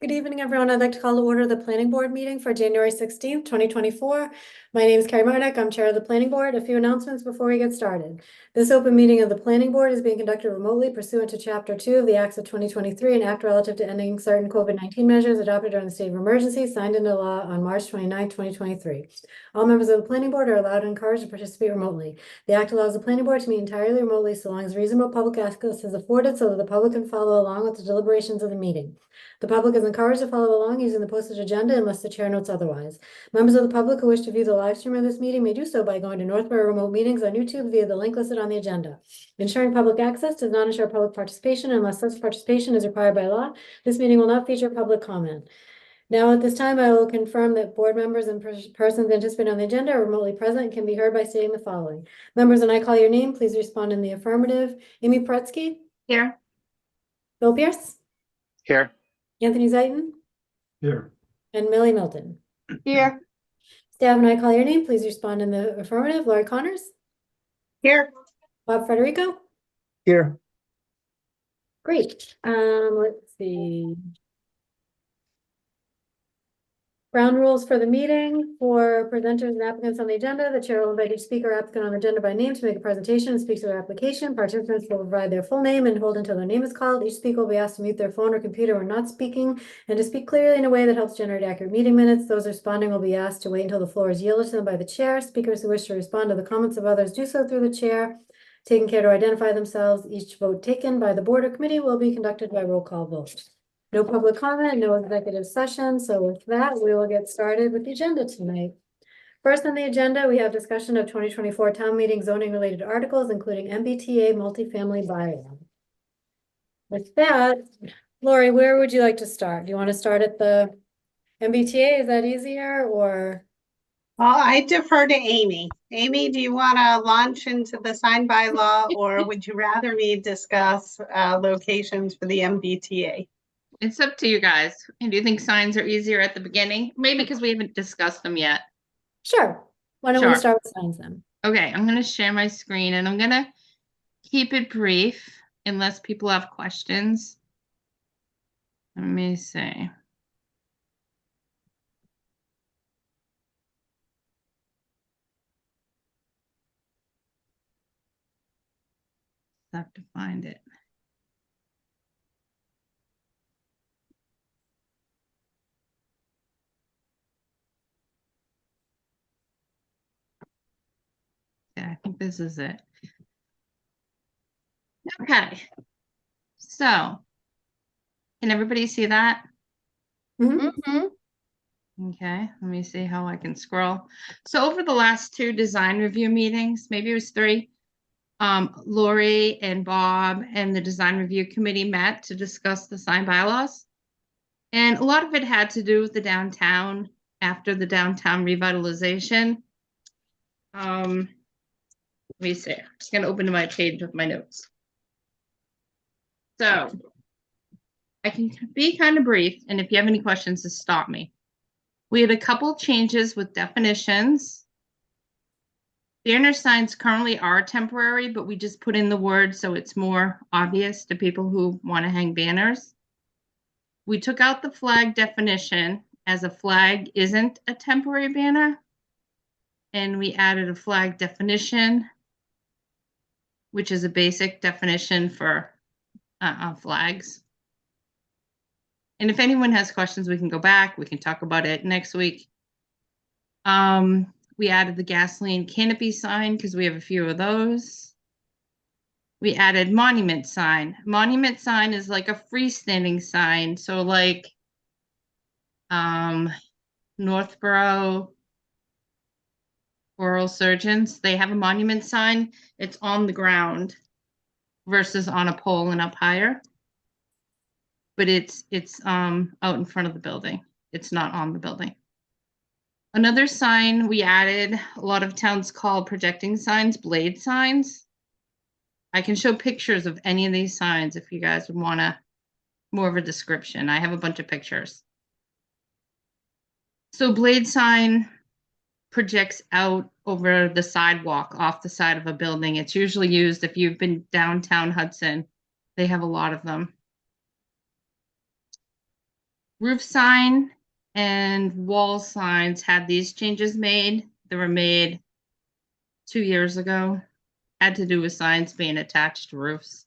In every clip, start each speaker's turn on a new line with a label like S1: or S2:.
S1: Good evening, everyone. I'd like to call to order the planning board meeting for January 16th, 2024. My name is Carrie Marnick. I'm chair of the planning board. A few announcements before we get started. This open meeting of the planning board is being conducted remotely pursuant to Chapter 2 of the Acts of 2023, an act relative to ending certain COVID-19 measures adopted during the state of emergency, signed into law on March 29, 2023. All members of the planning board are allowed and encouraged to participate remotely. The act allows the planning board to meet entirely remotely so long as reasonable public access is afforded so that the public can follow along with the deliberations of the meeting. The public is encouraged to follow along using the posted agenda unless the chair notes otherwise. Members of the public who wish to view the live stream of this meeting may do so by going to Northborough Remote Meetings on YouTube via the link listed on the agenda. Ensuring public access does not ensure public participation unless such participation is required by law. This meeting will not feature public comment. Now, at this time, I will confirm that board members and persons anticipated on the agenda are remotely present and can be heard by stating the following. Members, when I call your name, please respond in the affirmative. Amy Pretsky?
S2: Here.
S1: Bill Pierce?
S3: Here.
S1: Anthony Zaitin?
S4: Here.
S1: And Millie Milton.
S2: Here.
S1: Staff, when I call your name, please respond in the affirmative. Lori Connors?
S2: Here.
S1: Bob Federico?
S4: Here.
S1: Great. Let's see. Ground rules for the meeting. For presenters and applicants on the agenda, the chair will invite each speaker or applicant on the agenda by name to make a presentation and speak to their application. Participants will provide their full name and hold until their name is called. Each speaker will be asked to mute their phone or computer when not speaking and to speak clearly in a way that helps generate accurate meeting minutes. Those responding will be asked to wait until the floor is yielded to them by the chair. Speakers who wish to respond to the comments of others do so through the chair, taking care to identify themselves. Each vote taken by the board or committee will be conducted by roll call vote. No public comment, no executive session. So with that, we will get started with the agenda tonight. First on the agenda, we have discussion of 2024 town meeting zoning related articles, including MBTA multifamily bylaw. With that, Lori, where would you like to start? Do you want to start at the MBTA? Is that easier or?
S2: Well, I defer to Amy. Amy, do you want to launch into the sign bylaw or would you rather me discuss locations for the MBTA?
S5: It's up to you guys. And do you think signs are easier at the beginning? Maybe because we haven't discussed them yet.
S1: Sure. Why don't we start with signs then?
S5: Okay, I'm going to share my screen and I'm going to keep it brief unless people have questions. Let me see. Have to find it. I think this is it. Okay. So, can everybody see that?
S1: Mm-hmm.
S5: Okay, let me see how I can scroll. So over the last two design review meetings, maybe it was three, Lori and Bob and the design review committee met to discuss the sign bylaws. And a lot of it had to do with the downtown after the downtown revitalization. Let me see. I'm just going to open to my page with my notes. So I can be kind of brief, and if you have any questions, just stop me. We had a couple changes with definitions. Banner signs currently are temporary, but we just put in the word so it's more obvious to people who want to hang banners. We took out the flag definition as a flag isn't a temporary banner. And we added a flag definition, which is a basic definition for flags. And if anyone has questions, we can go back. We can talk about it next week. We added the gasoline canopy sign because we have a few of those. We added monument sign. Monument sign is like a freestanding sign. So like Northborough Oral Surgeons, they have a monument sign. It's on the ground versus on a pole and up higher. But it's out in front of the building. It's not on the building. Another sign we added, a lot of towns call projecting signs blade signs. I can show pictures of any of these signs if you guys would want more of a description. I have a bunch of pictures. So blade sign projects out over the sidewalk off the side of a building. It's usually used if you've been downtown Hudson. They have a lot of them. Roof sign and wall signs had these changes made. They were made 2 years ago. Had to do with signs being attached to roofs.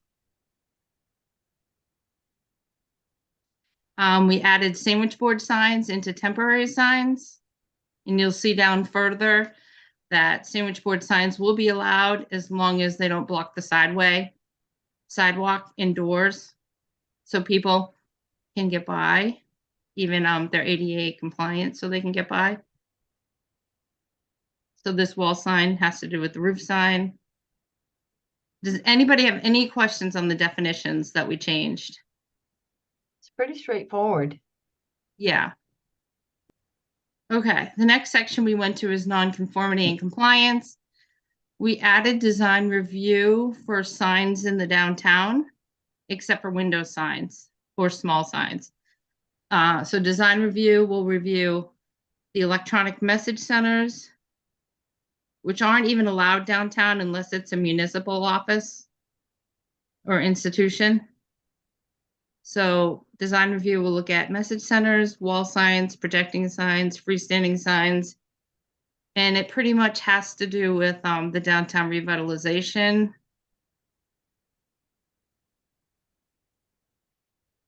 S5: We added sandwich board signs into temporary signs. And you'll see down further that sandwich board signs will be allowed as long as they don't block the sidewalk indoors. So people can get by, even they're ADA compliant, so they can get by. So this wall sign has to do with the roof sign. Does anybody have any questions on the definitions that we changed?
S3: It's pretty straightforward.
S5: Yeah. Okay, the next section we went to is nonconformity and compliance. We added design review for signs in the downtown, except for window signs or small signs. So design review will review the electronic message centers, which aren't even allowed downtown unless it's a municipal office or institution. So design review will look at message centers, wall signs, projecting signs, freestanding signs, and it pretty much has to do with the downtown revitalization.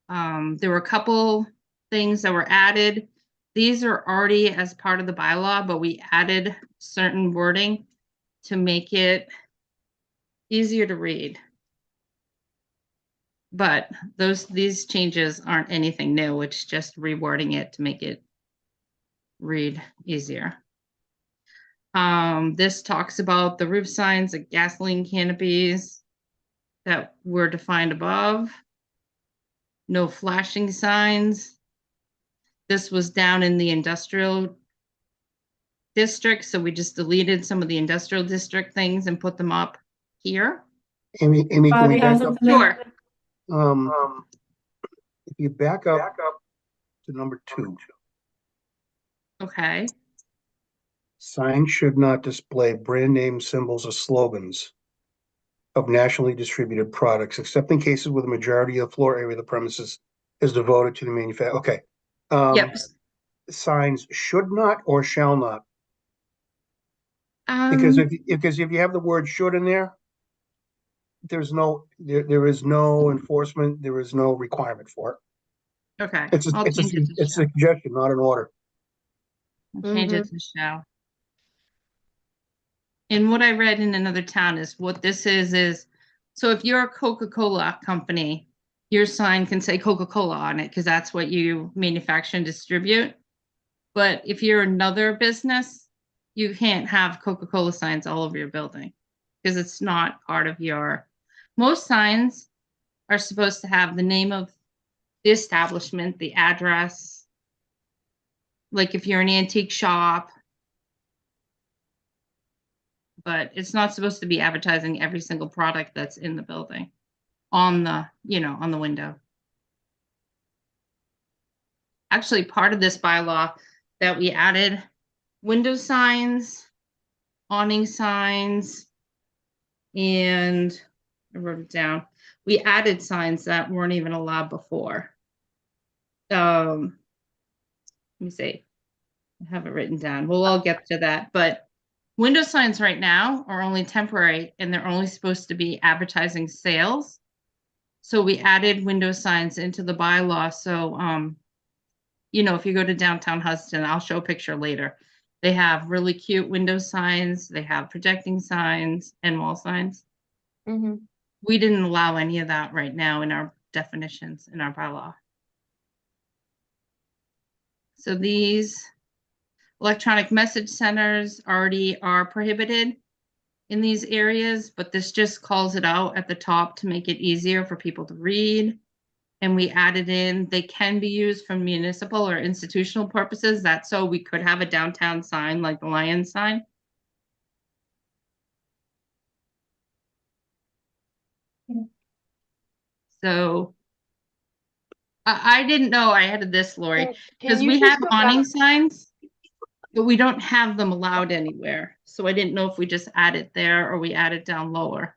S5: There were a couple things that were added. These are already as part of the bylaw, but we added certain wording to make it easier to read. But these changes aren't anything new. It's just rewording it to make it read easier. This talks about the roof signs, the gasoline canopies that were defined above. No flashing signs. This was down in the industrial district, so we just deleted some of the industrial district things and put them up here.
S4: Amy, can
S1: Bob,
S4: we
S1: you have
S4: back up?
S1: something there?
S5: Sure.
S4: If you back up to number 2,
S5: Okay.
S4: signs should not display brand name symbols or slogans of nationally distributed products, except in cases where the majority of the floor area of the premises is devoted to the manufacturer. Okay.
S5: Yep.
S4: Signs should not or shall not. Because if you have the word should in there, there is no enforcement, there is no requirement for it.
S5: Okay.
S4: It's
S5: I'll change it to
S4: a
S5: shall.
S4: suggestion, not an order.
S5: I'll change it to shall. And what I read in another town is what this is so if you're a Coca-Cola company, your sign can say Coca-Cola on it because that's what you manufacture and distribute. But if you're another business, you can't have Coca-Cola signs all over your building because it's not part of your. Most signs are supposed to have the name of the establishment, the address. Like if you're an antique shop. But it's not supposed to be advertising every single product that's in the building on the, on the window. Actually, part of this bylaw that we added window signs, awning signs, and I wrote it down. We added signs that weren't even allowed before. Let me see. I have it written down. We'll all get to that, but window signs right now are only temporary and they're only supposed to be advertising sales. So we added window signs into the bylaw. So, if you go to downtown Hudson, I'll show a picture later. They have really cute window signs. They have projecting signs and wall signs.
S3: Mm-hmm.
S5: We didn't allow any of that right now in our definitions in our bylaw. So these electronic message centers already are prohibited in these areas, but this just calls it out at the top to make it easier for people to read. And we added in, they can be used for municipal or institutional purposes. That's so we could have a downtown sign like the Lions sign. So I didn't know I added this, Lori, because we have awning signs, but we don't have them allowed anywhere. So I didn't know if we just add it there or we add it down lower.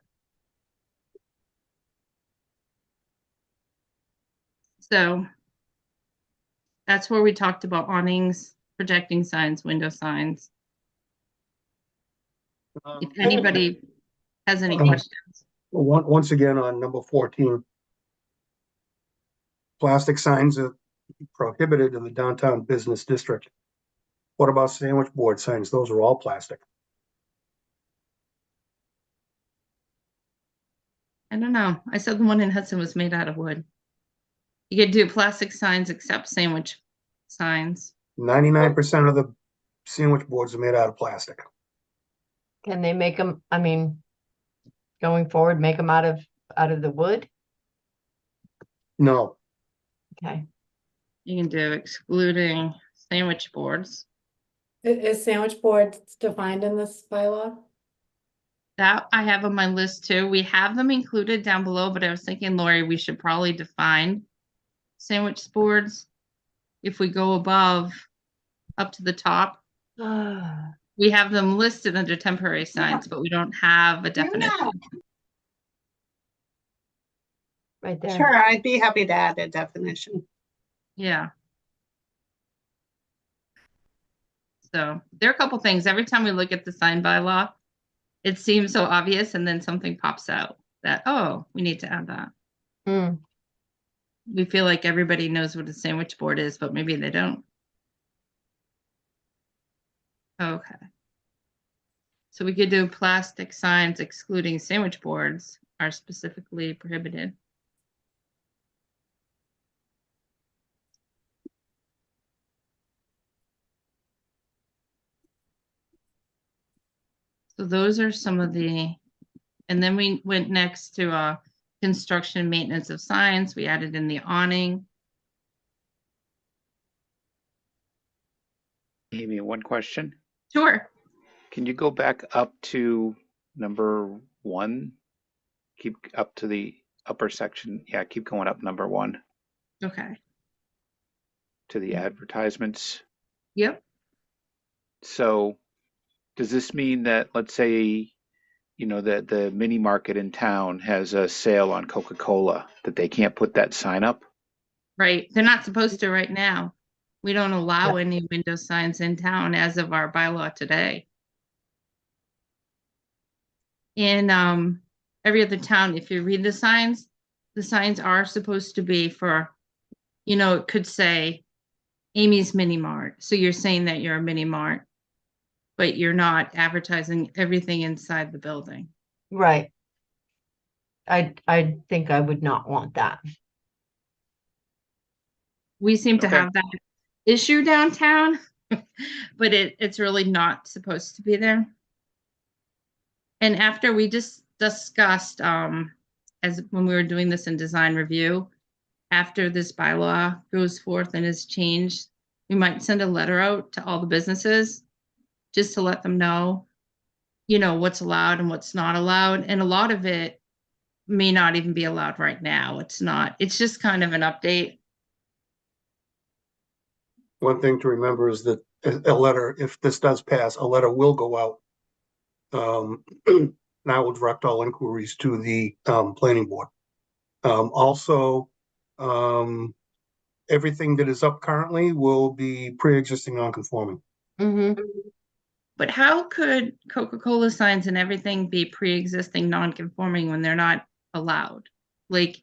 S5: So That's where we talked about awnings, projecting signs, window signs. If anybody has any questions.
S4: Once again, on number 14, plastic signs are prohibited in the downtown business district. What about sandwich board signs? Those are all plastic.
S5: I don't know. I said the one in Hudson was made out of wood. You could do plastic signs except sandwich signs.
S4: 99% of the sandwich boards are made out of plastic.
S3: Can they make them, I mean, going forward, make them out of the wood?
S4: No,
S3: Okay.
S5: You can do excluding sandwich boards.
S1: Is sandwich board defined in this bylaw?
S5: That I have on my list too. We have them included down below, but I was thinking, Lori, we should probably define sandwich boards. If we go above, up to the top, we have them listed under temporary signs, but we don't have a definition.
S3: Right there.
S2: Sure, I'd be happy to add a definition.
S5: Yeah. So there are a couple things. Every time we look at the sign bylaw, it seems so obvious, and then something pops out that, oh, we need to add that.
S3: Hmm.
S5: We feel like everybody knows what a sandwich board is, but maybe they don't. Okay. So we could do plastic signs excluding sandwich boards are specifically prohibited. So those are some of the, and then we went next to construction maintenance of signs. We added in the awning.
S6: Amy, one question.
S5: Sure.
S6: Can you go back up to number 1? Keep up to the upper section. Yeah, keep going up number 1
S5: Okay.
S6: to the advertisements.
S5: Yep.
S6: So does this mean that, let's say, you know, that the mini market in town has a sale on Coca-Cola, that they can't put that sign up?
S5: Right. They're not supposed to right now. We don't allow any window signs in town as of our bylaw today. In every other town, if you read the signs are supposed to be for, you know, it could say Amy's Mini Mart. So you're saying that you're a mini mart, but you're not advertising everything inside the building.
S3: Right. I think I would not want that.
S5: We seem to
S6: Okay.
S5: have that issue downtown, but it's really not supposed to be there. And after we just discussed, as when we were doing this in design review, after this bylaw goes forth and is changed, we might send a letter out to all the businesses just to let them know, you know, what's allowed and what's not allowed. And a lot of it may not even be allowed right now. It's just kind of an update.
S4: one thing to remember is that a letter, if this does pass, a letter will go out. And I will direct all inquiries to the planning board. Also, everything that is up currently will be pre-existing non-conforming.
S3: Mm-hmm.
S5: But how could Coca-Cola signs and everything be pre-existing non-conforming when they're not allowed? Like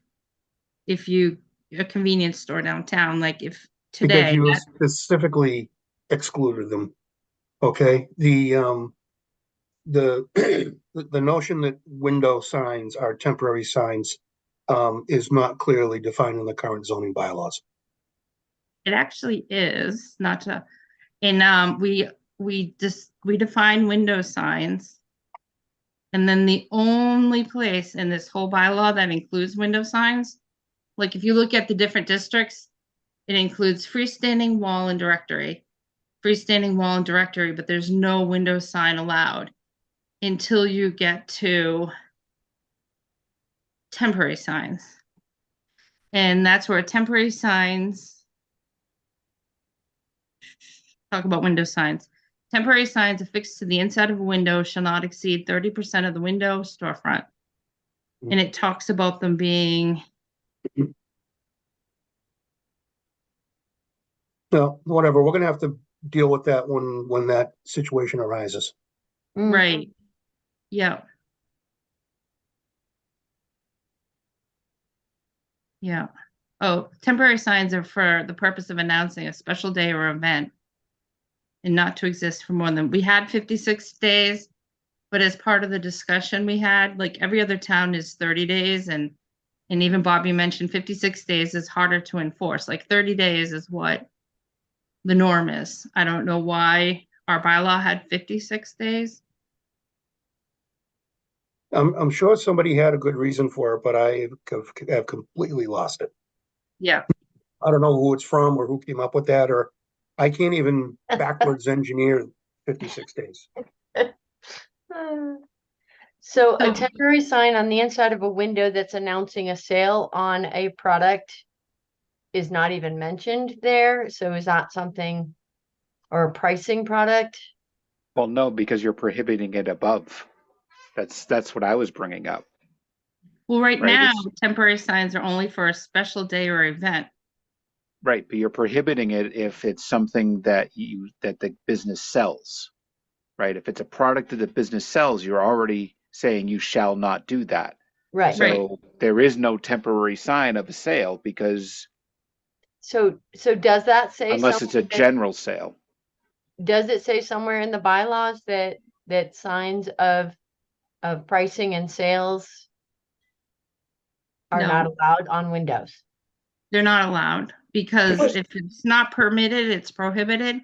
S5: if a convenience store downtown, like if
S4: Because
S5: today,
S4: you specifically excluded them. Okay, the notion that window signs are temporary signs is not clearly defined in the current zoning bylaws.
S5: it actually is not to, and we define window signs. And then the only place in this whole bylaw that includes window signs, like if you look at the different districts, it includes freestanding wall and directory, but there's no window sign allowed until you get to temporary signs. And that's where temporary signs, talk about window signs. Temporary signs affixed to the inside of a window shall not exceed 30% of the window storefront. And it talks about them being
S4: No, whatever, we're gonna have to deal with that when that situation arises.
S3: Mm.
S5: Right. Yeah. Yeah. Oh, temporary signs are for the purpose of announcing a special day or event and not to exist for more than, we had 56 days, but as part of the discussion we had, like every other town is 30 days and even Bobby mentioned 56 days is harder to enforce. Like 30 days is what the norm is. I don't know why our bylaw had 56 days.
S4: I'm sure somebody had a good reason for it, but I have completely lost it.
S5: Yeah.
S4: I don't know who it's from or who came up with that, or I can't even backwards engineer 56 days.
S3: So a
S5: So-
S3: temporary sign on the inside of a window that's announcing a sale on a product is not even mentioned there. So is that something, or a pricing product?
S6: Well, no, because you're prohibiting it above. That's what I was bringing up.
S5: Well, right
S6: Right,
S5: now,
S6: it's-
S5: temporary signs are only for a special day or event.
S6: Right, but you're prohibiting it if it's something that the business sells. Right? If it's a product that the business sells, you're already saying you shall not do that.
S3: Right.
S6: So there is no temporary sign of a sale because
S3: So does that say
S6: unless it's a
S3: something,
S6: general sale.
S3: does it say somewhere in the bylaws that signs of pricing and sales are
S5: No.
S3: not allowed on windows?
S5: They're not allowed because
S4: Yes.
S5: if it's not permitted, it's prohibited.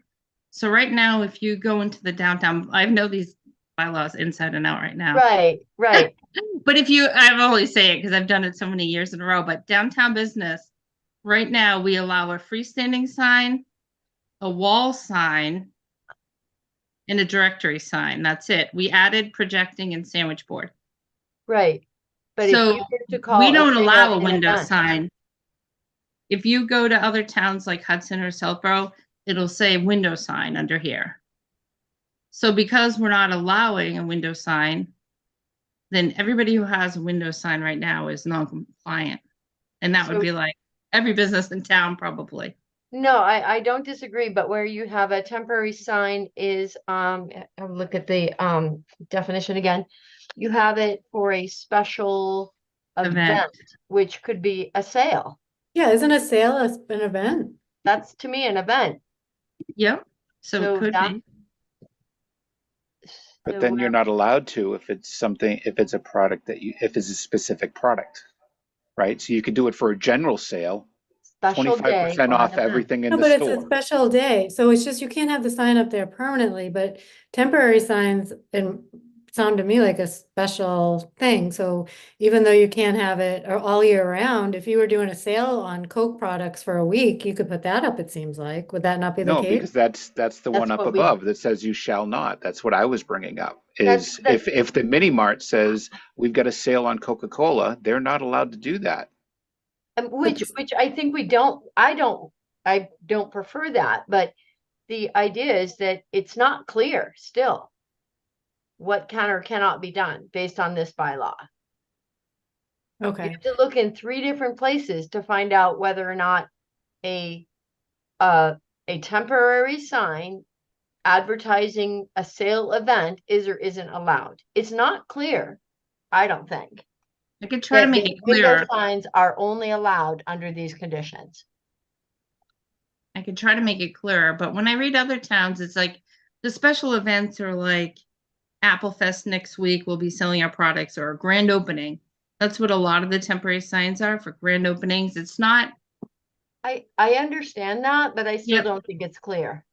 S5: So right now, if you go into the downtown, I know these bylaws inside and out right now.
S3: Right.
S5: But I only say it because I've done it so many years in a row, but downtown business, right now, we allow a freestanding sign, a wall sign, and a directory sign. That's it. We added projecting and sandwich board.
S3: Right. But if
S5: So
S3: you were to call
S5: we
S3: a
S5: don't
S3: sale
S5: allow a
S3: an
S5: window
S3: event-
S5: sign. If you go to other towns like Hudson or Southborough, it'll say window sign under here. So because we're not allowing a window sign, then everybody who has a window sign right now is non-compliant. And that would
S3: So-
S5: be like every business in town probably.
S3: No, I don't disagree, but where you have a temporary sign is, I'll look at the definition again. You have it for a special
S5: Event.
S3: event, which could be a sale.
S1: Yeah, isn't a sale an event?
S3: That's to me an event.
S5: Yep. So
S3: So
S5: it could
S3: that-
S5: be.
S6: But
S3: So
S6: then you're
S3: where-
S6: not allowed to if it's a product if it's a specific product. Right? So you could do it for a general sale,
S3: special day
S6: 25%
S3: or an
S6: off
S3: event.
S6: everything in
S1: No,
S6: the
S1: but it's a
S6: store.
S1: special day, so it's just, you can't have the sign up there permanently, but temporary signs and sound to me like a special thing, so even though you can't have it all year round, if you were doing a sale on Coke products for a week, you could put that up, it seems like. Would that not be the
S6: No,
S1: case?
S6: because that's the
S3: That's
S6: one up
S3: what we-
S6: above that says you shall not. That's what I was bringing up.
S3: That's-
S6: Is if the mini mart says we've got a sale on Coca-Cola, they're not allowed to do that.
S3: Which I think I don't prefer that, but the idea is that it's not clear still what can or cannot be done based on this bylaw. You
S1: Okay,
S3: have to look in 3 different places to find out whether or not a temporary sign advertising a sale event is or isn't allowed. It's not clear, I don't think.
S5: I could try to
S3: that
S5: make
S3: the
S5: it
S3: window
S5: clearer.
S3: signs are only allowed under these conditions.
S5: I could try to make it clearer, but when I read other towns, it's like the special events are like Apple Fest next week, we'll be selling our products, or a grand opening. That's what a lot of the temporary signs are for grand openings. It's not,
S3: I understand that, but I still
S5: Yep.
S3: don't think it's clear.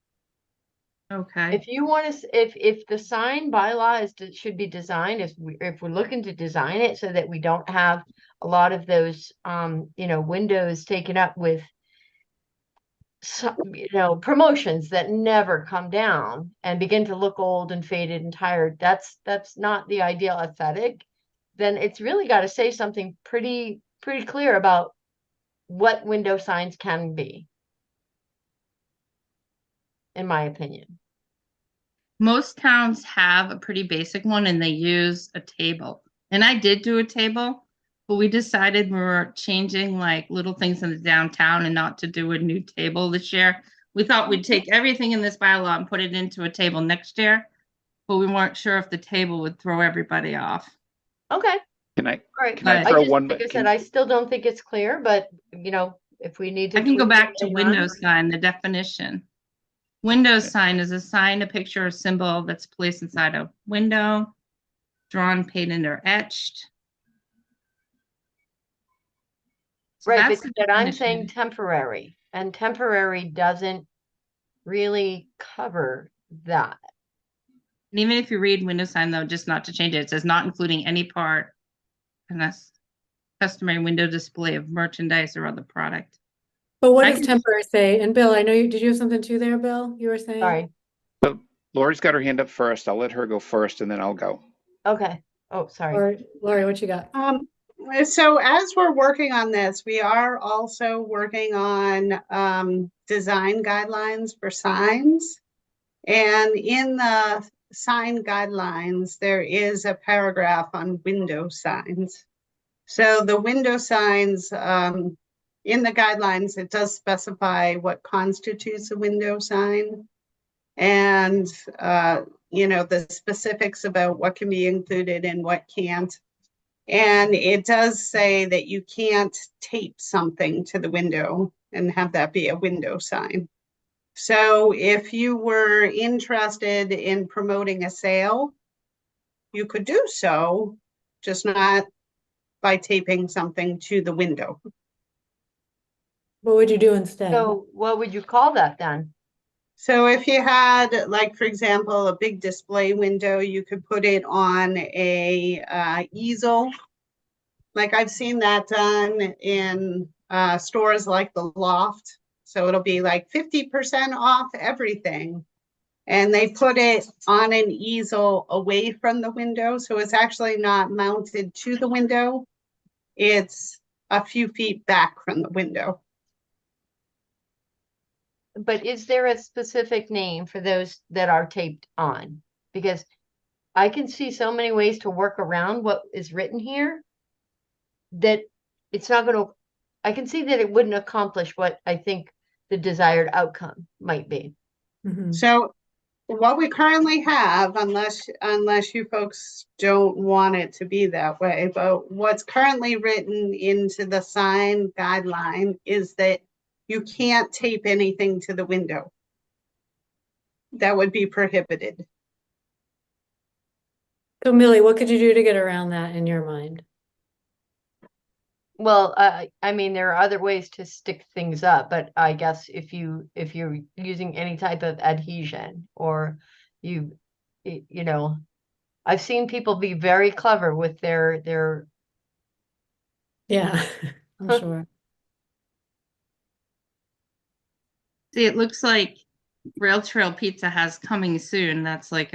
S5: okay.
S3: If you want to, if the sign bylaw should be designed, if we're looking to design it so that we don't have a lot of those, windows taken up with some, promotions that never come down and begin to look old and faded and tired, that's not the ideal aesthetic, then it's really got to say something pretty clear about what window signs can be, in my opinion.
S5: Most towns have a pretty basic one and they use a table. And I did do a table, but we decided we were changing like little things in the downtown and not to do a new table this year. We thought we'd take everything in this bylaw and put it into a table next year, but we weren't sure if the table would throw everybody off.
S3: Okay,
S6: Can I,
S3: all right.
S6: can I
S5: But-
S6: throw
S3: just,
S6: one?
S3: like I said,
S6: can-
S3: I still don't think it's clear, but you know, if we need to.
S5: I can go
S3: tweak
S5: back to
S3: it later on.
S5: window sign, the definition. Window sign is a sign, a picture, or symbol that's placed inside a window, drawn, painted, or etched. So
S3: Right,
S5: that's the
S3: but I'm saying
S5: definition.
S3: temporary, and temporary doesn't really cover that.
S5: And even if you read window sign though, just not to change it, it says not including any part unless customary window display of merchandise or other product.
S1: But what
S5: I
S1: does
S5: can-
S1: temporary say? And Bill, I know did you have something too there, Bill? You were saying?
S3: Sorry,
S6: Lori's got her hand up first. I'll let her go first and then I'll go.
S3: okay, oh, sorry.
S1: Or Lori, what you got?
S2: So as we're working on this, we are also working on design guidelines for signs. And in the sign guidelines, there is a paragraph on window signs. So the window signs, in the guidelines, it does specify what constitutes a window sign. And, you know, the specifics about what can be included and what can't. And it does say that you can't tape something to the window and have that be a window sign. So if you were interested in promoting a sale, you could do so, just not by taping something to the window.
S1: What would you do instead?
S3: So what would you call that then?
S2: So if you had, like, for example, a big display window, you could put it on a easel. Like I've seen that done in stores like the Loft. So it'll be like 50% off everything. And they put it on an easel away from the window. So it's actually not mounted to the window. It's a few feet back from the window.
S3: But is there a specific name for those that are taped on? Because I can see so many ways to work around what is written here that it's not gonna, I can see that it wouldn't accomplish what I think the desired outcome might be.
S1: Mhm.
S2: So what we currently have, unless you folks don't want it to be that way, but what's currently written into the sign guideline is that you can't tape anything to the window. That would be prohibited.
S1: So Millie, what could you do to get around that in your mind?
S3: Well, I mean, there are other ways to stick things up, but I guess if you're using any type of adhesion or you know, I've seen people be very clever with their
S1: Yeah, I'm sure.
S5: See, it looks like Rail Trail Pizza has coming soon. That's like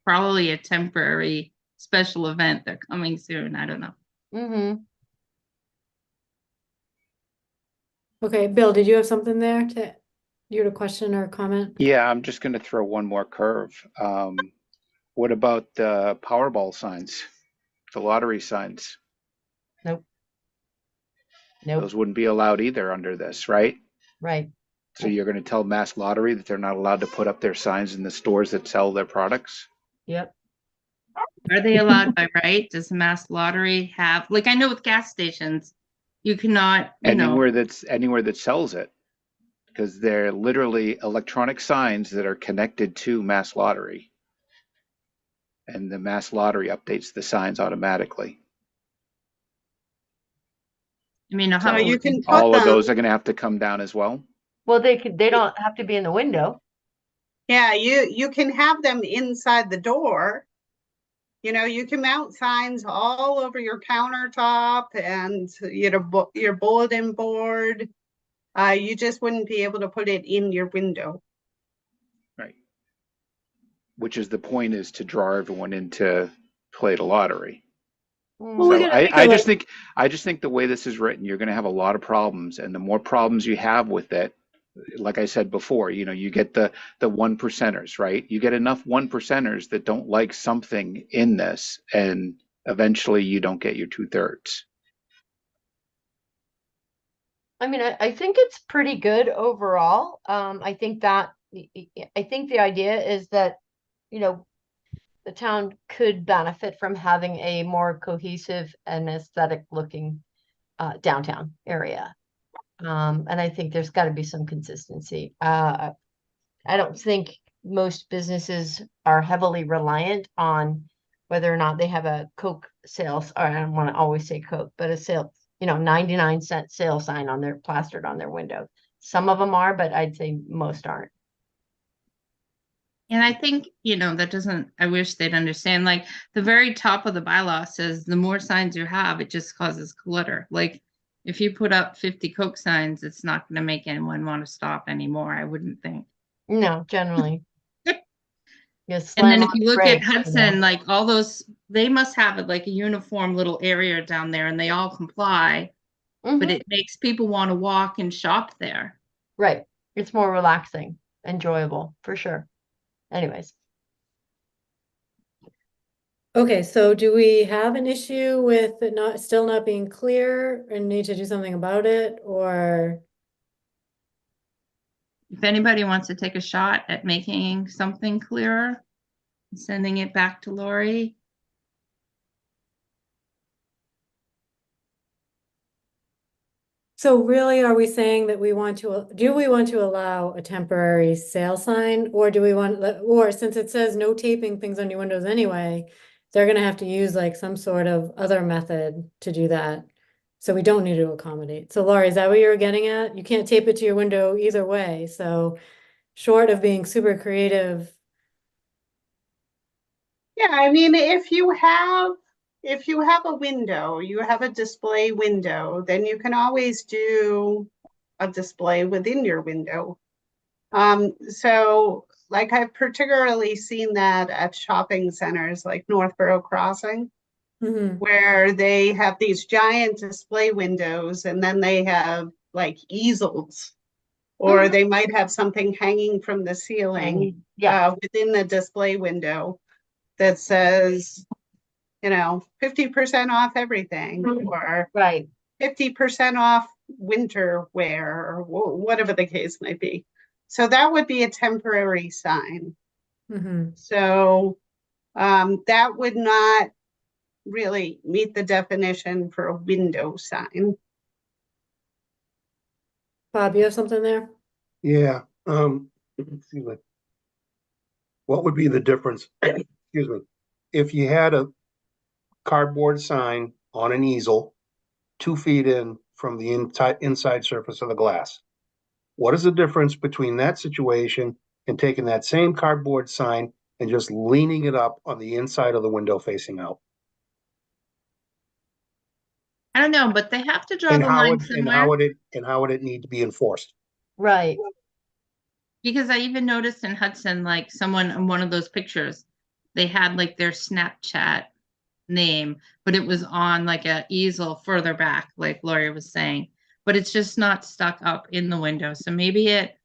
S5: probably a temporary special event. They're coming soon. I don't know.
S3: Mhm.
S1: Okay, Bill, did you have something there you had a question or a comment?
S6: Yeah, I'm just going to throw one more curve. What about the Powerball signs, the lottery signs?
S3: Nope. Nope.
S6: Those wouldn't be allowed either under this, right?
S3: Right.
S6: So you're going to tell Mass Lottery that they're not allowed to put up their signs in the stores that sell their products?
S3: Yep.
S5: Are they allowed by right? Does Mass Lottery have, like, I know with gas stations, you cannot, you know,
S6: Anywhere that sells it, because they're literally electronic signs that are connected to Mass Lottery. And the Mass Lottery updates the signs automatically.
S5: I mean,
S2: So
S5: how
S2: you can put
S6: All of
S2: them,
S6: those are going to have to come down as well.
S3: Well, they don't have to be in the window.
S2: yeah, you can have them inside the door. You know, you can mount signs all over your countertop and, you know, your bulletin board. You just wouldn't be able to put it in your window.
S6: Right. Which is the point, is to draw everyone in to play the lottery.
S1: Well, we
S6: So
S1: gotta make
S6: I
S1: it
S6: just
S1: like-
S6: think the way this is written, you're going to have a lot of problems, and the more problems you have with it, like I said before, you know, you get the 1%ers, right? You get enough 1%ers that don't like something in this, and eventually you don't get your 2/3.
S3: I mean, I think it's pretty good overall. I think that, I think the idea is that, you know, the town could benefit from having a more cohesive and aesthetic looking downtown area. And I think there's got to be some consistency. I don't think most businesses are heavily reliant on whether or not they have a Coke sales, or I don't want to always say Coke, but a sale, 99-cent sale sign on their plastered on their window. Some of them are, but I'd say most aren't.
S5: And I think, that doesn't, I wish they'd understand, like, the very top of the bylaw says the more signs you have, it just causes clutter. Like, if you put up 50 Coke signs, it's not going to make anyone want to stop anymore, I wouldn't think.
S3: No, generally. Yes.
S5: And then if you look at Hudson, like all those, they must have it like a uniform little area down there and they all comply, but it makes people want to walk and shop there.
S3: Right. It's more relaxing, enjoyable, for sure. Anyways.
S1: Okay, so do we have an issue with it still not being clear and need to do something about it, or?
S5: If anybody wants to take a shot at making something clearer, sending it back to Lori.
S1: So really, are we saying that do we want to allow a temporary sale sign, or do we or since it says no taping things on your windows anyway, they're gonna have to use like some sort of other method to do that. So we don't need to accommodate. So Laurie, is that what you were getting at? You can't tape it to your window either way, so short of being super creative.
S2: Yeah, I mean, if you have a window, you have a display window, then you can always do a display within your window. So like I've particularly seen that at shopping centers like Northborough Crossing, where they have these giant display windows and then they have like easels, or they might have something hanging from the ceiling within the display window that says, 50% off everything, or
S3: Right.
S2: 50% off winter wear, or whatever the case might be. So that would be a temporary sign. So that would not really meet the definition for a window sign.
S1: Bob, you have something there?
S4: Yeah, excuse me. What would be the difference, excuse me, if you had a cardboard sign on an easel 2 feet in from the inside surface of the glass? What is the difference between that situation and taking that same cardboard sign and just leaning it up on the inside of the window facing out?
S5: I don't know, but they have to draw
S4: And
S5: the
S4: how
S5: line
S4: would
S5: somewhere.
S4: how would it need to be enforced?
S3: Right.
S5: Because I even noticed in Hudson, like someone in one of those pictures, they had like their Snapchat name, but it was on like a easel further back, like Lori was saying, but it's just not stuck up in the window. So maybe it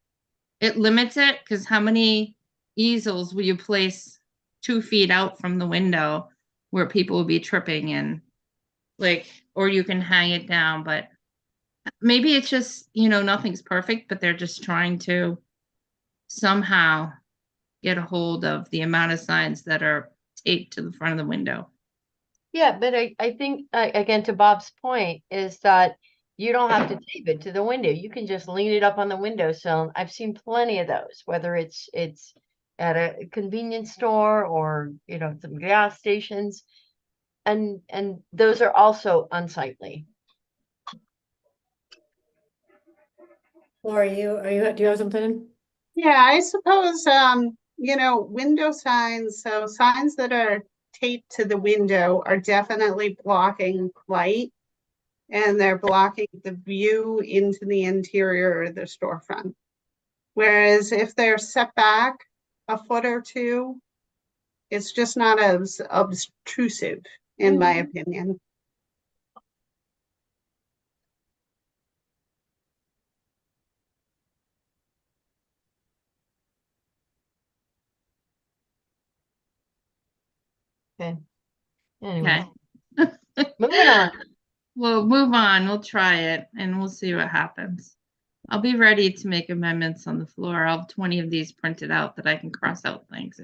S5: limits it, because how many easels will you place 2 feet out from the window where people will be tripping and like, or you can hang it down, but maybe it's just, nothing's perfect, but they're just trying to somehow get a hold of the amount of signs that are taped to the front of the window.
S3: Yeah, but I think, again, to Bob's point, is that you don't have to tape it to the window. You can just lean it up on the windowsill. I've seen plenty of those, whether it's at a convenience store or, some gas stations. And those are also unsightly.
S1: Laurie, do you have something?
S2: Yeah, I suppose, window signs, so signs that are taped to the window are definitely blocking light, and they're blocking the view into the interior of the storefront. Whereas if they're set back a foot or two, it's just not as obtrusive, in my opinion.
S3: Okay. Anyway,
S5: Okay.
S3: moving on.
S5: we'll move on. We'll try it and we'll see what happens. I'll be ready to make amendments on the floor. I'll have 20 of these printed out that I can cross out things.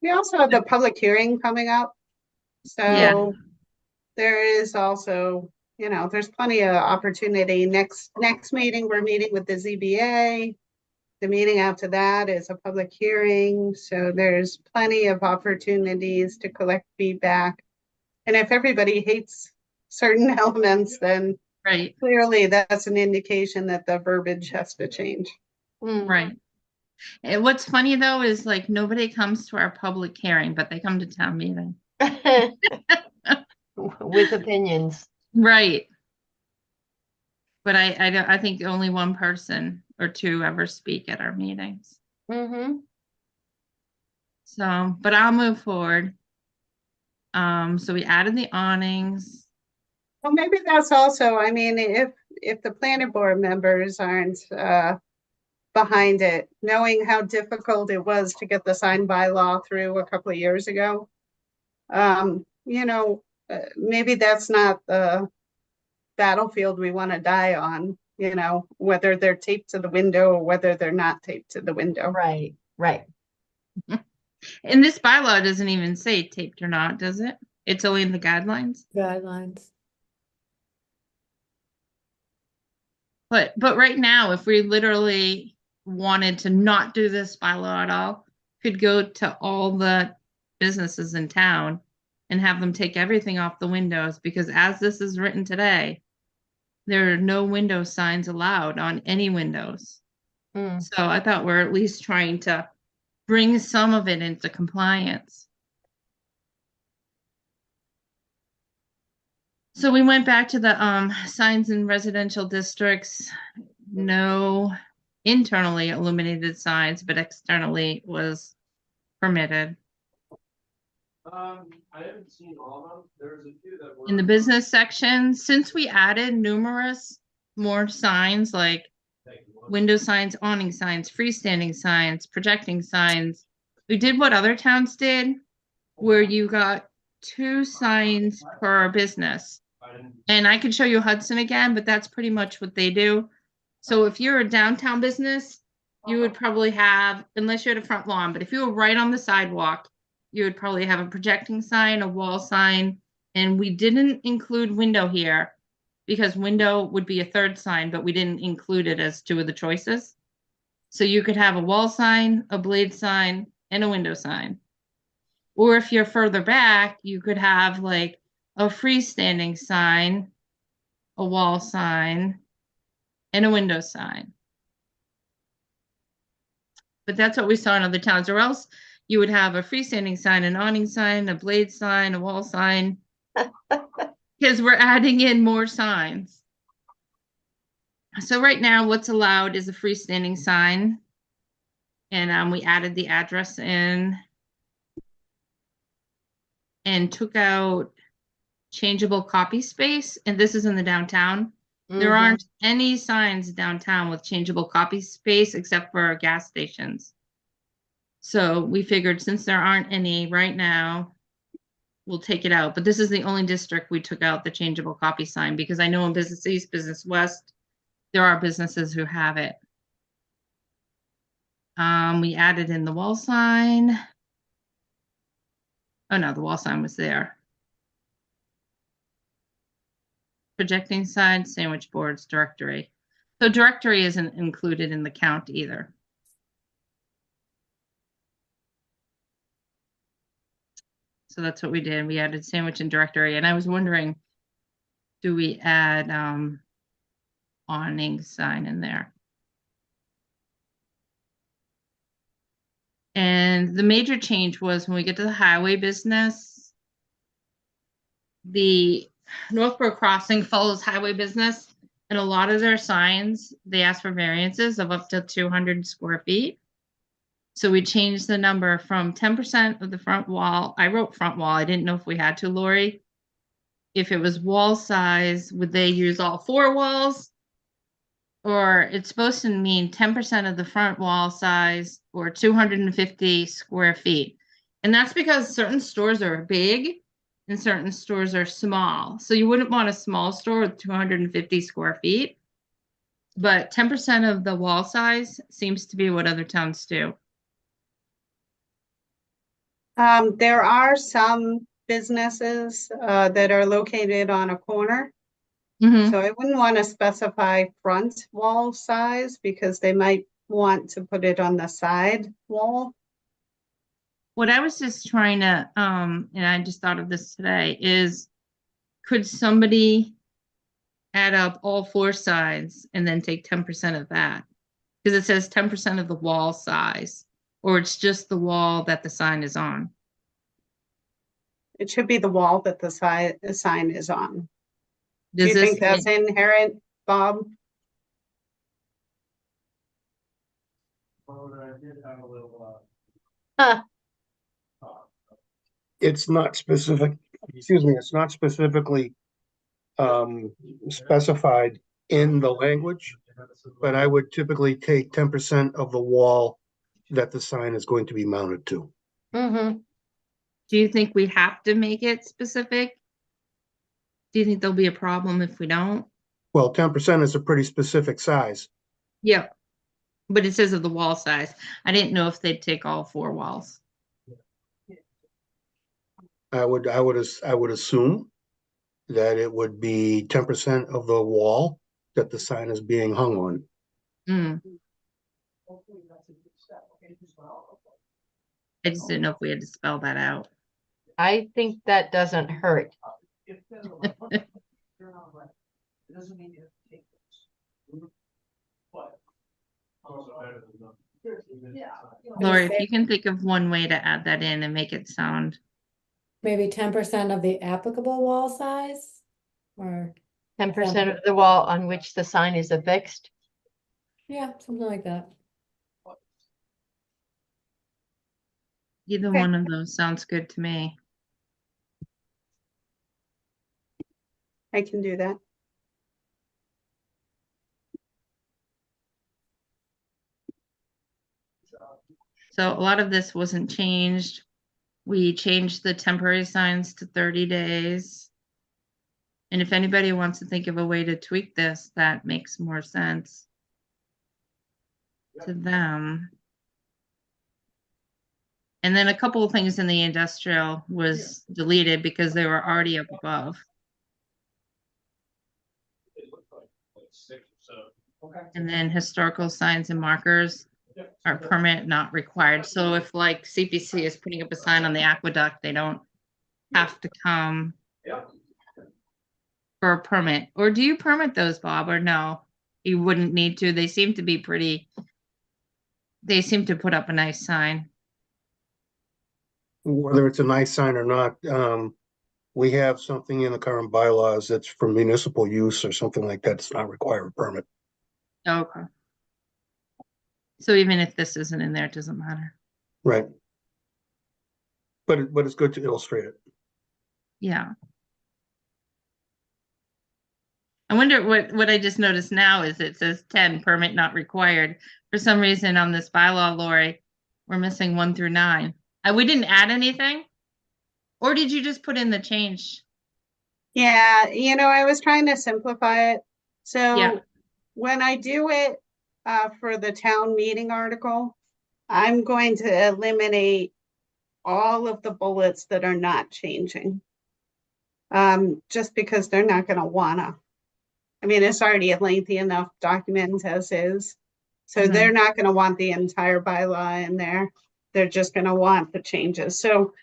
S2: We also have the public hearing coming up.
S5: Yeah.
S2: So there is also, there's plenty of opportunity. Next meeting, we're meeting with the ZBA. The meeting after that is a public hearing. So there's plenty of opportunities to collect feedback. And if everybody hates certain elements, then
S5: Right.
S2: clearly that's an indication that the verbiage has to change.
S5: Right. And what's funny though is like nobody comes to our public hearing, but they come to town meeting.
S3: With opinions.
S5: Right. But I think only one person or two ever speak at our meetings.
S3: Mm-hmm.
S5: So, but I'll move forward. So we added the awnings.
S2: Well, maybe that's also, I mean, if the planning board members aren't behind it, knowing how difficult it was to get the sign bylaw through a couple of years ago, maybe that's not the battlefield we want to die on, whether they're taped to the window or whether they're not taped to the window.
S3: Right, right.
S5: And this bylaw doesn't even say taped or not, does it? It's only in the guidelines.
S1: Guidelines.
S5: But right now, if we literally wanted to not do this bylaw at all, could go to all the businesses in town and have them take everything off the windows, because as this is written today, there are no window signs allowed on any windows.
S3: Mm.
S5: So I thought we're at least trying to bring some of it into compliance. So we went back to the signs in residential districts. No internally illuminated signs, but externally was permitted.
S7: I haven't seen all of them. There's a few that were.
S5: In the business section, since we added numerous more signs like window signs, awning signs, freestanding signs, projecting signs, we did what other towns did, where you got 2 signs per business. And I could show you Hudson again, but that's pretty much what they do. So if you're a downtown business, you would probably have, unless you had a front lawn, but if you were right on the sidewalk, you would probably have a projecting sign, a wall sign, and we didn't include window here because window would be a third sign, but we didn't include it as 2 of the choices. So you could have a wall sign, a blade sign, and a window sign. Or if you're further back, you could have like a freestanding sign, a wall sign, and a window sign. But that's what we saw in other towns, or else you would have a freestanding sign, an awning sign, a blade sign, a wall sign, because we're adding in more signs. So right now, what's allowed is a freestanding sign. And we added the address in and took out changeable copy space. And this is in the downtown. There aren't any signs downtown with changeable copy space except for gas stations. So we figured since there aren't any right now, we'll take it out. But this is the only district we took out the changeable copy sign, because I know in Business East, Business West, there are businesses who have it. We added in the wall sign. Oh no, the wall sign was there. Projecting sign, sandwich boards, directory. So directory isn't included in the count either. So that's what we did. We added sandwich and directory. And I was wondering, do we add awning sign in there? And the major change was when we get to the highway business, the Northborough Crossing follows highway business, and a lot of their signs, they ask for variances of up to 200 square feet. So we changed the number from 10% of the front wall. I wrote front wall. I didn't know if we had to, Lori. If it was wall size, would they use all 4 walls? Or it's supposed to mean 10% of the front wall size or 250 square feet. And that's because certain stores are big and certain stores are small. So you wouldn't want a small store with 250 square feet. But 10% of the wall size seems to be what other towns do.
S2: There are some businesses that are located on a corner.
S5: Mhm.
S2: So I wouldn't want to specify front wall size because they might want to put it on the side wall.
S5: What I was just trying to, and I just thought of this today, is could somebody add up all four sides and then take 10% of that? Because it says 10% of the wall size, or it's just the wall that the sign is on.
S2: It should be the wall that the sign is on. Do
S5: Does
S2: you
S5: this
S2: think that's inherent, Bob?
S7: Well, I did have a little,
S3: Huh.
S4: It's not specific, excuse me, it's not specifically specified in the language, but I would typically take 10% of the wall that the sign is going to be mounted to.
S3: Mm-hmm.
S5: do you think we have to make it specific? Do you think there'll be a problem if we don't?
S4: Well, 10% is a pretty specific size.
S5: Yeah. But it says of the wall size. I didn't know if they'd take all four walls.
S4: I would assume that it would be 10% of the wall that the sign is being hung on.
S5: Mm. I just didn't know if we had to spell that out.
S3: I think that doesn't hurt.
S7: it doesn't mean you have to take this. But. Also better than nothing.
S5: Lori, if you can think of one way to add that in and make it sound.
S1: Maybe 10% of the applicable wall size? Or,
S3: 10% of the wall on which the sign is affixed.
S1: yeah, something like that.
S5: Either
S2: Okay.
S5: one of those sounds good to me.
S2: I can do that.
S5: So a lot of this wasn't changed. We changed the temporary signs to 30 days. And if anybody wants to think of a way to tweak this, that makes more sense to them. And then a couple of things in the industrial was deleted because they were already up above. And then historical signs and markers are permanent, not required. So if like CPC is putting up a sign on the aqueduct, they don't have to come for a permit. Or do you permit those, Bob, or no? You wouldn't need to. They seem to be pretty, they seem to put up a nice sign.
S4: Whether it's a nice sign or not, we have something in the current bylaws that's for municipal use or something like that. It's not require a permit.
S5: Okay. So even if this isn't in there, it doesn't matter.
S4: Right. But it's good to illustrate it.
S5: Yeah. I wonder what I just noticed now is it says 10 permit not required. For some reason on this bylaw, Lori, we're missing 1 through 9. We didn't add anything? Or did you just put in the change?
S2: Yeah, I was trying to simplify it. So
S5: Yeah.
S2: when I do it for the town meeting article, I'm going to eliminate all of the bullets that are not changing. Just because they're not going to wanna. I mean, it's already a lengthy enough document as is. So
S5: Mhm.
S2: they're not going to want the entire bylaw in there. They're just going to want the changes. So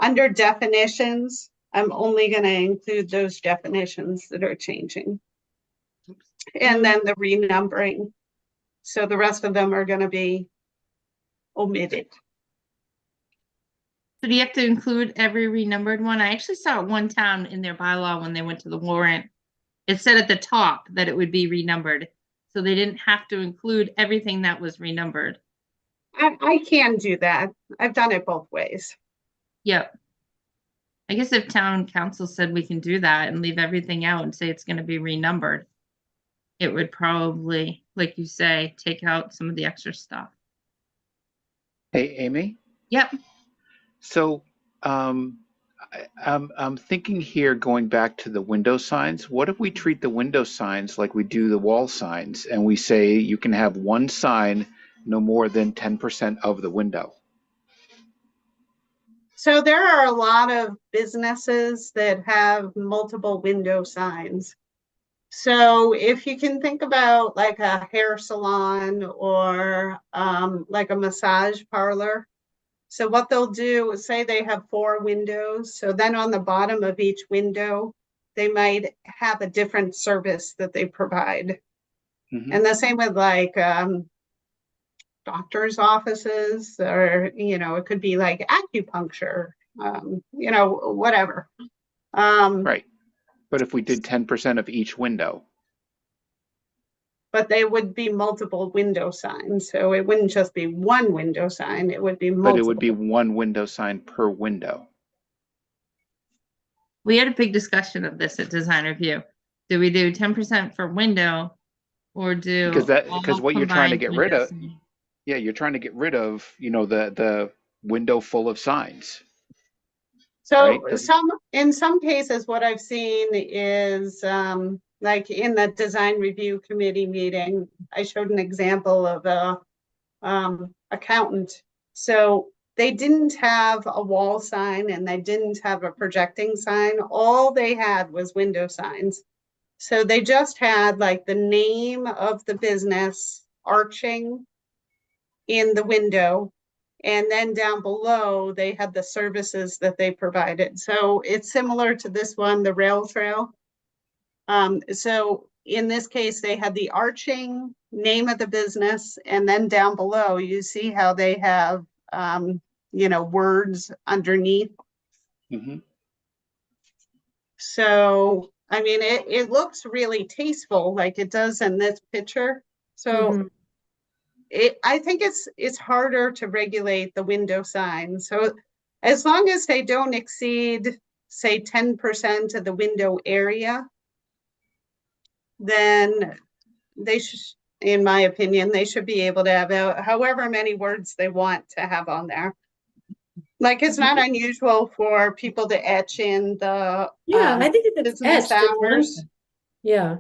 S2: under definitions, I'm only going to include those definitions that are changing. And then the renumbering. So the rest of them are going to be omitted.
S5: So do you have to include every renumbered one? I actually saw it one town in their bylaw when they went to the warrant. It said at the top that it would be renumbered. So they didn't have to include everything that was renumbered.
S2: I can do that. I've done it both ways.
S5: Yep. I guess if town council said we can do that and leave everything out and say it's going to be renumbered, it would probably, like you say, take out some of the extra stuff.
S6: Hey, Amy.
S5: Yep.
S6: So I'm thinking here, going back to the window signs. What if we treat the window signs like we do the wall signs, and we say you can have one sign no more than 10% of the window?
S2: So there are a lot of businesses that have multiple window signs. So if you can think about like a hair salon or like a massage parlor. So what they'll do is say they have 4 windows. So then on the bottom of each window, they might have a different service that they provide.
S6: Mhm.
S2: And the same with like doctor's offices, or, it could be like acupuncture, whatever.
S6: Right. But if we did 10% of each window,
S2: But they would be multiple window signs. So it wouldn't just be one window sign, it would be
S6: but it would be
S2: multiple.
S6: one window sign per window.
S5: We had a big discussion of this at design review. Do we do 10% for window or do
S6: Because
S5: all
S6: what you're trying to
S5: combined
S6: get rid of,
S5: windows?
S6: yeah, you're trying to get rid of, the window full of signs, right?
S2: So in some cases, what I've seen is like in the design review committee meeting, I showed an example of a accountant. So they didn't have a wall sign and they didn't have a projecting sign. All they had was window signs. So they just had like the name of the business arching in the window. And then down below, they had the services that they provided. So it's similar to this one, the rail trail. So in this case, they had the arching name of the business, and then down below, you see how they have, words underneath.
S6: Mhm.
S2: So, I mean, it looks really tasteful, like it does in this picture. So
S1: Mhm.
S2: I think it's harder to regulate the window sign. So as long as they don't exceed, say, 10% of the window area, then they should, in my opinion, they should be able to have however many words they want to have on there. Like, it's not unusual for people to etch in the
S1: Yeah, I think if it's
S2: business
S1: etched, it's one
S2: hours.
S1: thing. Yeah.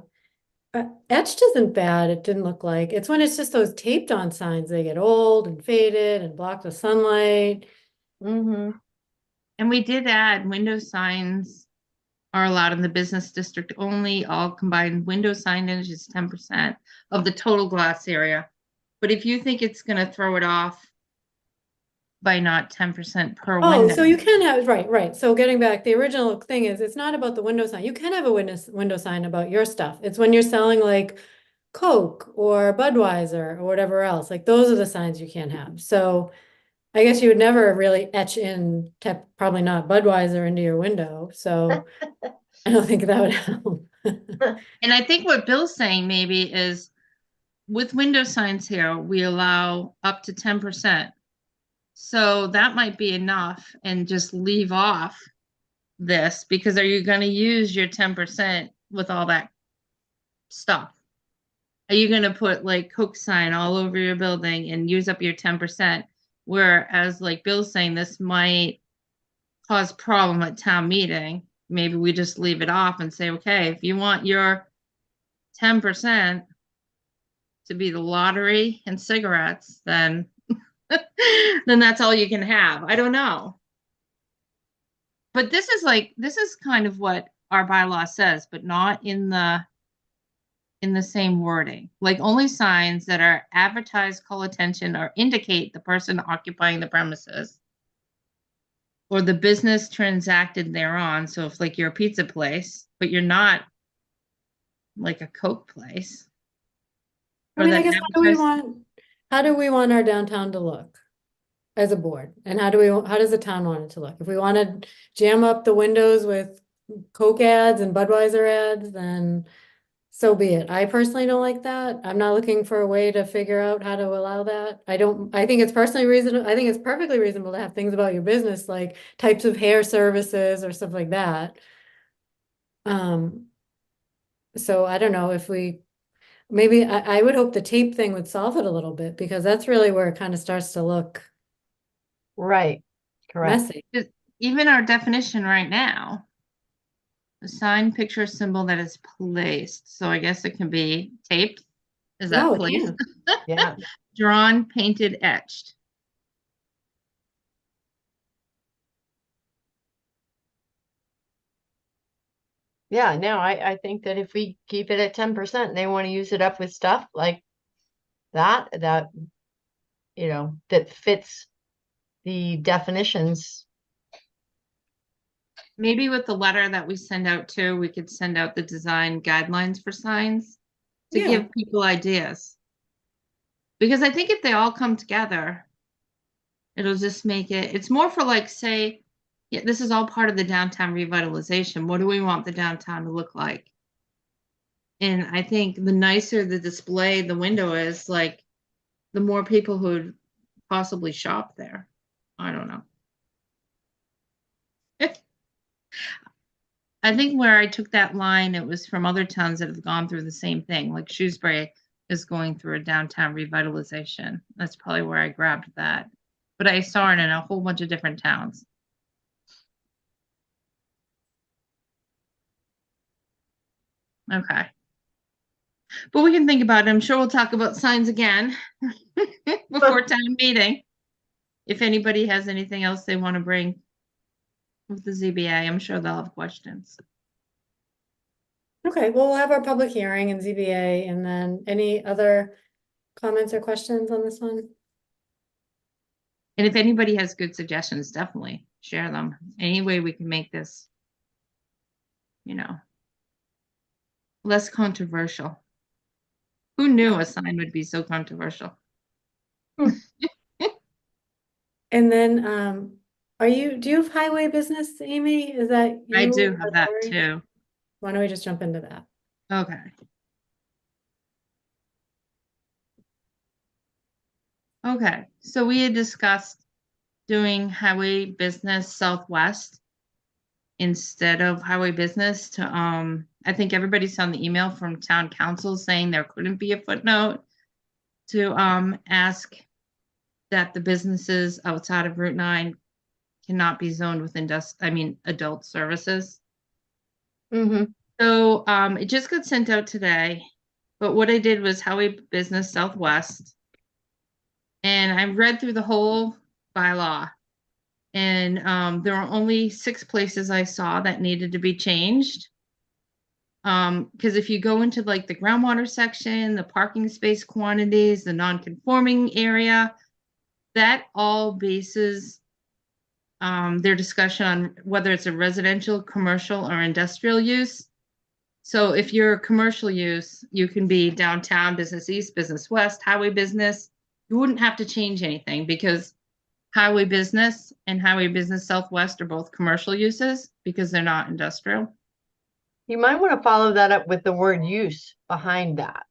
S1: Etched isn't bad, it didn't look like. It's when it's just those taped on signs, they get old and faded and block the sunlight.
S3: Mm-hmm.
S5: And we did add window signs are allowed in the business district only. All combined window signage is 10% of the total glass area. But if you think it's going to throw it off by not 10% per
S1: Oh,
S5: window.
S1: so you can have, right. So getting back, the original thing is, it's not about the window sign. You can have a window sign about your stuff. It's when you're selling like Coke or Budweiser or whatever else, like those are the signs you can't have. So I guess you would never really etch in, probably not Budweiser into your window. So I don't think that would help.
S5: And I think what Bill's saying maybe is with window signs here, we allow up to 10%. So that might be enough and just leave off this, because are you going to use your 10% with all that stuff? Are you going to put like Coke sign all over your building and use up your 10%? Whereas like Bill's saying, this might cause problem at town meeting. Maybe we just leave it off and say, okay, if you want your 10% to be the lottery and cigarettes, then then that's all you can have. I don't know. But this is kind of what our bylaw says, but not in the same wording. Like only signs that are advertised, call attention, or indicate the person occupying the premises or the business transacted thereon. So if like you're a pizza place, but you're not like a Coke place.
S1: I
S5: Or
S1: mean, I
S5: that
S1: guess how do we want our downtown to look as a board? And how does the town want it to look? If we want to jam up the windows with Coke ads and Budweiser ads, then so be it. I personally don't like that. I'm not looking for a way to figure out how to allow that. I think it's personally reasonable. I think it's perfectly reasonable to have things about your business, like types of hair services or stuff like that. Um, so I don't know if maybe I would hope the tape thing would solve it a little bit, because that's really where it kind of starts to look
S3: Right. Correct.
S1: messy.
S5: even our definition right now, the sign, picture, symbol that is placed. So I guess it can be taped. Is that
S1: No, it
S5: placed?
S1: can't.
S3: Yeah.
S5: Drawn, painted, etched.
S3: Yeah, no, I think that if we keep it at 10%, they want to use it up with stuff like that, that fits the definitions.
S5: Maybe with the letter that we send out too, we could send out the design guidelines for signs to
S1: Yeah.
S5: give people ideas. Because I think if they all come together, it'll just make it's more for like, say, yeah, this is all part of the downtown revitalization. What do we want the downtown to look like? And I think the nicer the display, the window is, like, the more people who would possibly shop there. I don't know. I think where I took that line, it was from other towns that have gone through the same thing. Like Shrewsbury is going through a downtown revitalization. That's probably where I grabbed that. But I saw it in a whole bunch of different towns. Okay. But we can think about it. I'm sure we'll talk about signs again before town meeting. If anybody has anything else they want to bring with the ZBA, I'm sure they'll have questions.
S1: Okay, well, we'll have our public hearing in ZBA, and then any other comments or questions on this one?
S5: And if anybody has good suggestions, definitely share them. Any way we can make this, less controversial. Who knew a sign would be so controversial?
S1: And then, do you have highway business, Amy? Is that you?
S5: I do
S1: or
S5: have that
S1: Lori?
S5: too.
S1: Why don't we just jump into that?
S5: Okay. Okay, so we had discussed doing highway business southwest instead of highway business to, I think everybody saw the email from town council saying there couldn't be a footnote to, ask that the businesses outside of Route 9 cannot be zoned with adult services.
S3: Mm-hmm.
S5: So, it just got sent out today, but what I did was highway business southwest. And I read through the whole bylaw. And there were only 6 places I saw that needed to be changed. Because if you go into like the groundwater section, the parking space quantities, the non-conforming area, that all bases their discussion on whether it's a residential, commercial, or industrial use. So if you're a commercial use, you can be downtown, business east, business west, highway business. You wouldn't have to change anything because highway business and highway business southwest are both commercial uses because they're not industrial.
S3: You might want to follow that up with the word use behind that.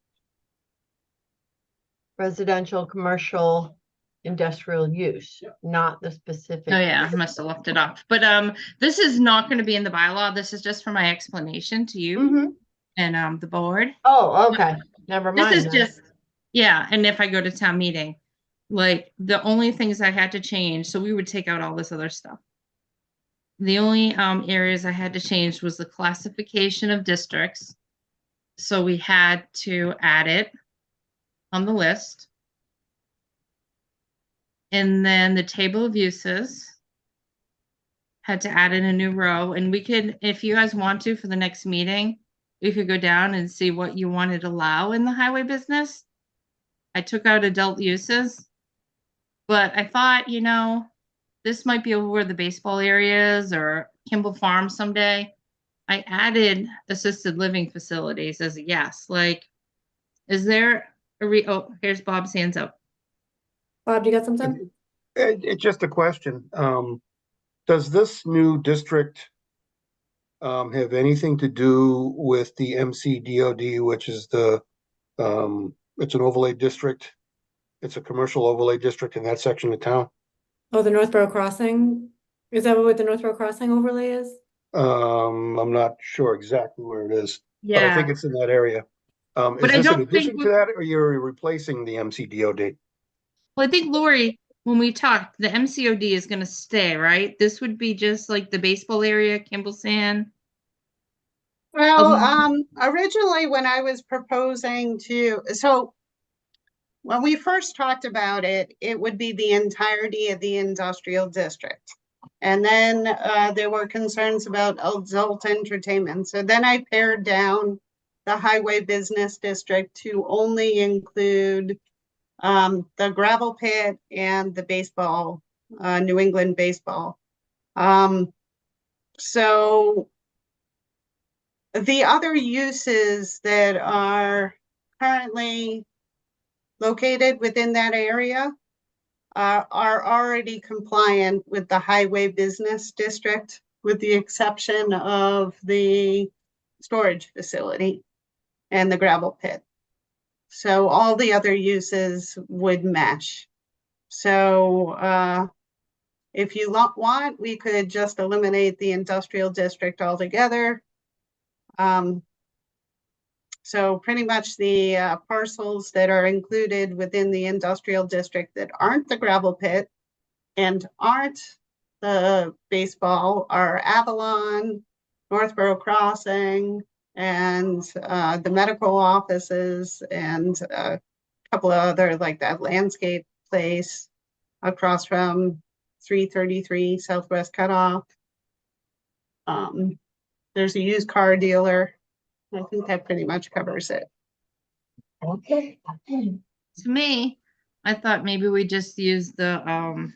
S3: Residential, commercial, industrial use, not the specific.
S5: Oh yeah, I must have left it off. But this is not going to be in the bylaw. This is just for my explanation to you
S3: Mm-hmm.
S5: and the board.
S3: Oh, okay. Never mind.
S5: This is
S3: then.
S5: just, yeah, and if I go to town meeting, like the only things I had to change, so we would take out all this other stuff. The only areas I had to change was the classification of districts. So we had to add it on the list. And then the table of uses had to add in a new row. And we could, if you guys want to, for the next meeting, we could go down and see what you wanted to allow in the highway business. I took out adult uses, but I thought, this might be over where the baseball area is or Kimball Farm someday. I added assisted living facilities as a yes. Like, is there oh, here's Bob's hands up.
S1: Bob, do you got something?
S4: It's just a question. Does this new district have anything to do with the MCDOD, which is it's an overlay district? It's a commercial overlay district in that section of town.
S1: Oh, the Northborough Crossing? Is that what the Northborough Crossing overlay is?
S4: I'm not sure exactly where it is, but I
S5: Yeah,
S4: think it's in that area. Is
S5: but I
S4: this in
S5: don't
S4: addition
S5: think
S4: to that, or you're replacing the MCDOD?
S5: well, I think Lori when we talked, the MCOD is gonna stay, right? This would be just like the baseball area, Kimball Sand.
S2: Well,
S5: Um,
S2: originally when I was proposing so when we first talked about it, it would be the entirety of the industrial district. And then there were concerns about adult entertainment. So then I pared down the highway business district to only include the gravel pit and the baseball, New England baseball. So the other uses that are currently located within that area are already compliant with the highway business district, with the exception of the storage facility and the gravel pit. So all the other uses would mesh. So if you want, we could just eliminate the industrial district altogether. So pretty much the parcels that are included within the industrial district that aren't the gravel pit and aren't the baseball are Avalon, Northborough Crossing, and the medical offices, and a couple of other like that landscape place across from 333 Southwest Cutoff. There's a used car dealer. I think that pretty much covers it.
S3: Okay.
S5: to me, I thought maybe we just use the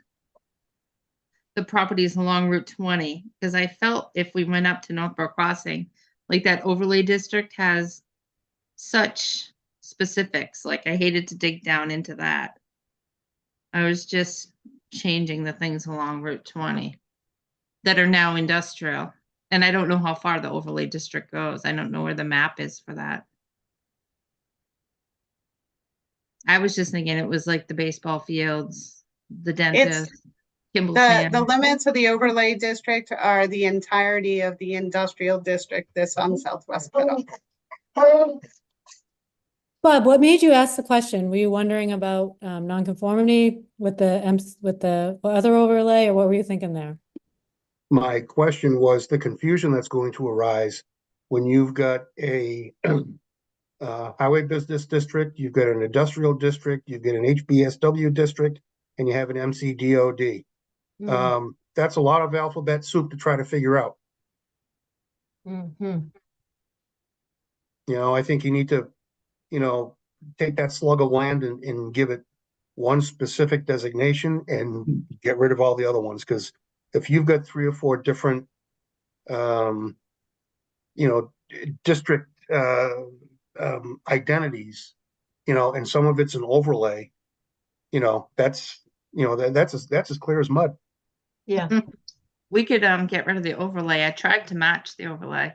S5: properties along Route 20, because I felt if we went up to Northborough Crossing, like that overlay district has such specifics. Like I hated to dig down into that. I was just changing the things along Route 20 that are now industrial. And I don't know how far the overlay district goes. I don't know where the map is for that. I was just thinking it was like the baseball fields, the dentist, Kimball Sand.
S2: The limits of the overlay district are the entirety of the industrial district that's on Southwest Cutoff.
S1: Bob, what made you ask the question? Were you wondering about nonconformity with the other overlay, or what were you thinking there?
S4: My question was the confusion that's going to arise when you've got a highway business district, you've got an industrial district, you've got an HBSW district, and you have an MCDOD. That's a lot of alphabet soup to try to figure out.
S3: Mm-hmm.
S4: You know, I think you need to, you know, take that slug of land and give it one specific designation and get rid of all the other ones. Because if you've got 3 or 4 different, you know, district identities, you know, and some of it's an overlay, you know, that's as clear as mud.
S3: Yeah.
S5: We could get rid of the overlay. I tried to match the overlay.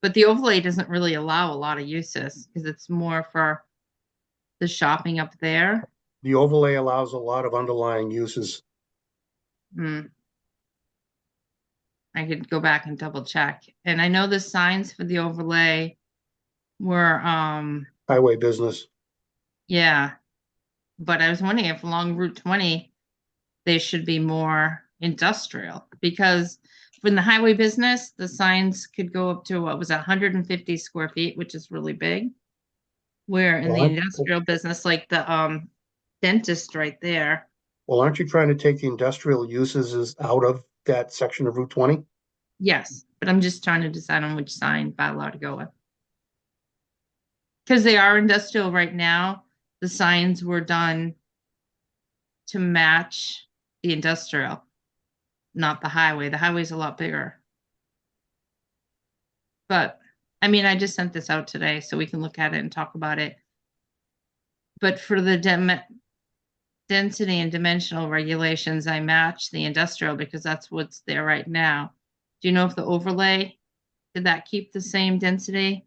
S5: But the overlay doesn't really allow a lot of uses because it's more for the shopping up there.
S4: The overlay allows a lot of underlying uses.
S5: I could go back and double check. And I know the signs for the overlay were
S4: Highway business.
S5: yeah. But I was wondering if along Route 20 they should be more industrial, because from the highway business, the signs could go up to what was 150 square feet, which is really big. Where in the
S4: Well,
S5: industrial business, like the dentist right there.
S4: Well, aren't you trying to take the industrial uses out of that section of Route 20?
S5: Yes, but I'm just trying to decide on which sign bylaw to go with. Because they are industrial right now. The signs were done to match the industrial, not the highway. The highway's a lot bigger. But I mean, I just sent this out today so we can look at it and talk about it. But for the density and dimensional regulations, I match the industrial because that's what's there right now. Do you know if the overlay, did that keep the same density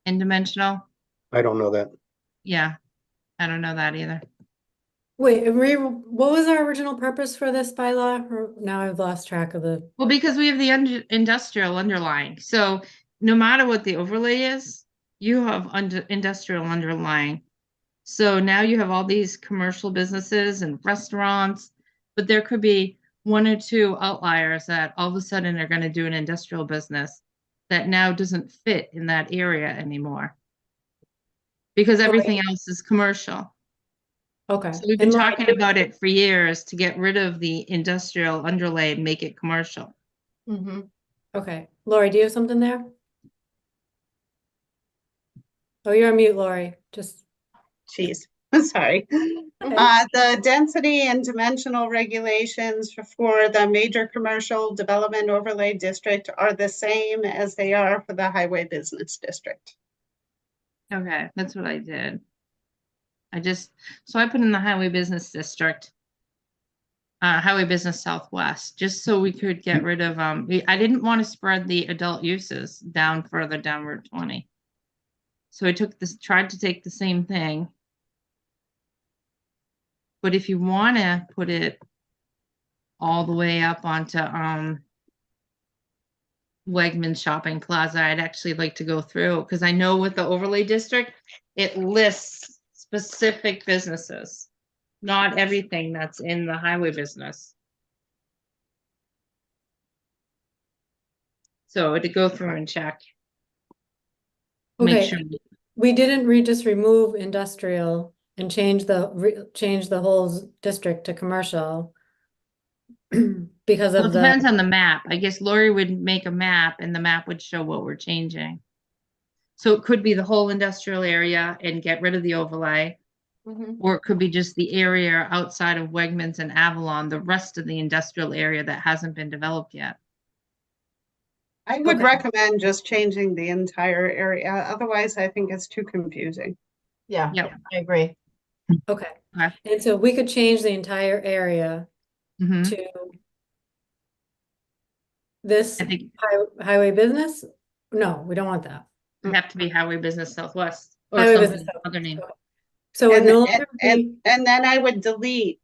S5: and dimensional?
S4: I don't know that.
S5: Yeah, I don't know that either.
S1: Wait, what was our original purpose for this bylaw? Or now I've lost track of the.
S5: Well, because we have the industrial underlying. So no matter what the overlay is, you have industrial underlying. So now you have all these commercial businesses and restaurants, but there could be one or two outliers that all of a sudden are going to do an industrial business that now doesn't fit in that area anymore because everything else is commercial.
S1: Okay.
S5: So we've been
S1: And Laura,
S5: talking about it for years to get rid of the industrial underlay and make it commercial.
S3: Mm-hmm.
S1: okay. Lori, do you have something there? Oh, you're on mute, Lori. Just,
S2: Geez, sorry.
S1: okay.
S2: The density and dimensional regulations for the major commercial development overlay district are the same as they are for the highway business district.
S5: Okay, that's what I did. So I put in the highway business district, highway business southwest, just so we could get rid of, I didn't want to spread the adult uses down further down Route 20. So I tried to take the same thing. But if you want to put it all the way up onto Wegmans Shopping Plaza, I'd actually like to go through because I know with the overlay district, it lists specific businesses, not everything that's in the highway business. So to go through and check. Make
S1: Okay.
S5: sure.
S1: We didn't just remove industrial and change the whole district to commercial because
S5: Well,
S1: of
S5: it
S1: the,
S5: depends on the map. I guess Lori would make a map and the map would show what we're changing. So it could be the whole industrial area and get rid of the overlay,
S3: Mm-hmm.
S5: or it could be just the area outside of Wegmans and Avalon, the rest of the industrial area that hasn't been developed yet.
S2: I would
S1: Okay.
S2: recommend just changing the entire area. Otherwise, I think it's too confusing.
S3: Yeah,
S5: Yep.
S3: I agree.
S1: okay.
S5: Okay.
S1: And so we could change the entire area
S5: Mhm.
S1: to this
S5: I think
S1: highway business? No, we don't want that.
S5: it'd have to be Highway Business Southwest or
S1: Highway
S5: something,
S1: business.
S5: other name.
S1: So it
S2: And,
S1: no
S2: and,
S1: longer
S2: and,
S1: be,
S2: and then I would delete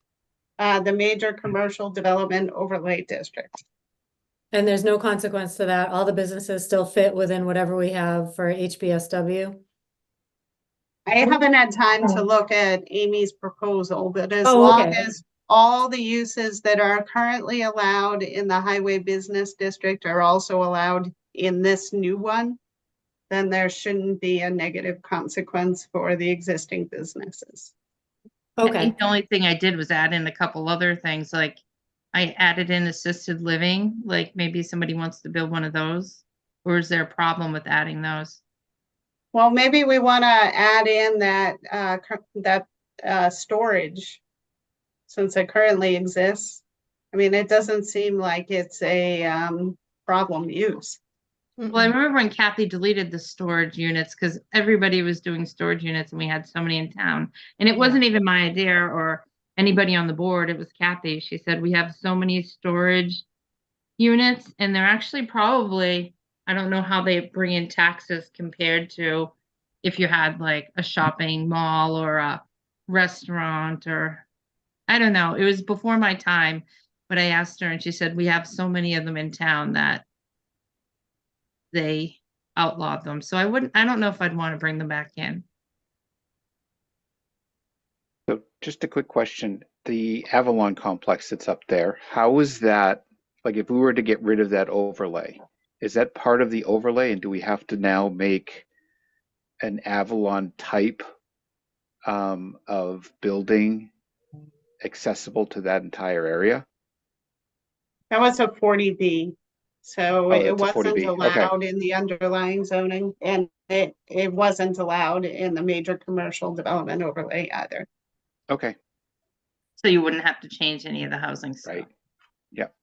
S2: the major commercial development overlay district.
S1: and there's no consequence to that. All the businesses still fit within whatever we have for HBSW.
S2: I haven't had time to look at Amy's proposal, but as
S1: Oh,
S2: long
S1: okay.
S2: as all the uses that are currently allowed in the highway business district are also allowed in this new one, then there shouldn't be a negative consequence for the existing businesses.
S5: I
S1: Okay.
S5: think the only thing I did was add in a couple other things, like I added in assisted living, like maybe somebody wants to build one of those, or is there a problem with adding those?
S2: Well, maybe we want to add in that storage since it currently exists. I mean, it doesn't seem like it's a problem use.
S5: Well, I remember when Kathy deleted the storage units because everybody was doing storage units and we had so many in town. And it wasn't even my idea or anybody on the board. It was Kathy. She said, we have so many storage units and they're actually probably, I don't know how they bring in taxes compared to if you had like a shopping mall or a restaurant or I don't know. It was before my time, but I asked her and she said, we have so many of them in town that they outlawed them. So I don't know if I'd want to bring them back in.
S6: So just a quick question. The Avalon complex that's up there, how is that, like if we were to get rid of that overlay, is that part of the overlay and do we have to now make an Avalon type of building accessible to that entire area?
S2: That was a 40B. So
S6: Oh,
S2: it
S6: that's a
S2: wasn't
S6: 40B. Okay.
S2: allowed in the underlying zoning, and it wasn't allowed in the major commercial development overlay either.
S6: Okay.
S5: So you wouldn't have to change any of the housing stuff.
S6: Right. Yep.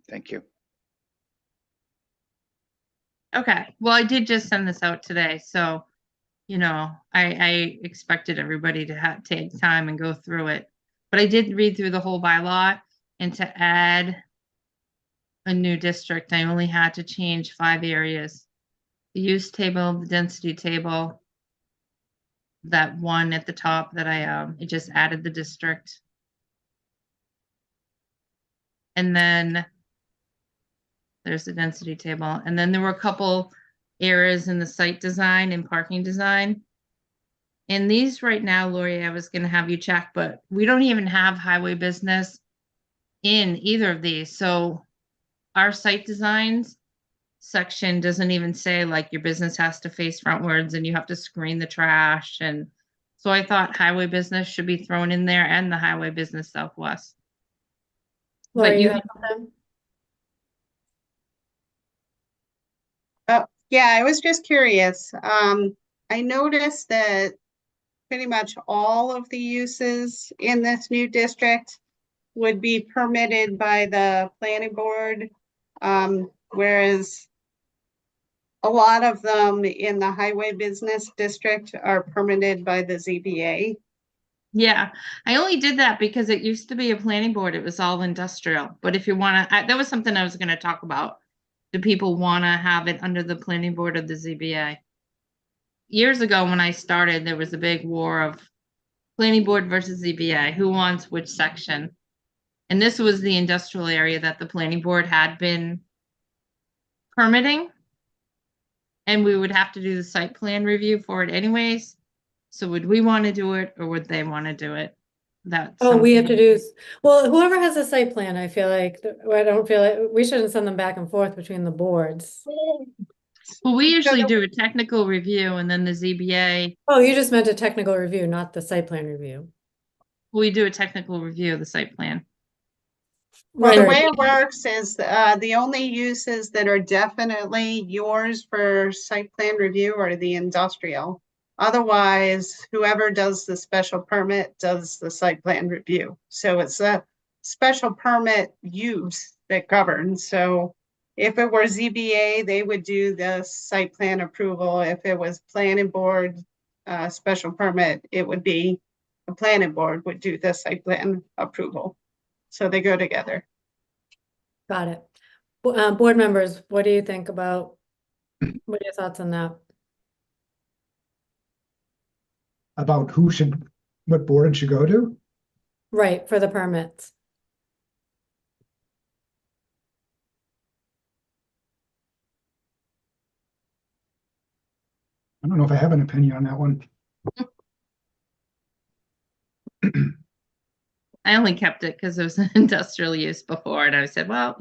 S6: Thank you.
S5: Okay. Well, I did just send this out today. So, you know, I expected everybody to take time and go through it. But I did read through the whole bylaw, and to add a new district, I only had to change 5 areas. The use table, the density table, that one at the top that it just added the district. And then there's the density table. And then there were a couple errors in the site design and parking design. And these right now, Lori, I was gonna have you check, but we don't even have highway business in either of these. So our site designs section doesn't even say like your business has to face frontwards and you have to screen the trash. And so I thought highway business should be thrown in there and the highway business Southwest.
S1: Lori,
S5: But
S1: you
S5: you
S1: have something?
S2: Yeah, I was just curious. I noticed that pretty much all of the uses in this new district would be permitted by the planning board. Whereas a lot of them in the highway business district are permitted by the ZBA.
S5: Yeah, I only did that because it used to be a planning board. It was all industrial. But if you want to, that was something I was going to talk about. Do people want to have it under the planning board of the ZBA? Years ago, when I started, there was a big war of planning board versus ZBA. Who wants which section? And this was the industrial area that the planning board had been permitting. And we would have to do the site plan review for it anyways. So would we want to do it or would they want to do it? That's
S1: Oh, we have to
S5: something.
S1: do, well, whoever has a site plan, I feel like, I don't feel like, we shouldn't send them back and forth between the boards.
S5: Well, we usually
S2: the-
S5: do a technical review and then the ZBA,
S1: Oh, you just meant a technical review, not the site plan review.
S5: we do a technical review of the site plan.
S2: Well,
S1: Right,
S2: the
S1: right.
S2: way it works is the only uses that are definitely yours for site plan review are the industrial. Otherwise, whoever does the special permit does the site plan review. So it's a special permit use that governs. So if it were ZBA, they would do the site plan approval. If it was planning board special permit, it would be the planning board would do the site plan approval. So they go together.
S1: Got it. Board members, what do you think about, what are your thoughts on that?
S8: About what board it should go to?
S1: Right, for the permits.
S8: I don't know if I have an opinion on that one.
S5: I only kept it because it was an industrial use before and I said, well,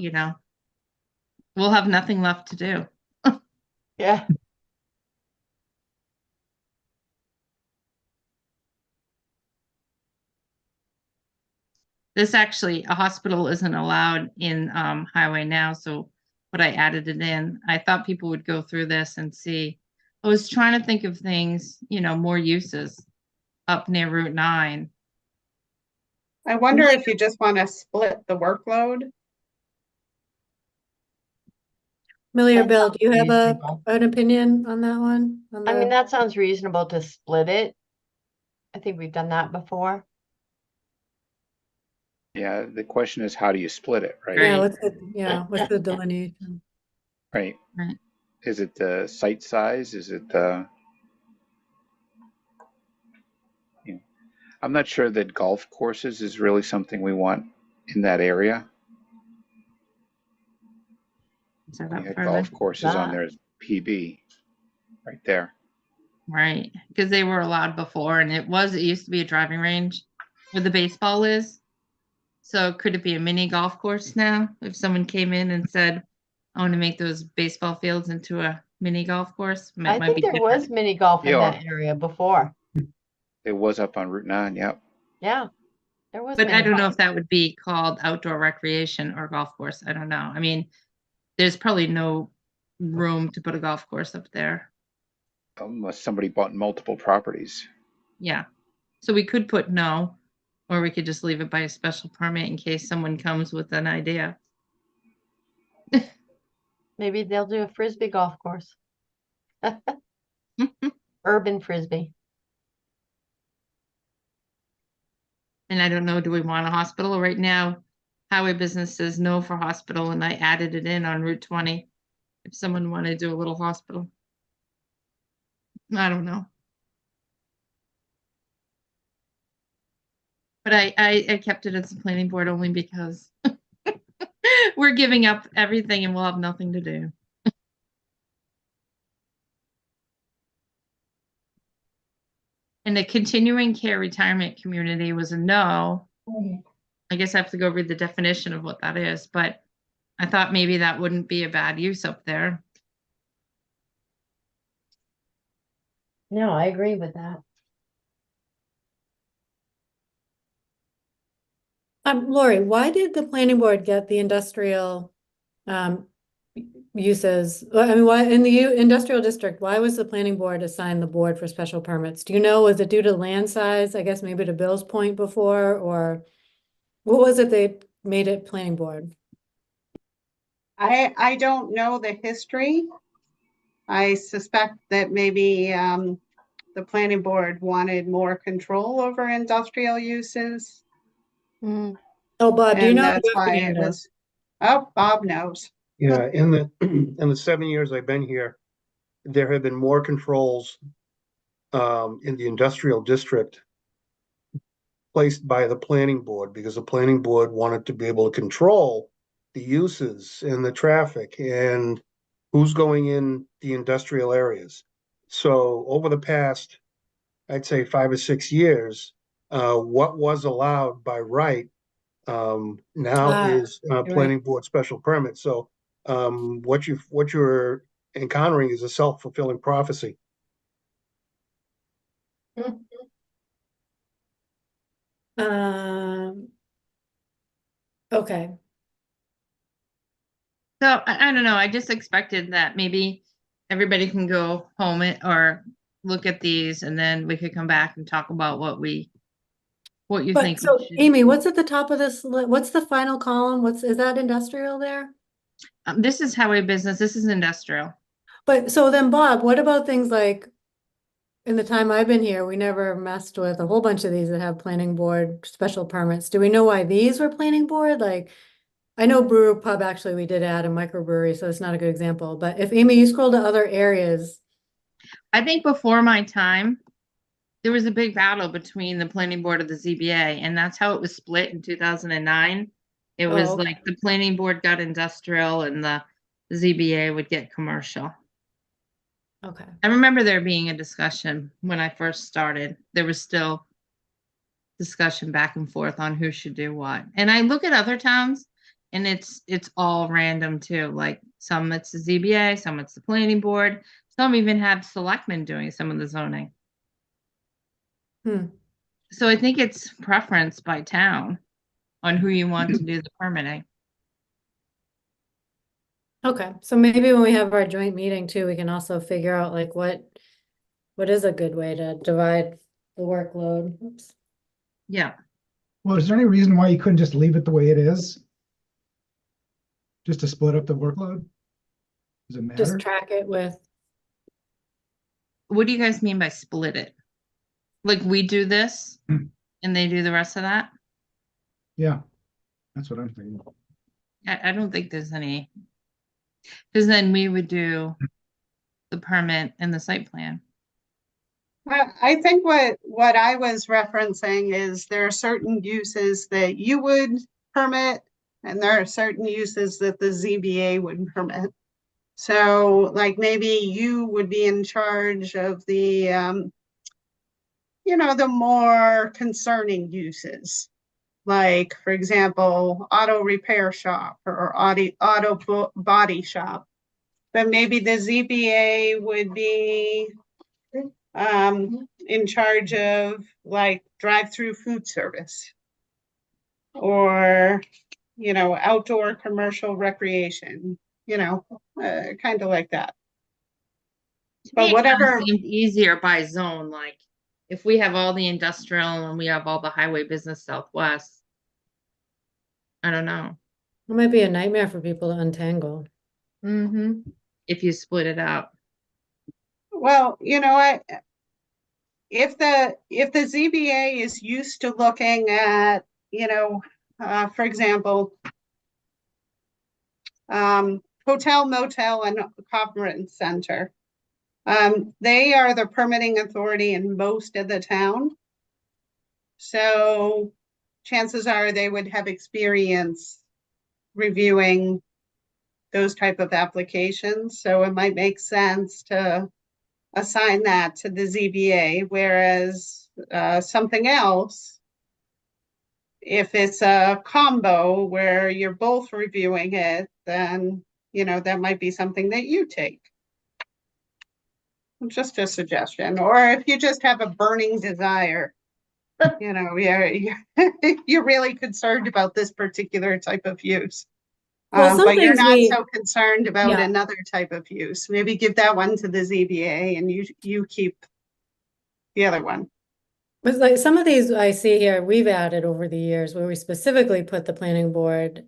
S5: we'll have nothing left to do.
S3: Yeah.
S5: This actually, a hospital isn't allowed in highway now, so but I added it in. I thought people would go through this and see. I was trying to think of things, more uses up near Route 9.
S2: I wonder if you just want to split the workload.
S1: Millie or Bill, do you have
S8: Reasonable.
S1: an opinion on that one? On
S3: I mean,
S1: the,
S3: that sounds reasonable to split it. I think we've done that before.
S6: Yeah, the question is, how do you split it, right?
S1: yeah,
S5: Right.
S1: what's the delineation?
S6: Right.
S5: Right.
S6: Is it the site size? Is it the, I'm not sure that golf courses is really something we want in that area.
S5: Is that
S6: We
S5: up
S6: had
S5: further?
S6: golf courses on
S3: That.
S6: there as PB, right there.
S5: Right, because they were allowed before and it used to be a driving range where the baseball is. So could it be a mini golf course now? If someone came in and said, I want to make those baseball fields into a mini golf course, it
S3: I
S5: might
S3: think
S5: be
S3: there
S5: different.
S3: was mini golf in
S6: Yeah.
S3: that area before.
S6: It was up on Route 9, yep.
S3: Yeah, there was.
S5: But I
S3: mini
S5: don't know
S3: golf.
S5: if that would be called outdoor recreation or golf course. I don't know. I mean, there's probably no room to put a golf course up there.
S6: Unless somebody bought multiple properties.
S5: Yeah. So we could put no, or we could just leave it by a special permit in case someone comes with an idea.
S3: Maybe they'll do a frisbee golf course. Urban frisbee.
S5: And I don't know, do we want a hospital right now? Highway business says no for hospital, and I added it in on Route 20. If someone wanted to do a little hospital. I don't know. But I kept it as a planning board only because we're giving up everything and we'll have nothing to do. And the continuing care retirement community was a no. I guess I have to go read the definition of what that is, but I thought maybe that wouldn't be a bad use up there.
S3: No, I agree with that.
S1: Lori, why did the planning board get the industrial uses? I mean, why in the industrial district, why was the planning board assigned the board for special permits? Do you know, was it due to land size? I guess maybe to Bill's point before, or what was it they made it planning board?
S2: I don't know the history. I suspect that maybe the planning board wanted more control over industrial uses.
S1: Oh, Bob, do you
S2: And
S1: know?
S2: that's
S1: You have
S2: why
S1: your
S2: it
S1: hand up.
S2: was, oh, Bob knows.
S4: Yeah, in the 7 years I've been here, there have been more controls in the industrial district placed by the planning board because the planning board wanted to be able to control the uses and the traffic and who's going in the industrial areas. So over the past, I'd say 5 or 6 years, what was allowed by right now is
S1: you're
S4: planning
S1: right.
S4: board special permit. So what you're encountering is a self-fulfilling prophecy.
S1: Okay.
S5: So I don't know. I just expected that maybe everybody can go home or look at these and then we could come back and talk about what you
S1: But
S5: think we
S1: so
S5: should.
S1: Amy, what's at the top of this? What's the final column? Is that industrial there?
S5: This is highway business. This is industrial.
S1: But so then Bob, what about things like in the time I've been here, we never messed with a whole bunch of these that have planning board special permits. Do we know why these were planning board? Like, I know brew pub, actually, we did add a microbrewery, so it's not a good example. But if Amy, you scroll to other areas,
S5: I think before my time, there was a big battle between the planning board of the ZBA, and that's how it was split in 2009. It was
S1: okay.
S5: like the planning board got industrial and the ZBA would get commercial.
S1: Okay.
S5: I remember there being a discussion when I first started. There was still discussion back and forth on who should do what. And I look at other towns and it's all random too. Like some it's the ZBA, some it's the planning board, some even have selectmen doing some of the zoning.
S1: Hmm.
S5: So I think it's preference by town on who you want to do the permitting.
S1: Okay, so maybe when we have our joint meeting too, we can also figure out like what is a good way to divide the workload. Oops.
S5: Yeah.
S8: Well, is there any reason why you couldn't just leave it the way it is? Just to split up the workload? Does it
S1: Just
S8: matter?
S1: track it with,
S5: What do you guys mean by split it? Like we do this
S8: Hmm.
S5: and they do the rest of that?
S8: Yeah, that's what I'm thinking.
S5: I don't think there's any. Because then we would do the permit and the site plan.
S2: I think what I was referencing is there are certain uses that you would permit and there are certain uses that the ZBA would permit. So like maybe you would be in charge of the, the more concerning uses. Like, for example, auto repair shop or auto body shop. But maybe the ZBA would be in charge of like drive-through food service or, outdoor commercial recreation, kind of like that.
S5: To
S2: But
S5: me, it kind of
S2: whatever,
S5: seemed easier by zone, like if we have all the industrial and we have all the highway business southwest. I don't know.
S1: it might be a nightmare for people to untangle.
S5: Mm-hmm. If you split it out.
S2: well, you know what? If the ZBA is used to looking at, for example, hotel, motel, and conference center, they are the permitting authority in most of the town. So chances are they would have experience reviewing those type of applications. So it might make sense to assign that to the ZBA, whereas something else, if it's a combo where you're both reviewing it, then, that might be something that you take. Just a suggestion, or if you just have a burning desire, you're really concerned about this particular type of use.
S1: Well, some
S2: But you're
S1: things
S2: not
S1: we,
S2: so concerned about
S1: Yeah.
S2: another type of use. Maybe give that one to the ZBA and you keep the other one.
S1: but like some of these I see here, we've added over the years where we specifically put the planning board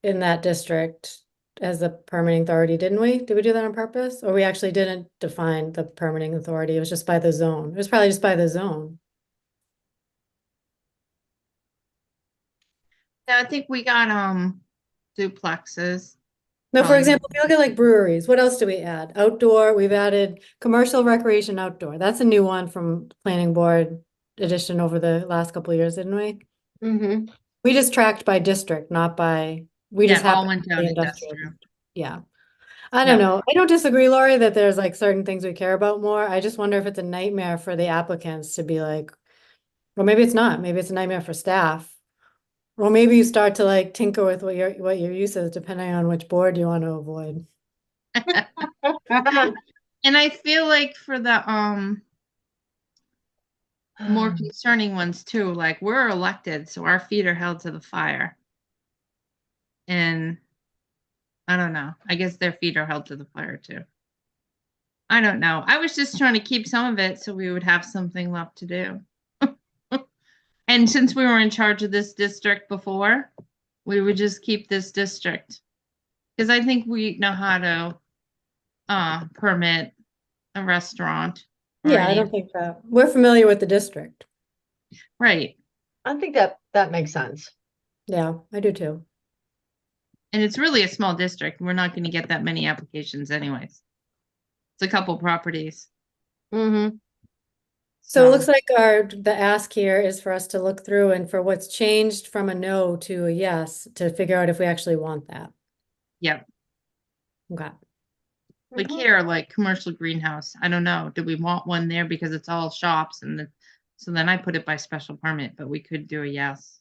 S1: in that district as the permitting authority, didn't we? Did we do that on purpose? Or we actually didn't define the permitting authority? It was just by the zone. It was probably just by the zone.
S5: Yeah, I think we got duplexes.
S1: No, for
S5: Probably.
S1: example, if you look at like breweries, what else do we add? Outdoor, we've added commercial recreation outdoor. That's a new one from planning board edition over the last couple of years, didn't we?
S3: Mm-hmm.
S1: We just tracked by district, not by, we
S5: Yeah,
S1: just
S5: it all
S1: happened
S5: went
S1: to
S5: down
S1: be industrial.
S5: industrial.
S1: Yeah. I don't
S5: Yeah.
S1: know. I don't disagree, Laurie, that there's like certain things we care about more. I just wonder if it's a nightmare for the applicants to be like, well, maybe it's not. Maybe it's a nightmare for staff. Or maybe you start to like tinker with what your use is, depending on which board you want to avoid.
S5: And I feel like for the more concerning ones too, like we're elected, so our feet are held to the fire. And I don't know. I guess their feet are held to the fire too. I don't know. I was just trying to keep some of it so we would have something left to do. And since we were in charge of this district before, we would just keep this district. Because I think we know how to permit a restaurant. or
S1: Yeah, I
S5: any-
S1: don't think that. We're familiar with the district.
S5: Right.
S3: I think that makes sense.
S1: Yeah, I do too.
S5: And it's really a small district. We're not going to get that many applications anyways. It's a couple properties.
S3: Mm-hmm.
S1: So it looks like the ask here is for us to look through and for what's changed from a no to a yes to figure out if we actually want that.
S5: Yep.
S1: Okay.
S5: Like here, like commercial greenhouse. I don't know. Do we want one there because it's all shops so then I put it by special permit, but we could do a yes.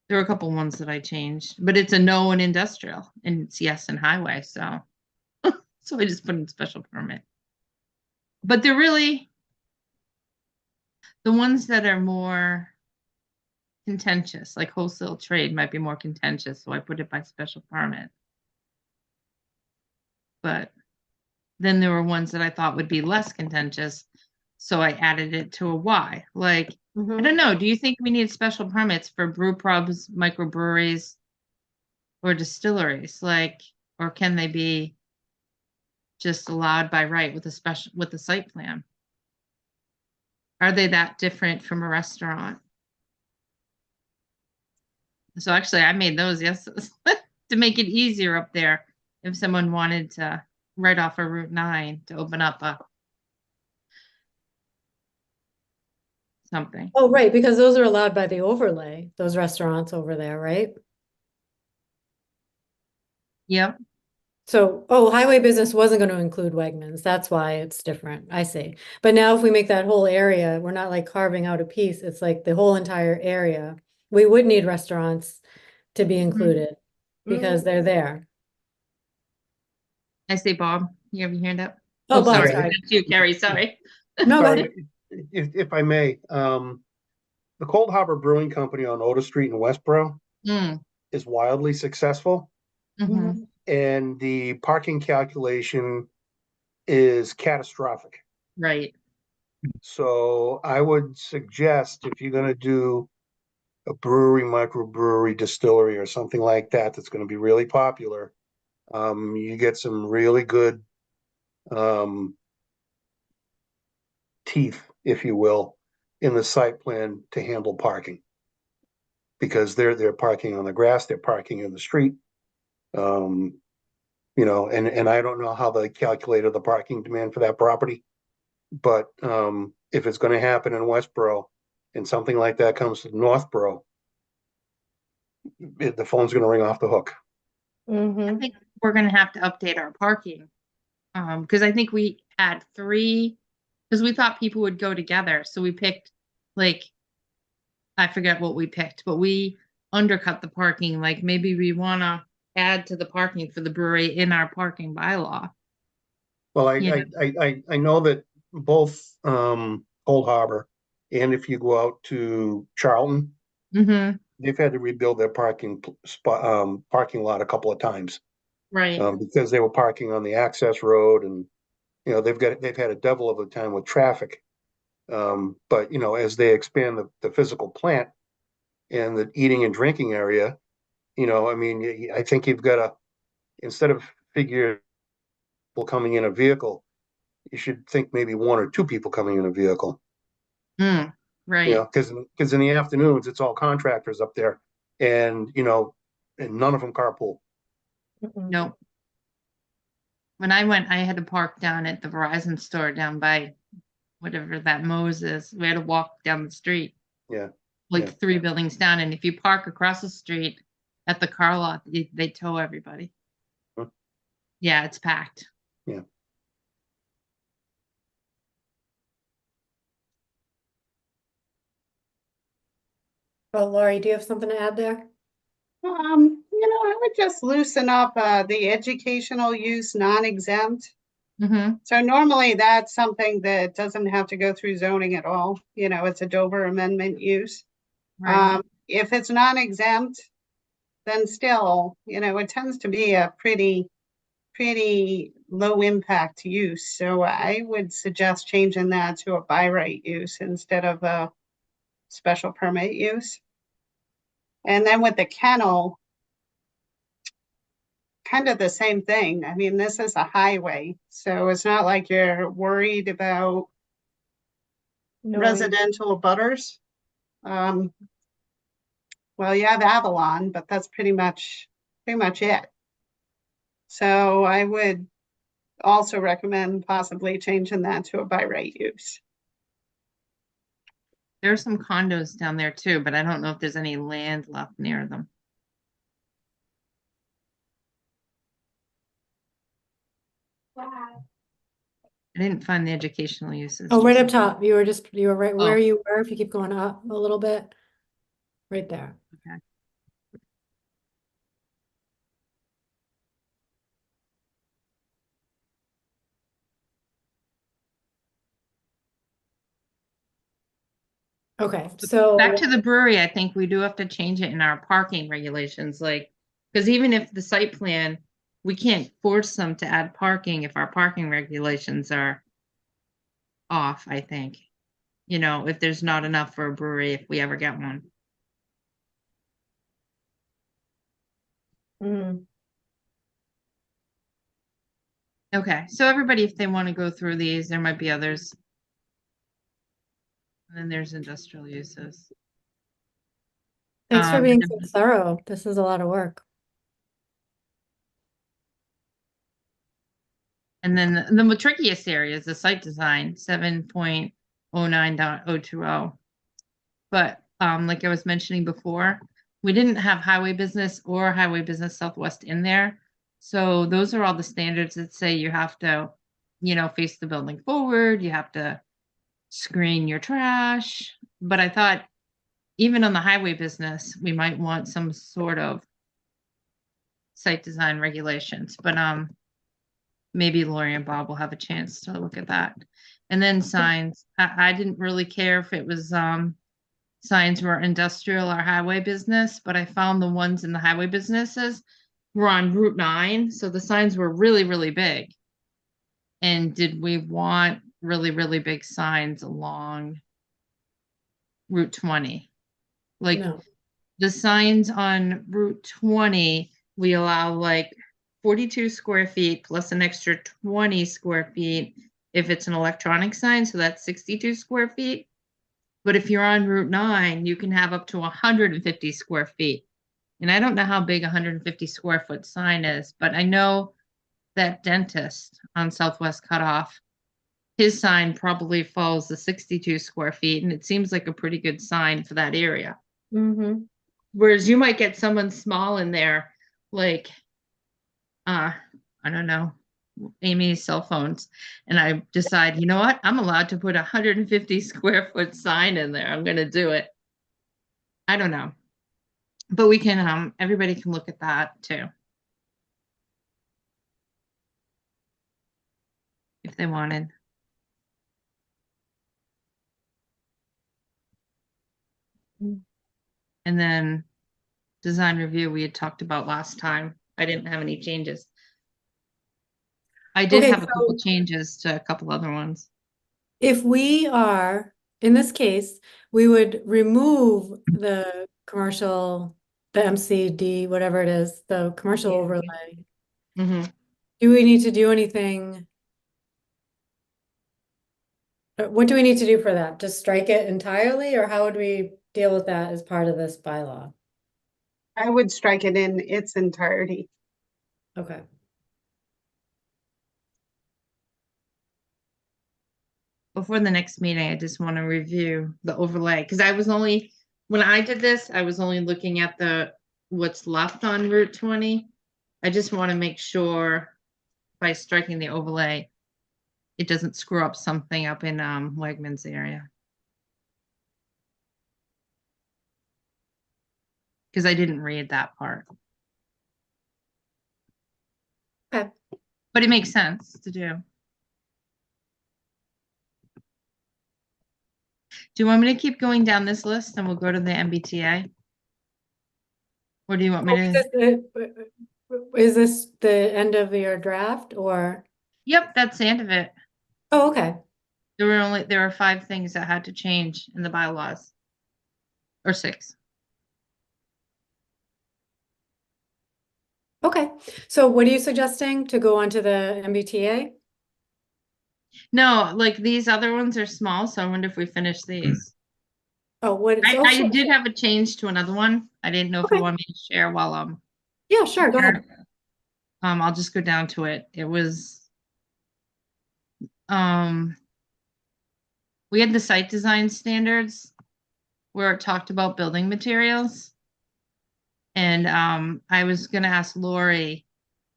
S5: There were a couple ones that I changed, but it's a no in industrial and it's yes in highway. So, so I just put in special permit. But they're really the ones that are more contentious, like wholesale trade might be more contentious. So I put it by special permit. But then there were ones that I thought would be less contentious. So I added it to a Y. Like, I don't know. Do you think we need special permits for brew pubs, microbreweries, or distilleries? Like, or can they be just allowed by right with a site plan? Are they that different from a restaurant? So actually I made those yeses to make it easier up there if someone wanted to right off of Route 9 to open up something.
S1: Oh, right, because those are allowed by the overlay, those restaurants over there, right?
S5: Yep.
S1: So, highway business wasn't going to include Wegmans. That's why it's different. I see. But now if we make that whole area, we're not like carving out a piece. It's like the whole entire area. We would need restaurants to be included because they're there.
S5: I say, Bob, you have your hand up?
S1: Oh, Bob,
S5: sorry.
S1: sorry.
S5: That's you, Carrie. Sorry.
S1: No, go ahead.
S4: If I may, the Cold Harbor Brewing Company on Otis Street in Westboro is wildly successful.
S5: Mm-hmm.
S4: And the parking calculation is catastrophic.
S5: Right.
S4: So I would suggest if you're going to do a brewery, microbrewery, distillery, or something like that, that's going to be really popular, you get some really good teeth, if you will, in the site plan to handle parking. Because they're parking on the grass, they're parking in the street. And I don't know how they calculated the parking demand for that property. But if it's going to happen in Westboro and something like that comes to Northboro, the phone's going to ring off the hook.
S5: I think we're going to have to update our parking. Because I think we had 3, because we thought people would go together. So we picked like, I forget what we picked, but we undercut the parking, like maybe we wanna add to the parking for the brewery in our parking bylaw.
S4: Well,
S5: Yeah.
S4: I know that both, Old Harbor and if you go out to Charlton,
S5: Mm-hmm,
S4: they've had to rebuild their parking lot a couple of times.
S5: right.
S4: Because they were parking on the access road and, they've had a devil of a time with traffic. But, as they expand the physical plant and the eating and drinking area, I mean, I think you've got to, instead of figure people coming in a vehicle, you should think maybe one or two people coming in a vehicle.
S5: Right.
S4: Because in the afternoons, it's all contractors up there and, and none of them carpool.
S5: Nope. When I went, I had to park down at the Verizon store down by whatever that Moe's is. We had to walk down the street,
S4: Yeah.
S5: like
S4: Yeah.
S5: 3 buildings down. And if you park across the street at the car lot, they tow everybody.
S4: Huh.
S5: Yeah, it's packed.
S4: Yeah.
S1: Well, Lori, do you have something to add there?
S2: I would just loosen up the educational use non-exempt.
S5: Mm-hmm.
S2: So normally that's something that doesn't have to go through zoning at all. It's a Dover amendment use.
S5: Right.
S2: If it's non-exempt, then still, it tends to be a pretty low impact use. So I would suggest changing that to a by right use instead of a special permit use. And then with the kennel, kind of the same thing. I mean, this is a highway, so it's not like you're worried about residential butters. Well, you have Avalon, but that's pretty much it. So I would also recommend possibly changing that to a by right use.
S5: There are some condos down there too, but I don't know if there's any land left near them. I didn't find the educational uses.
S1: Oh, right up
S5: just-
S1: top. You were right where
S5: Oh.
S1: you were. If you keep going up a little bit, right there.
S5: Okay.
S1: Okay, so
S5: Back to the brewery, I think we do have to change it in our parking regulations, like, because even if the site plan, we can't force them to add parking if our parking regulations are off, I think. If there's not enough for a brewery, if we ever get one.
S1: Mhm.
S5: Okay, so everybody, if they want to go through these, there might be others. And then there's industrial uses.
S1: Thanks for
S5: Um,
S1: being so thorough. This is a lot of work.
S5: And then the trickiest area is the site design, 7.09.020. But like I was mentioning before, we didn't have highway business or highway business southwest in there. So those are all the standards that say you have to, face the building forward, you have to screen your trash. But I thought even on the highway business, we might want some sort of site design regulations. But maybe Lori and Bob will have a chance to look at that. And then signs. I didn't really care if it was signs were industrial or highway business, but I found the ones in the highway businesses were on Route 9. So the signs were really, really big. And did we want really, really big signs along Route 20? Like
S1: No.
S5: the signs on Route 20, we allow like 42 square feet plus an extra 20 square feet if it's an electronic sign. So that's 62 square feet. But if you're on Route 9, you can have up to 150 square feet. And I don't know how big a 150 square foot sign is, but I know that dentist on Southwest Cutoff, his sign probably falls the 62 square feet, and it seems like a pretty good sign for that area.
S1: Mm-hmm.
S5: Whereas you might get someone small in there, like, I don't know, Amy's cell phones, and I decide, you know what? I'm allowed to put a 150 square foot sign in there. I'm gonna do it. I don't know. But we can, everybody can look at that too. If they wanted. And then design review we had talked about last time. I didn't have any changes. I did
S1: Okay,
S5: have a couple
S1: so
S5: changes to a couple other ones.
S1: if we are, in this case, we would remove the commercial, the MCD, whatever it is, the commercial
S5: Yeah.
S1: overlay.
S5: Mm-hmm.
S1: Do we need to do anything? What do we need to do for that? Just strike it entirely, or how would we deal with that as part of this bylaw?
S2: I would strike it in its entirety.
S1: Okay.
S5: Before the next meeting, I just want to review the overlay because when I did this, I was only looking at what's left on Route 20. I just want to make sure by striking the overlay, it doesn't screw up something up in Wegmans area. Because I didn't read that part.
S1: Okay.
S5: But it makes sense to do. Do you want me to keep going down this list and we'll go to the MBTA? Or do you want me to?
S1: Is this the end of your draft or?
S5: Yep, that's the end of it.
S1: Oh, okay.
S5: There were 5 things that had to change in the bylaws. Or 6.
S1: Okay. So what are you suggesting to go on to the MBTA?
S5: No, like these other ones are small, so I wonder if we finish these.
S1: Oh, what? Oh,
S5: I
S1: sure.
S5: did have a change to another one. I didn't know if you
S1: Okay.
S5: want me to share while
S1: Yeah, sure. Go ahead.
S5: I'll just go down to it. It was we had the site design standards where it talked about building materials. And I was gonna ask Lori,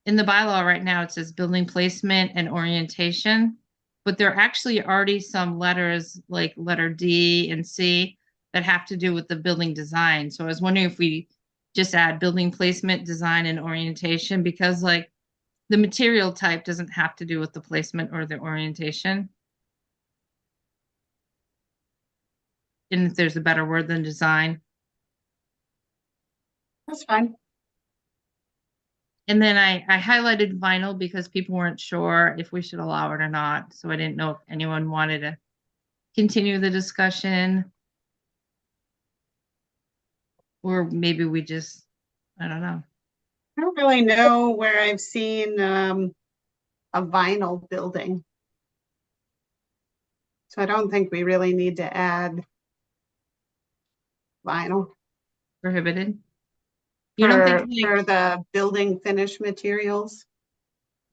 S5: in the bylaw right now, it says building placement and orientation, but there are actually already some letters like letter D and C that have to do with the building design. So I was wondering if we just add building placement, design, and orientation, because like the material type doesn't have to do with the placement or the orientation. And if there's a better word than design.
S2: That's fine.
S5: And then I highlighted vinyl because people weren't sure if we should allow it or not. So I didn't know if anyone wanted to continue the discussion. Or maybe we just, I don't know.
S2: I don't really know where I've seen a vinyl building. So I don't think we really need to add vinyl
S5: Prohibited. You don't think
S2: for
S5: like
S2: the building finish materials.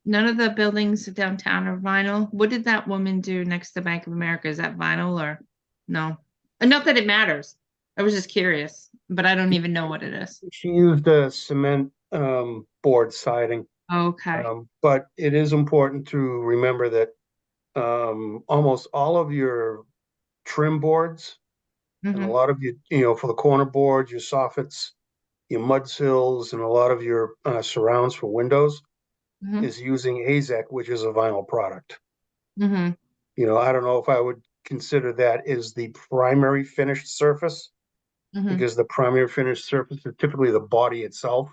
S5: none of the buildings downtown are vinyl? What did that woman do next to Bank of America? Is that vinyl or no? Not that it matters. I was just curious, but I don't even know what it is.
S4: She used a cement board siding.
S5: Okay.
S4: But it is important to remember that almost all of your trim boards and a
S5: Mm-hmm.
S4: lot of you, for the corner boards, your soffits, your mud sills, and a lot of your surrounds for windows
S5: Mm-hmm.
S4: is using AZEK, which is a vinyl product.
S5: Mm-hmm.
S4: I don't know if I would consider that as the primary finished surface,
S5: Mm-hmm.
S4: because the primary finished surface is typically the body itself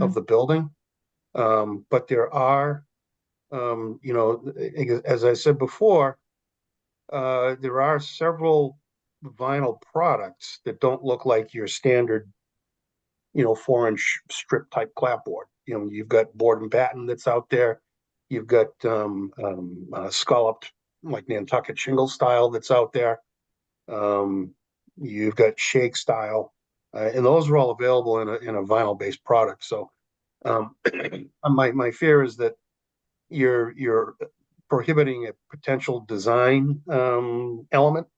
S4: of the building. But there are, as I said before, there are several vinyl products that don't look like your standard, 4-inch strip type clapboard. You've got board and batten that's out there. You've got scalloped, like Nantucket shingle style that's out there. You've got shake style, and those are all available in a vinyl based product. So my fear is that you're prohibiting a potential design element.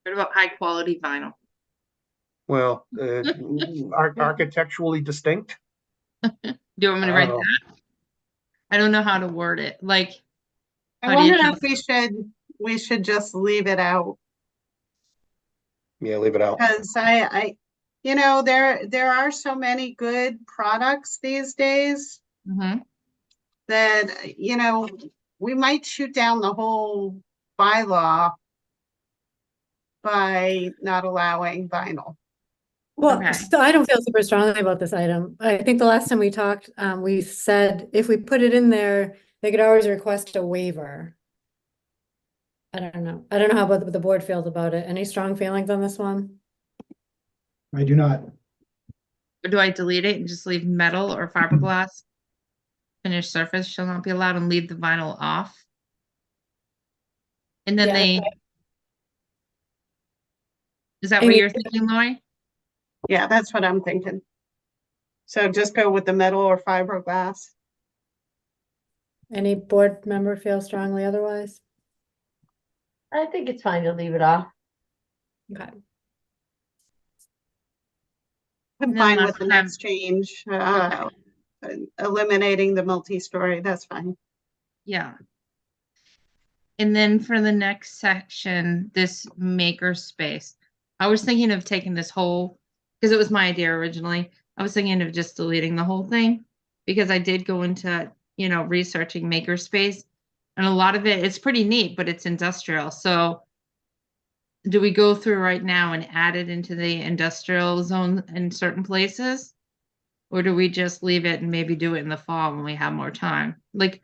S5: What about high quality vinyl?
S4: Well, architecturally distinct.
S5: Do you want me to
S4: I
S5: write
S4: don't know.
S5: that? I don't know how to word it. Like,
S2: I
S5: how do you
S2: wonder if
S5: just,
S2: we should just leave it out.
S4: Yeah, leave it out.
S2: Because there are so many good products these days
S5: Mhm.
S2: that, we might shoot down the whole bylaw by not allowing vinyl.
S1: Well,
S5: Okay.
S1: so I don't feel super strongly about this item. I think the last time we talked, we said if we put it in there, they could always request a waiver. I don't know. I don't know how about the board feels about it. Any strong feelings on this one?
S8: I do not.
S5: Or do I delete it and just leave metal or fiberglass? Finished surface shall not be allowed and leave the vinyl off. And then
S1: Yeah.
S5: is that what
S1: Amy,
S5: you're thinking, Lori?
S2: Yeah, that's what I'm thinking. So just go with the metal or fiberglass.
S1: any board member feel strongly otherwise?
S3: I think it's fine to leave it off.
S1: Okay.
S2: I'm
S5: And then
S2: fine with
S5: last
S2: the
S5: time-
S2: next change, eliminating the multi-story, that's fine.
S5: Yeah. And then for the next section, this maker space, I was thinking of taking this whole, because it was my idea originally. I was thinking of just deleting the whole thing because I did go into, researching maker space, and a lot of it's pretty neat, but it's industrial. So do we go through right now and add it into the industrial zone in certain places? Or do we just leave it and maybe do it in the fall when we have more time? Like,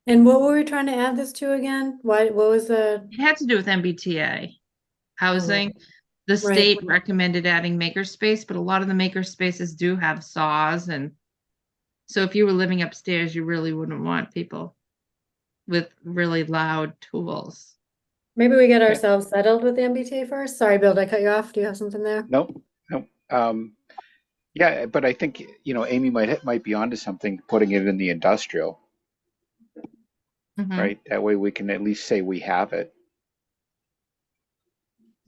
S1: And what were we trying to add this to again? What was the,
S5: it had to do with MBTA housing. The
S1: Right.
S5: state recommended adding makerspace, but a lot of the maker spaces do have saws, and so if you were living upstairs, you really wouldn't want people with really loud tools.
S1: maybe we get ourselves settled with the MBTA first? Sorry, Bill, did I cut you off? Do you have something there?
S6: Nope, nope. Yeah, but I think, Amy might be onto something, putting it in the industrial,
S5: Mhm.
S6: right? That way we can at least say we have it.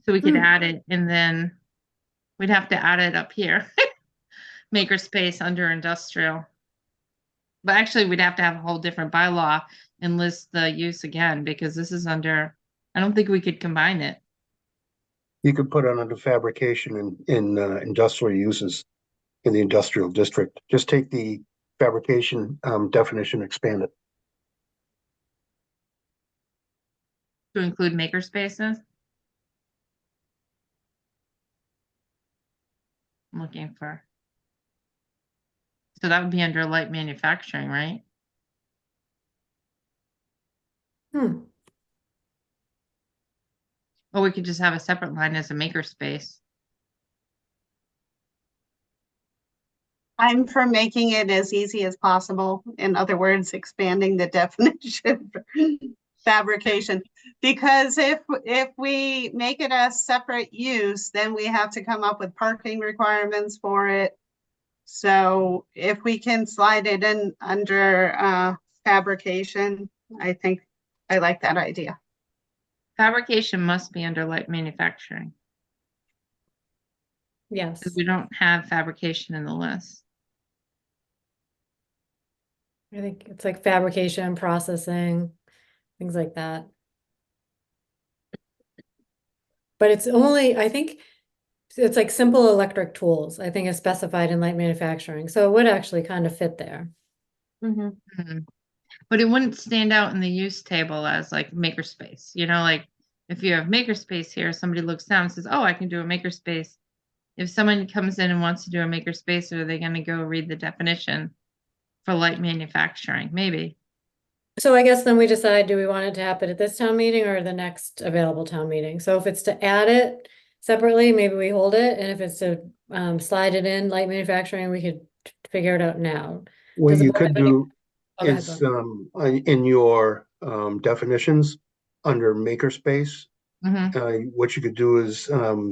S5: So we could
S1: Hmm.
S5: add it, and then we'd have to add it up here. Makerspace under industrial. But actually, we'd have to have a whole different bylaw and list the use again, because this is under, I don't think we could combine it.
S4: You could put it under fabrication in industrial uses in the industrial district. Just take the fabrication definition, expand it.
S5: To include makerspaces. I'm looking for. So that would be under light manufacturing, right?
S1: Hmm.
S5: Or we could just have a separate line as a makerspace.
S2: I'm for making it as easy as possible. In other words, expanding the definition for fabrication. Because if we make it a separate use, then we have to come up with parking requirements for it. So if we can slide it in under fabrication, I think I like that idea.
S5: Fabrication must be under light manufacturing,
S1: Yes.
S5: because we don't have fabrication in the list.
S1: I think it's like fabrication, processing, things like that. But it's only, I think, it's like simple electric tools, I think is specified in light manufacturing. So it would actually kind of fit there.
S5: Mhm. But it wouldn't stand out in the use table as like makerspace. Like if you have makerspace here, somebody looks down and says, "Oh, I can do a makerspace." If someone comes in and wants to do a makerspace, are they going to go read the definition for light manufacturing? Maybe.
S1: So I guess then we decide, do we want it to happen at this town meeting or the next available town meeting? So if it's to add it separately, maybe we hold it. And if it's to slide it in light manufacturing, we could figure it out now.
S4: What
S1: Does the
S4: you
S1: board
S4: could
S1: have any-
S4: do
S1: Oh, go ahead,
S4: is
S1: Bill.
S4: in your definitions under makerspace,
S5: Mhm.
S4: what you could do is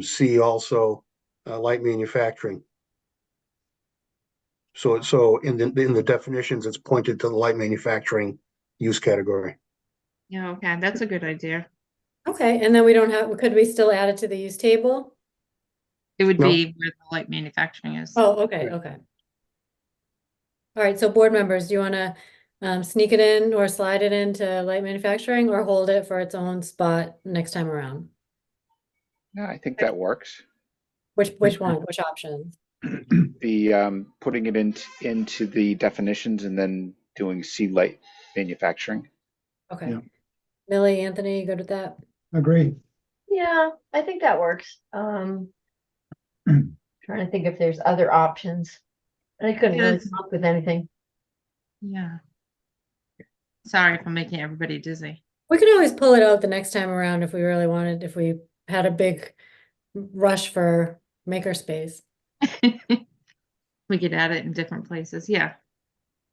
S4: see also light manufacturing. So in the definitions, it's pointed to the light manufacturing use category.
S5: Yeah, okay, that's a good idea.
S1: Okay, and then we don't have, could we still add it to the use table?
S5: It would
S4: No.
S5: be where the light manufacturing is.
S1: Oh, okay,
S4: Right.
S1: okay. All right, so board members, do you want to sneak it in or slide it into light manufacturing or hold it for its own spot next time around?
S6: Yeah, I think that works.
S1: Which one, which option?
S6: The putting it into the definitions and then doing C light manufacturing.
S1: Okay.
S4: Yeah.
S1: Millie, Anthony, you good with that?
S8: Agree.
S3: Yeah, I think that works. Trying to think if there's other options. I couldn't really
S5: Yes.
S3: come up with anything.
S5: Yeah. Sorry if I'm making everybody dizzy.
S1: We could always pull it out the next time around if we really wanted, if we had a big rush for makerspace.
S5: We could add it in different places. Yeah.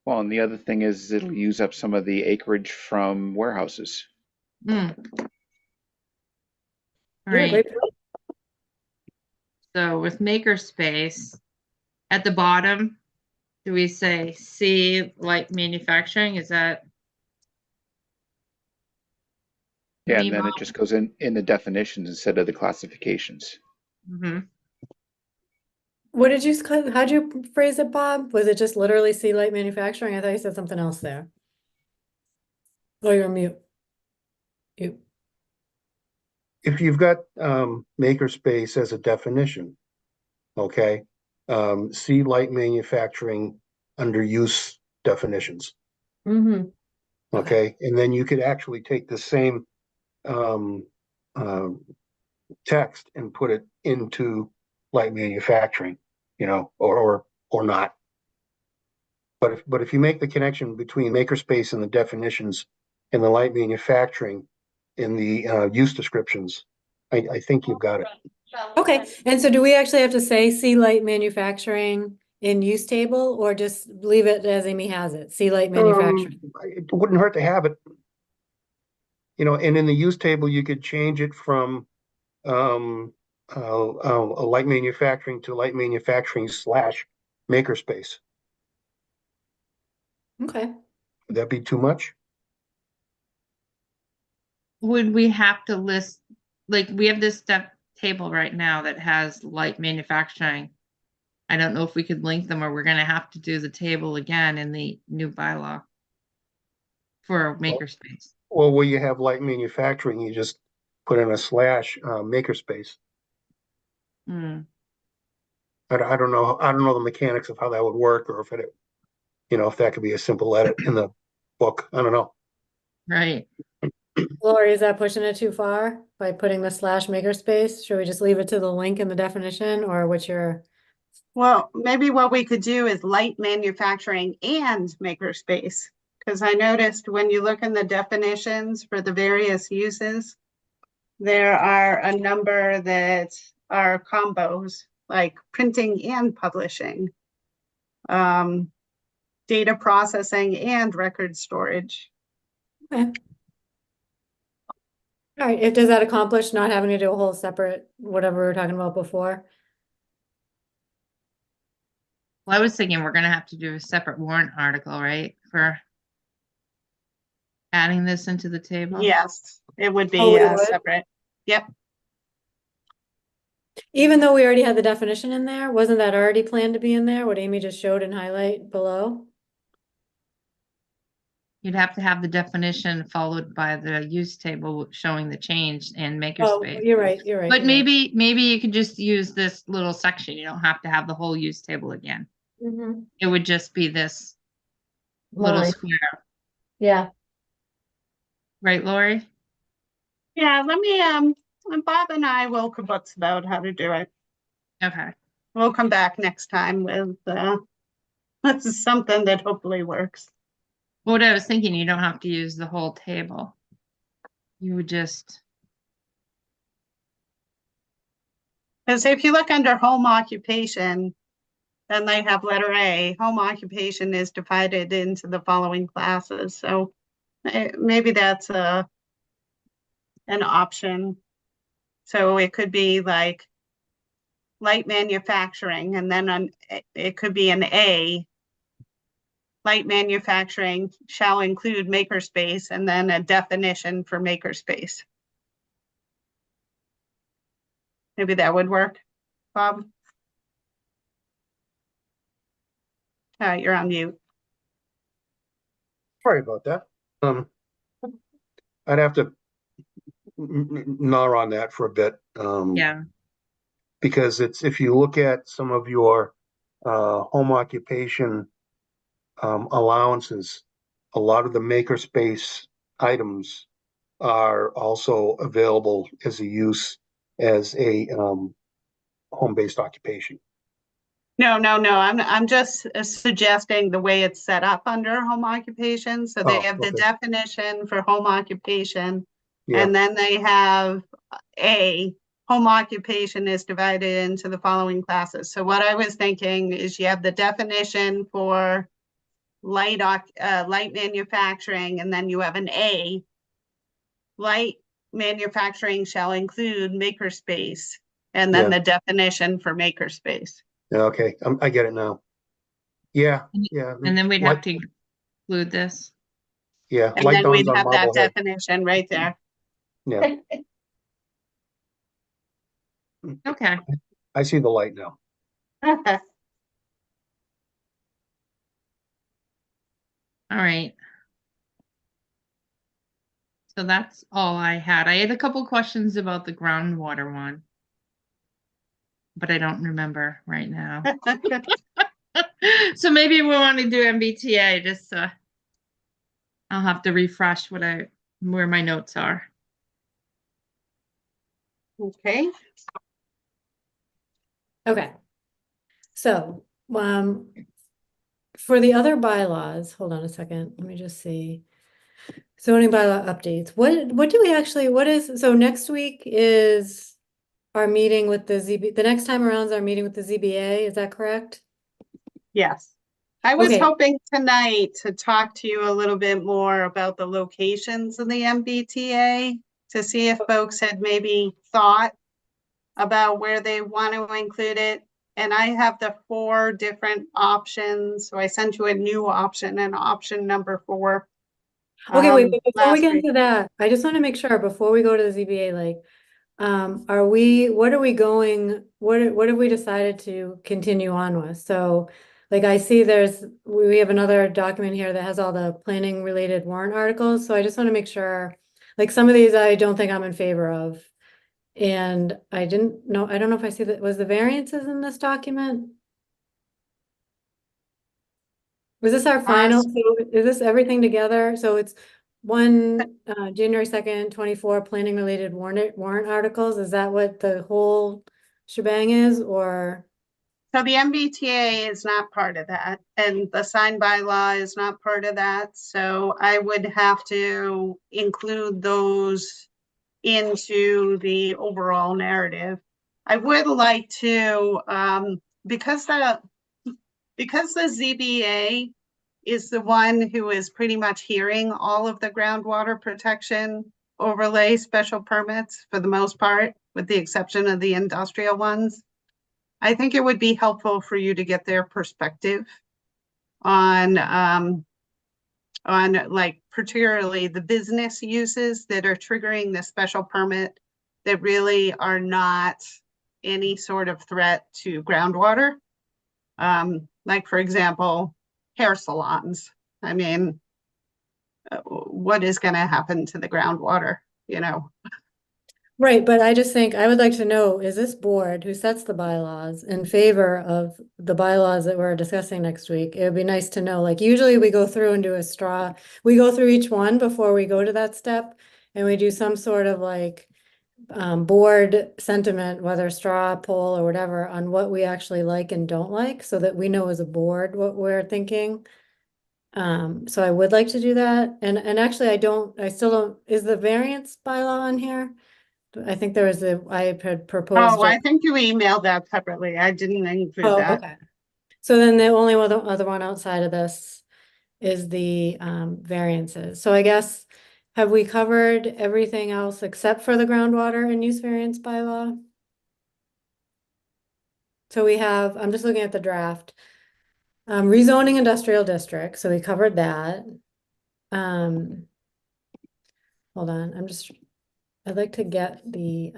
S6: Well, and the other thing is it'll use up some of the acreage from warehouses.
S5: Mm. All
S1: Yeah,
S5: right.
S1: great point.
S5: So with makerspace, at the bottom, do we say C light manufacturing? Is that?
S6: Yeah,
S5: Me,
S6: and then
S5: Bob?
S6: it just goes in the definitions instead of the classifications.
S5: Mm-hmm.
S1: What did you, how'd you phrase it, Bob? Was it just literally see light manufacturing? I thought you said something else there. Oh, you're on mute. You,
S4: If you've got makerspace as a definition, okay, see light manufacturing under use definitions,
S1: mm-hmm.
S4: okay? And then you could actually take the same text and put it into light manufacturing, you know, or not. But if you make the connection between makerspace and the definitions and the light manufacturing in the use descriptions, I think you've got it.
S1: Okay, and so do we actually have to say see light manufacturing in use table or just leave it as Amy has it? See light manufacturing.
S4: It wouldn't hurt to have it. You know, and in the use table, you could change it from a light manufacturing to light manufacturing / makerspace.
S1: Okay.
S4: Would that be too much?
S5: Would we have to list, like, we have this step table right now that has light manufacturing. I don't know if we could link them or we're gonna have to do the table again in the new bylaw for makerspace.
S4: Well, where you have light manufacturing, you just put in a / makerspace.
S5: Hmm.
S4: I don't know. I don't know the mechanics of how that would work, or if it, you know, if that could be a simple edit in the book. I don't know.
S5: Right.
S1: Lori, is that pushing it too far by putting the / makerspace? Should we just leave it to the link in the definition or what's your?
S2: Well, maybe what we could do is light manufacturing and makerspace. Because I noticed when you look in the definitions for the various uses, there are a number that are combos, like printing and publishing, data processing and record storage.
S1: Okay. All right, does that accomplish not having to do a whole separate, whatever we were talking about before?
S5: Well, I was thinking we're gonna have to do a separate warrant article, right, for adding this into the table?
S2: Yes, it would
S1: Oh,
S2: be
S1: we would?
S2: separate. Yep.
S1: Even though we already had the definition in there, wasn't that already planned to be in there? What Amy just showed and highlight below?
S5: You'd have to have the definition followed by the use table showing the change in
S1: Oh,
S5: makerspace.
S1: you're right, you're right.
S5: But
S1: you're right.
S5: maybe you could just use this little section. You don't have to have the whole use table again.
S1: Mhm.
S5: It would just be this little
S3: Line.
S5: square,
S3: Yeah,
S5: right, Lori?
S2: Yeah, let me, and Bob and I will kibbutz about how to do it.
S5: Okay.
S2: We'll come back next time with something that hopefully works.
S5: What I was thinking, you don't have to use the whole table. You would just,
S2: Because if you look under home occupation, then they have letter A, home occupation is divided into the following classes. So maybe that's an option. So it could be like light manufacturing, and then it could be an A. Light manufacturing shall include makerspace, and then a definition for makerspace. Maybe that would work. Bob? You're on mute.
S4: Sorry about that. I'd have to gnaw on that for a bit.
S5: Yeah,
S4: Because it's, if you look at some of your home occupation allowances, a lot of the makerspace items are also available as a use as a home-based occupation.
S2: No. I'm just suggesting the way it's set up under home occupation. So they
S4: Oh,
S2: have the
S4: okay.
S2: definition for home occupation.
S4: Yeah,
S2: And then they have home occupation is divided into the following classes. So what I was thinking is you have the definition for light manufacturing, and then you have an A. Light manufacturing shall include makerspace, and then
S4: yeah,
S2: the definition for makerspace.
S4: yeah, okay, I get it now. Yeah, yeah.
S5: and then we'd
S4: Light-
S5: have to include this.
S4: Yeah,
S2: And
S4: light
S2: then we'd
S4: dawns on
S2: have that
S4: Marblehead.
S2: definition right there.
S4: Yeah,
S5: Okay,
S4: I see the light now.
S5: all right. So that's all I had. I had a couple questions about the groundwater one, but I don't remember right now. So maybe we want to do MBTA, just I'll have to refresh where my notes are.
S2: Okay.
S1: Okay. So, for the other bylaws, hold on a second, let me just see. Zoning bylaw updates. What do we actually, so next week is our meeting with the the next time around is our meeting with the ZBA, is that correct?
S2: Yes. I was
S1: Okay.
S2: hoping tonight to talk to you a little bit more about the locations of the MBTA to see if folks had maybe thought about where they want to include it. And I have the 4 different options. So I sent you a new option and option number 4.
S1: Okay, wait, but before we
S2: last
S1: get
S2: week.
S1: into that, I just want to make sure before we go to the ZBA, like, what are we going, what have we decided to continue on with? So, like, I see we have another document here that has all the planning related warrant articles, so I just want to make sure, like, some of these I don't think I'm in favor of. And I don't know if I see that, was the variances in this document? Was this our final, so is this everything together? So it's one, January 2nd, 24 planning related warrant articles, is that what the whole shebang is, or?
S2: So the MBTA is not part of that, and the sign bylaw is not part of that. So I would have to include those into the overall narrative. I would like to, because the ZBA is the one who is pretty much hearing all of the groundwater protection overlay special permits for the most part, with the exception of the industrial ones. I think it would be helpful for you to get their perspective on like particularly the business uses that are triggering the special permit that really are not any sort of threat to groundwater. Like for example, hair salons. I mean, what is going to happen to the groundwater, you know?
S1: Right, but I just think, I would like to know, is this board who sets the bylaws in favor of the bylaws that we're discussing next week? It would be nice to know, like, usually we go through and do we go through each one before we go to that step. And we do some sort of like, board sentiment, whether straw poll or whatever, on what we actually like and don't like, so that we know as a board what we're thinking. So I would like to do that. And actually I still don't, is the variance bylaw on here? I think there was I had proposed.
S2: Oh, I think you emailed that separately. I didn't include
S1: Oh,
S2: that.
S1: okay. So then the only other one outside of this is the variances. So I guess, have we covered everything else except for the groundwater and use variance bylaw? So we have, I'm just looking at the draft. Rezoning industrial district, so we covered that. Hold on, I'd like to get the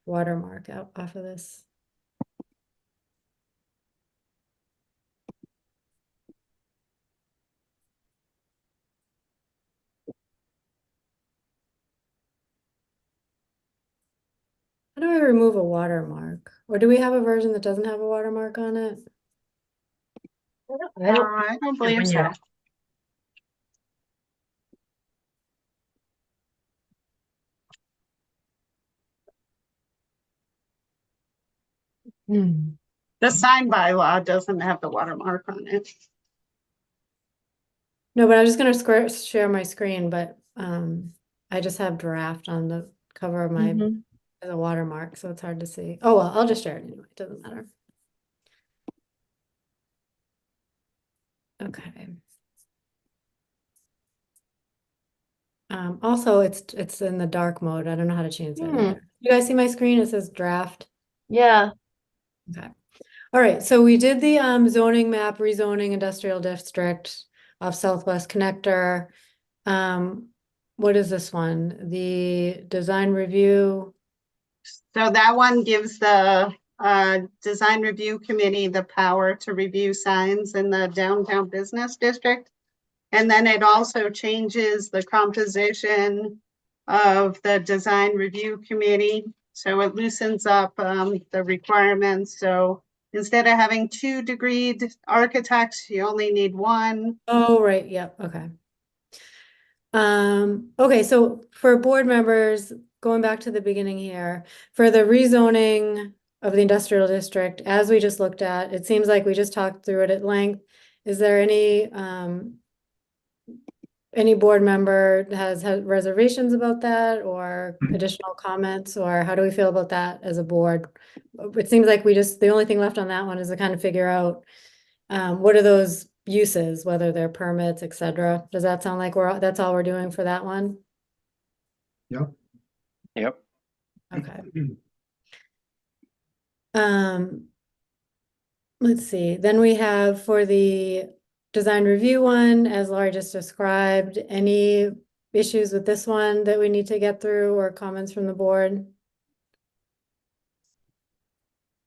S1: watermark out off of this. How do I remove a watermark? Or do we have a version that doesn't have a watermark on it?
S2: I don't believe
S3: when
S2: so.
S3: you're- Hmm.
S2: The sign bylaw doesn't have the watermark on it.
S1: No, but I was just gonna share my screen, but I just have draft on the cover of my
S3: Mhm.
S1: as a watermark, so it's hard to see. Oh well, I'll just share it anyway. It doesn't matter. Okay. Also, it's in the dark mode. I don't know how to change that
S3: Hmm.
S1: either. You guys see my screen? It says draft.
S3: Yeah,
S1: Okay. All right. So we did the zoning map, rezoning industrial district off Southwest Connector. What is this one? The design review.
S2: So that one gives the design review committee the power to review signs in the downtown business district. And then it also changes the composition of the design review committee. So it loosens up the requirements. So instead of having 2 degreed architects, you only need 1.
S1: Oh, right. Yep. Okay. Okay, so for board members, going back to the beginning here, for the rezoning of the industrial district, as we just looked at, it seems like we just talked through it at length. Is there any board member that has had reservations about that or additional comments, or how do we feel about that as a board? It seems like the only thing left on that one is to kind of figure out what are those uses, whether they're permits, et cetera. Does that sound like that's all we're doing for that one?
S8: Yep.
S6: Yep.
S1: Okay. Let's see, then we have for the design review one, as Laurie just described, any issues with this one that we need to get through or comments from the board?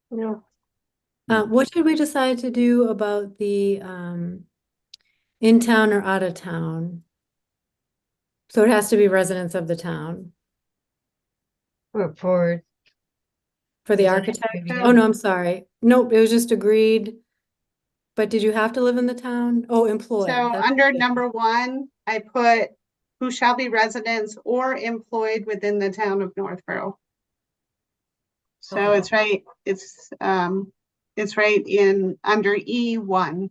S3: no,
S1: What should we decide to do about the in town or out of town? So it has to be residents of the town
S3: for
S1: for the
S3: design
S1: architect.
S3: review.
S1: Oh, no, I'm sorry. Nope, it was just agreed. But did you have to live in the town? Oh, employed.
S2: So
S1: That's
S2: under
S1: good.
S2: number 1, I put who shall be residents or employed within the town of Northborough. So
S1: Okay.
S2: it's right in under E1.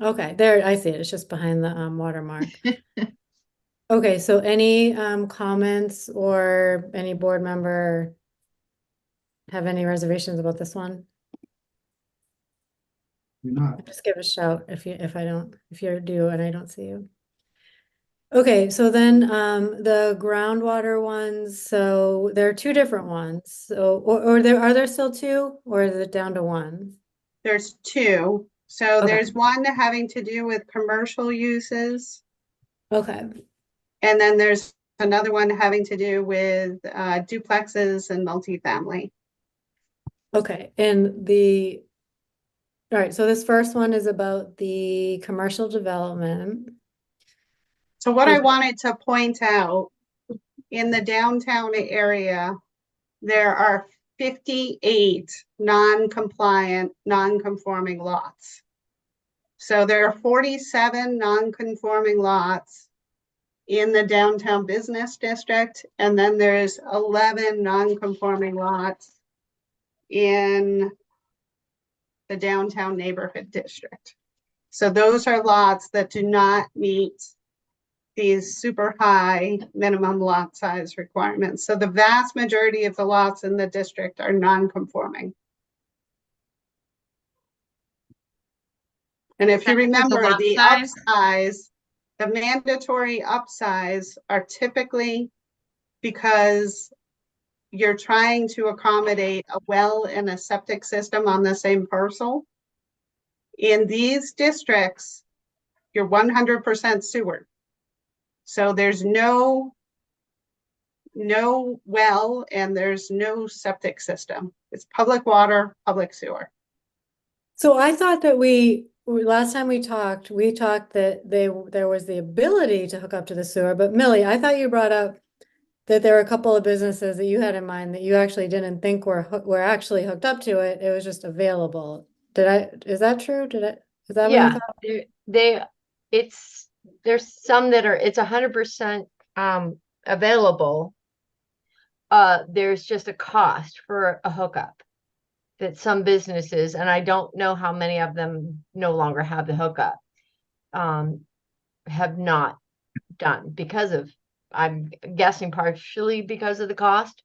S1: Okay, there, I see it. It's just behind the watermark. Okay, so any comments or any board member have any reservations about this one?
S8: You're not.
S1: Just give a shout if you're due and I don't see you. Okay, so then the groundwater ones, so there are 2 different ones. So or are there still 2 or is it down to 1?
S2: There's 2. So
S1: Okay.
S2: there's one having to do with commercial uses.
S1: Okay.
S2: And then there's another one having to do with duplexes and multifamily.
S1: Okay, all right, so this first one is about the commercial development.
S2: So what I wanted to point out, in the downtown area, there are 58 non-compliant, non-conforming lots. So there are 47 non-conforming lots in the downtown business district, and then there's 11 non-conforming lots in the downtown neighborhood district. So those are lots that do not meet these super high minimum lot size requirements. So the vast majority of the lots in the district are non-conforming. And if you remember,
S5: lot
S2: the
S5: size?
S2: upsize, the mandatory upsize are typically because you're trying to accommodate a well and a septic system on the same parcel. In these districts, you're 100% sewer. So there's no no well, and there's no septic system. It's public water, public sewer.
S1: So I thought that last time we talked that there was the ability to hook up to the sewer, but Millie, I thought you brought up that there were a couple of businesses that you had in mind that you actually didn't think were actually hooked up to it. It was just available. Is that true? Is that what you
S3: Yeah,
S1: thought?
S3: there's some that are, it's 100% available. There's just a cost for a hookup that some businesses, and I don't know how many of them no longer have the hookup, have not done because of, I'm guessing partially because of the cost.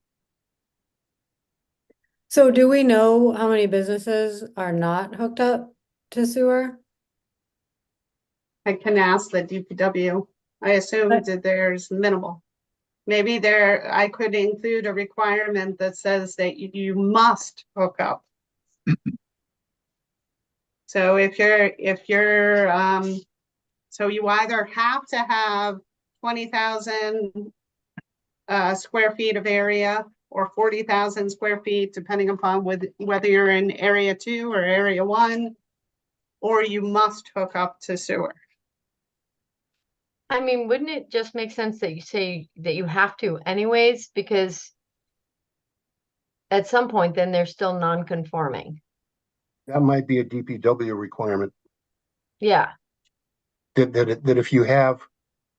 S1: So do we know how many businesses are not hooked up to sewer?
S2: I can ask the DPW. I assume that there's minimal. Maybe I could include a requirement that says that you must hook up. So if you're, so you either have to have 20,000 square feet of area or 40,000 square feet, depending upon whether you're in area 2 or area 1, or you must hook up to sewer.
S3: I mean, wouldn't it just make sense that you say that you have to anyways, because at some point then they're still non-conforming.
S4: That might be a DPW requirement,
S3: Yeah,
S4: that if you have,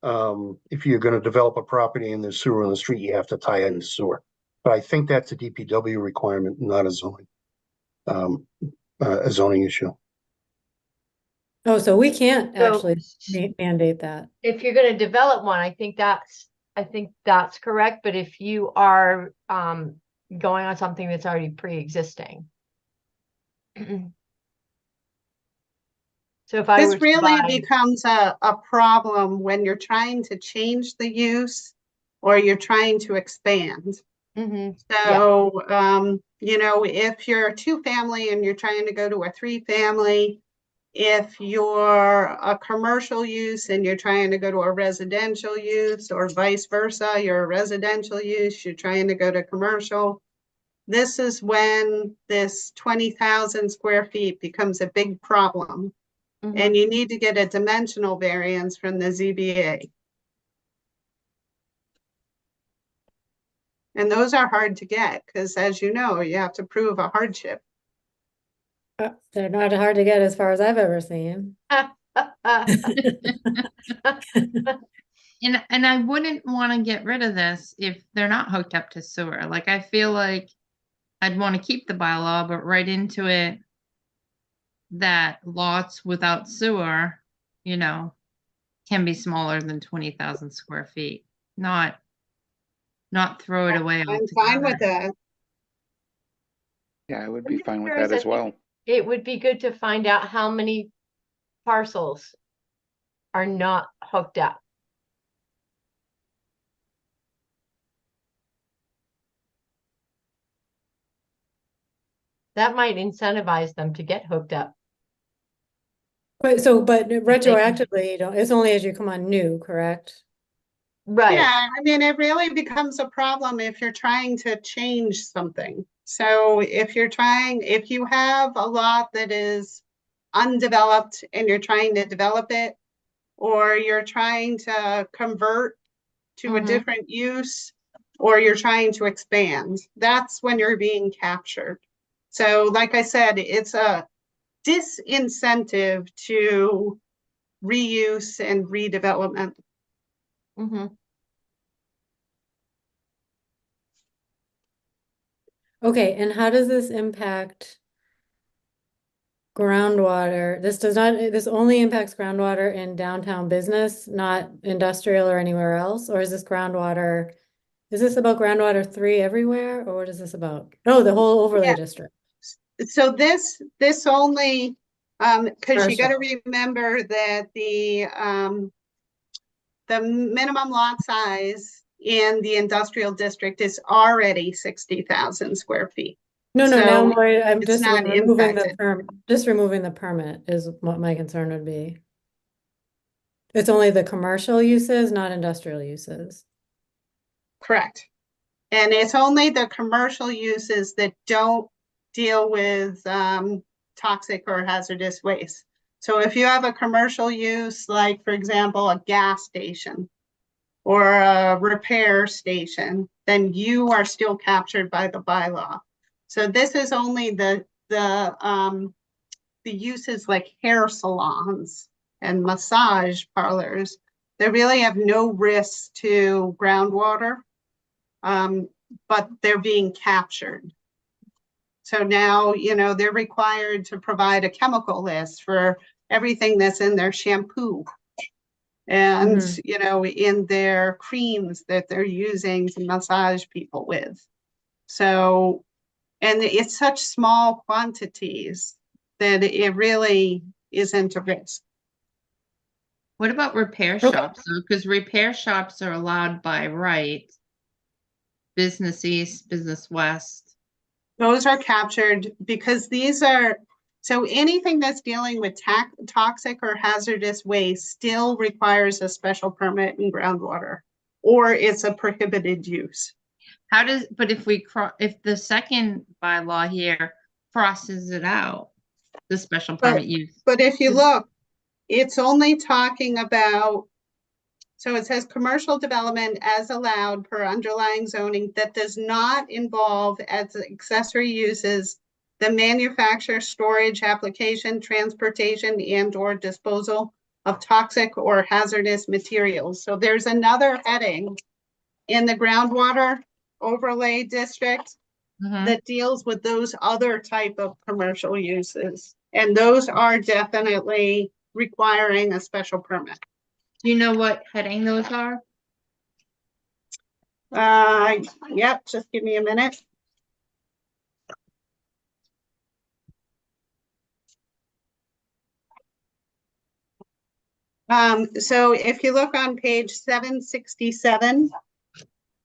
S4: if you're gonna develop a property and there's sewer on the street, you have to tie in the sewer. But I think that's a DPW requirement, not a zoning issue.
S1: Oh, so we can't
S3: So-
S1: actually mandate that.
S3: if you're going to develop one, I think that's correct. But if you are going on something that's already pre-existing. So if I were
S2: This
S3: to
S2: really
S3: buy,
S2: becomes a problem when you're trying to change the use or you're trying to expand.
S3: Mhm,
S2: So, you know, if you're a 2-family and you're trying to go to a 3-family, if you're a commercial use and you're trying to go to a residential use, or vice versa, you're a residential use, you're trying to go to commercial. This is when this 20,000 square feet becomes a big problem.
S3: mhm.
S2: And you need to get a dimensional variance from the ZBA. And those are hard to get because, as you know, you have to prove a hardship.
S1: They're not hard to get as far as I've ever seen.
S5: And I wouldn't want to get rid of this if they're not hooked up to sewer. Like, I feel like I'd want to keep the bylaw, but write into it that lots without sewer, you know, can be smaller than 20,000 square feet. Not throw it away
S2: I'm fine with
S5: altogether.
S2: that.
S6: Yeah, I would
S3: I'm
S6: be
S3: just
S6: fine with
S3: curious,
S6: that
S3: I
S6: as
S3: think
S6: well.
S3: It would be good to find out how many parcels are not hooked up. That might incentivize them to get hooked up.
S1: But retroactively, it's only as you come on new, correct?
S3: Right.
S2: Yeah, I mean, it really becomes a problem if you're trying to change something. So if you have a lot that is undeveloped and you're trying to develop it, or you're trying to convert to a
S3: Mhm.
S2: different use, or you're trying to expand, that's when you're being captured. So like I said, it's a disincentive to reuse and redevelopment.
S3: Mhm.
S1: Okay, and how does this impact groundwater? This only impacts groundwater in downtown business, not industrial or anywhere else? Or is this about groundwater 3 everywhere? Or what is this about? Oh, the whole overlay
S2: Yeah.
S1: district.
S2: So this only, because you got to
S1: Commercial.
S2: remember that the minimum lot size in the industrial district is already 60,000 square feet.
S1: No,
S2: So
S1: now I'm
S2: it's
S1: just
S2: not
S1: removing
S2: impacted.
S1: just removing the permit is what my concern would be. It's only the commercial uses, not industrial uses.
S2: Correct. And it's only the commercial uses that don't deal with toxic or hazardous waste. So if you have a commercial use, like for example, a gas station or a repair station, then you are still captured by the bylaw. So this is only the uses like hair salons and massage parlors that really have no risk to groundwater, but they're being captured. So now, they're required to provide a chemical list for everything that's in their shampoo and, in their creams that they're using to massage people with. So, and it's such small quantities that it really isn't a risk.
S5: What about repair shops? Because repair shops are allowed by right. Business East, Business West.
S2: Those are captured because these are, so anything that's dealing with toxic or hazardous waste still requires a special permit in groundwater, or it's a prohibited use.
S5: But if the second bylaw here crosses it out, the special permit use.
S2: But if you look, it's only talking about, so it says commercial development as allowed per underlying zoning that does not involve as accessory uses the manufacture, storage, application, transportation, and or disposal of toxic or hazardous materials. So there's another heading in the groundwater overlay district that deals with those other type of commercial uses. And those are definitely requiring a special permit.
S5: Do you know what heading those are?
S2: Yep, just give me a minute. So if you look on page 767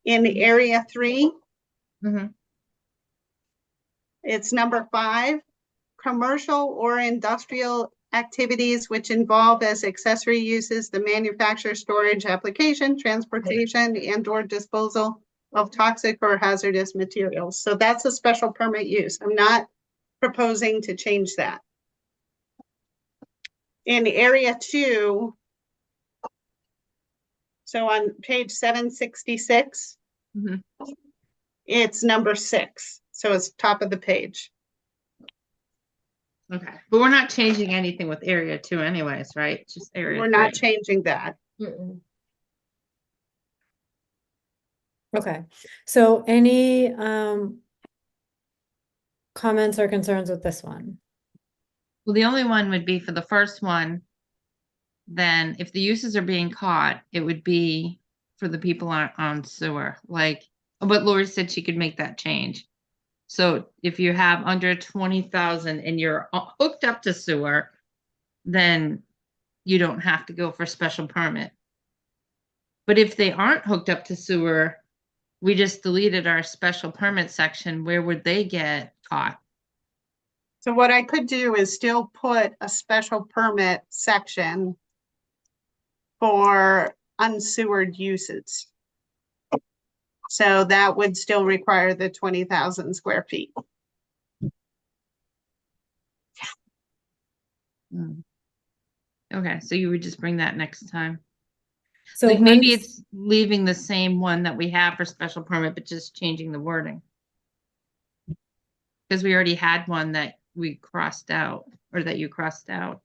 S2: in area 3, it's number 5, commercial or industrial activities which involve as accessory uses the manufacture, storage, application, transportation, and or disposal of toxic or hazardous materials. So that's a special permit use. I'm not proposing to change that. In area 2, so on page 766, it's number 6. So it's top of the page.
S5: Okay, but we're not changing anything with area 2 anyways, right? Just area 3.
S2: We're not changing that.
S1: Okay, so any comments or concerns with this one?
S5: Well, the only one would be for the first one. Then if the uses are being caught, it would be for the people on sewer. Like, but Lori said she could make that change. So if you have under 20,000 and you're hooked up to sewer, then you don't have to go for special permit. But if they aren't hooked up to sewer, we just deleted our special permit section. Where would they get caught?
S2: So what I could do is still put a special permit section for unsewered uses. So that would still require the 20,000 square feet.
S5: Okay, so you would just bring that next time.
S1: So
S5: Like maybe it's leaving the same one that we have for special permit, but just changing the wording. Because we already had one that we crossed out, or that you crossed out.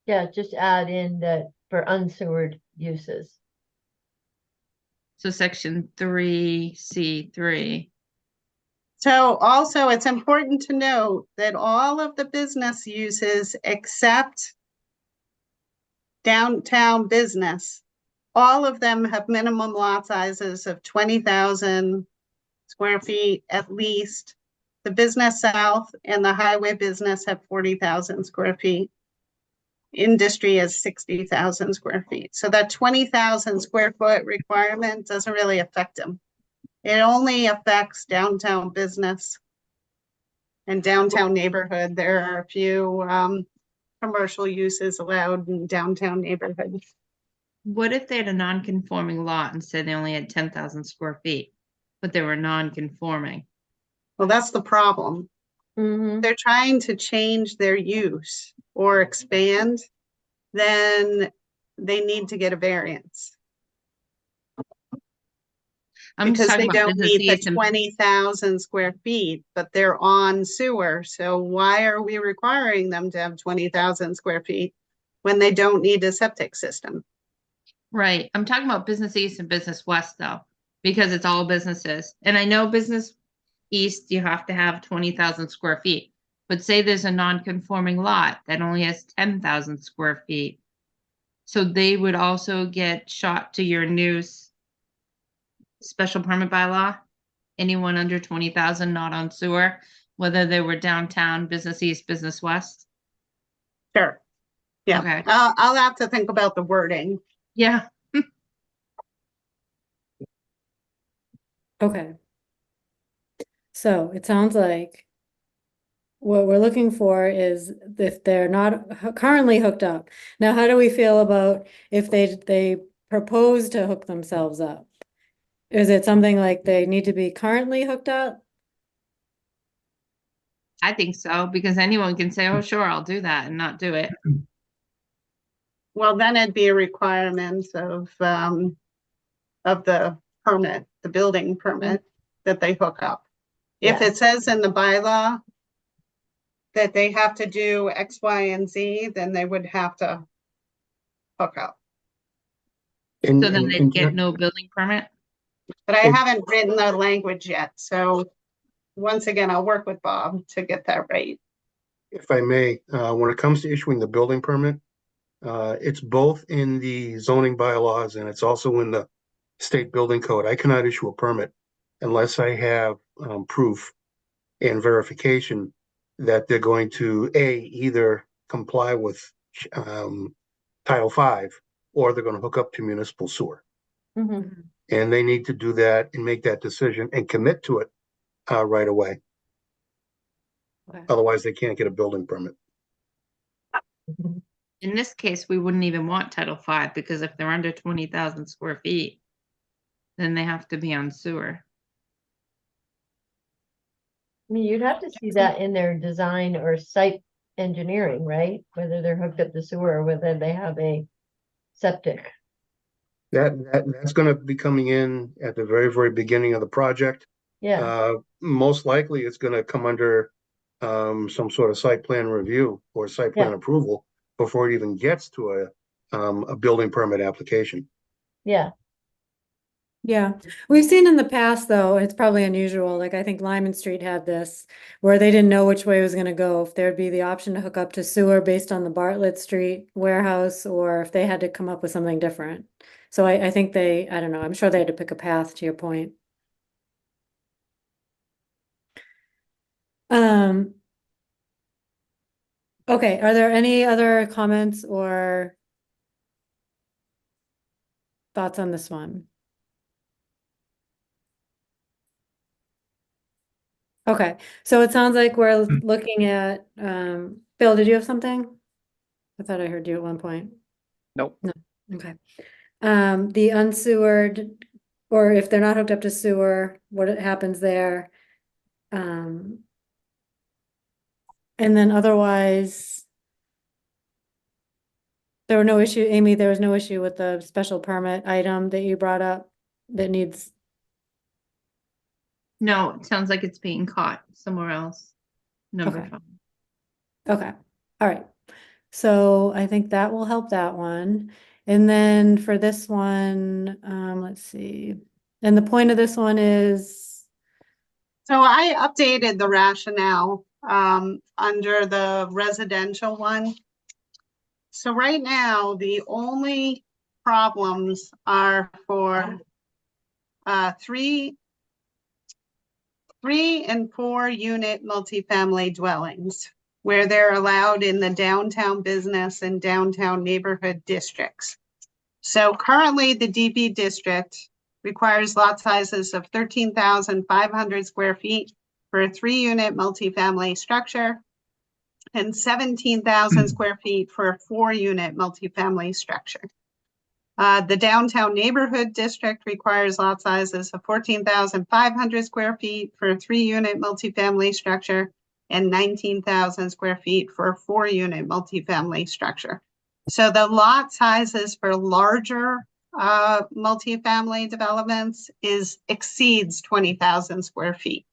S3: Yeah, just add in that for unsewered uses.
S5: So section 3C3.
S2: So also it's important to note that all of the business uses except downtown business, all of them have minimum lot sizes of 20,000 square feet at least. The business south and the highway business have 40,000 square feet. Industry is 60,000 square feet. So that 20,000 square foot requirement doesn't really affect them. It only affects downtown business and downtown neighborhood. There are a few commercial uses allowed in downtown neighborhoods.
S5: what if they had a non-conforming lot and said they only had 10,000 square feet, but they were non-conforming?
S2: Well, that's the problem.
S3: Mm-hmm.
S2: They're trying to change their use or expand, then they need to get a variance.
S5: I'm just
S2: Because
S5: talking
S2: they
S5: about
S2: don't
S5: business
S2: meet the
S5: use and
S2: 20,000 square feet, but they're on sewer. So why are we requiring them to have 20,000 square feet when they don't need a septic system?
S5: right. I'm talking about business east and business west though, because it's all businesses. And I know business east, you have to have 20,000 square feet. But say there's a non-conforming lot that only has 10,000 square feet. So they would also get shot to your new special permit bylaw. Anyone under 20,000 not on sewer, whether they were downtown, business east, business west.
S2: Sure. Yeah,
S5: Okay.
S2: I'll have to think about the wording.
S5: Yeah.
S1: Okay. So it sounds like what we're looking for is if they're not currently hooked up. Now, how do we feel about if they propose to hook themselves up? Is it something like they need to be currently hooked up?
S5: I think so, because anyone can say, oh, sure, I'll do that and not do it.
S2: Well, then it'd be a requirement of the permit, the building permit that they hook up. If
S3: Yeah.
S2: it says in the bylaw that they have to do X, Y, and Z, then they would have to hook up.
S4: And,
S5: So then
S4: and,
S5: they
S4: and
S5: get no building permit.
S2: But I
S4: And-
S2: haven't written the language yet, so once again, I'll work with Bob to get that right.
S4: if I may, when it comes to issuing the building permit, it's both in the zoning bylaws and it's also in the state building code. I cannot issue a permit unless I have proof and verification that they're going to either comply with Title V or they're going to hook up to municipal sewer.
S3: Mm-hmm.
S4: And they need to do that and make that decision and commit to it right away.
S1: Okay.
S4: Otherwise, they can't get a building permit.
S5: In this case, we wouldn't even want Title V because if they're under 20,000 square feet, then they have to be on sewer.
S3: I mean, you'd have to see that in their design or site engineering, right? Whether they're hooked up to sewer or whether they have a septic.
S4: That's going to be coming in at the very, very beginning of the project.
S3: Yeah,
S4: Most likely, it's going to come under some sort of site plan review or site plan
S3: Yeah.
S4: approval before it even gets to a building permit application.
S3: yeah.
S1: Yeah, we've seen in the past, though, it's probably unusual, like I think Lyman Street had this, where they didn't know which way it was gonna go, if there'd be the option to hook up to sewer based on the Bartlett Street warehouse, or if they had to come up with something different. So I think I don't know, I'm sure they had to pick a path, to your point. Okay, are there any other comments or thoughts on this one? Okay, so it sounds like we're looking at, Bill, did you have something? I thought I heard you at one point.
S6: Nope.
S1: No, okay. The unsewered, or if they're not hooked up to sewer, what happens there? And then otherwise, there were no issue, Amy, there was no issue with the special permit item that you brought up that needs,
S5: No, it sounds like it's being caught somewhere else. Number
S1: Okay.
S5: 5.
S1: okay, all right. So I think that will help that one. And then for this one, let's see. And the point of this one is,
S2: So I updated the rationale under the residential one. So right now, the only problems are for 3 and 4 unit multifamily dwellings, where they're allowed in the downtown business and downtown neighborhood districts. So currently, the DB district requires lot sizes of 13,500 square feet for a 3-unit multifamily structure and 17,000 square feet for a 4-unit multifamily structure. The downtown neighborhood district requires lot sizes of 14,500 square feet for a 3-unit multifamily structure and 19,000 square feet for a 4-unit multifamily structure. So the lot sizes for larger multifamily developments exceeds 20,000 square feet.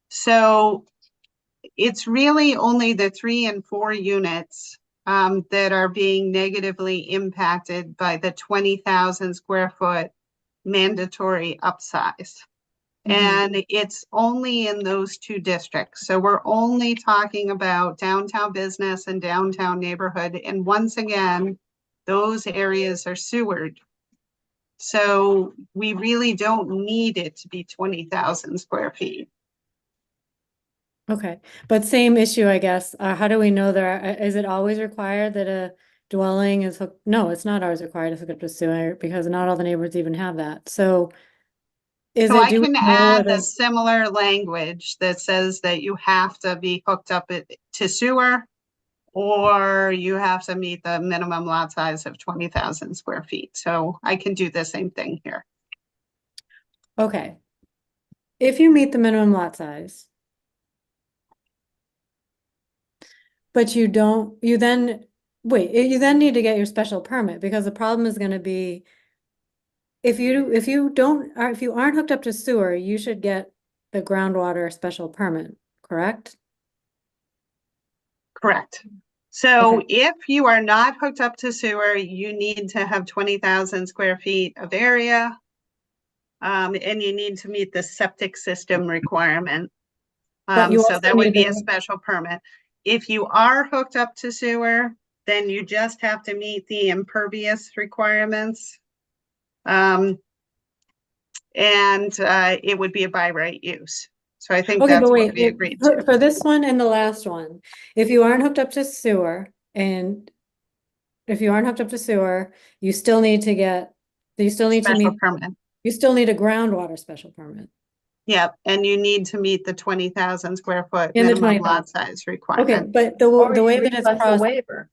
S2: So it's really only the 3 and 4 units that are being negatively impacted by the 20,000 square foot mandatory upsize. And it's only in those 2 districts. So we're only talking about downtown business and downtown neighborhood. And once again, those areas are sewered. So we really don't need it to be 20,000 square feet.
S1: Okay, but same issue, I guess. How do we know is it always required that a dwelling is hooked? No, it's not always required to hook up to sewer because not all the neighborhoods even have that. So
S2: So I
S1: do we
S2: can
S1: know
S2: add
S1: whether-
S2: the similar language that says that you have to be hooked up to sewer, or you have to meet the minimum lot size of 20,000 square feet. So I can do the same thing here.
S1: Okay. If you meet the minimum lot size, but you then need to get your special permit because the problem is going to be if you aren't hooked up to sewer, you should get the groundwater special permit, correct?
S2: Correct. So
S1: Okay.
S2: if you are not hooked up to sewer, you need to have 20,000 square feet of area. And you need to meet the septic system requirement.
S1: But you
S2: So
S1: also
S2: that would
S1: need
S2: be
S1: to-
S2: a special permit. If you are hooked up to sewer, then you just have to meet the impervious requirements. And it would be a by right use. So I think
S1: Okay,
S2: that's
S1: but
S2: what
S1: wait,
S2: we agreed to.
S1: for this one and the last one, if you aren't hooked up to sewer you still need to
S2: Special
S1: meet,
S2: permit.
S1: you still need a groundwater special permit.
S2: Yep, and you need to meet the 20,000 square foot
S1: And the
S2: minimum
S1: 20,000.
S2: lot size
S1: Okay,
S2: requirement.
S1: but
S3: Or
S1: the
S3: you
S1: way that it's
S3: request a
S1: crossed,
S3: waiver.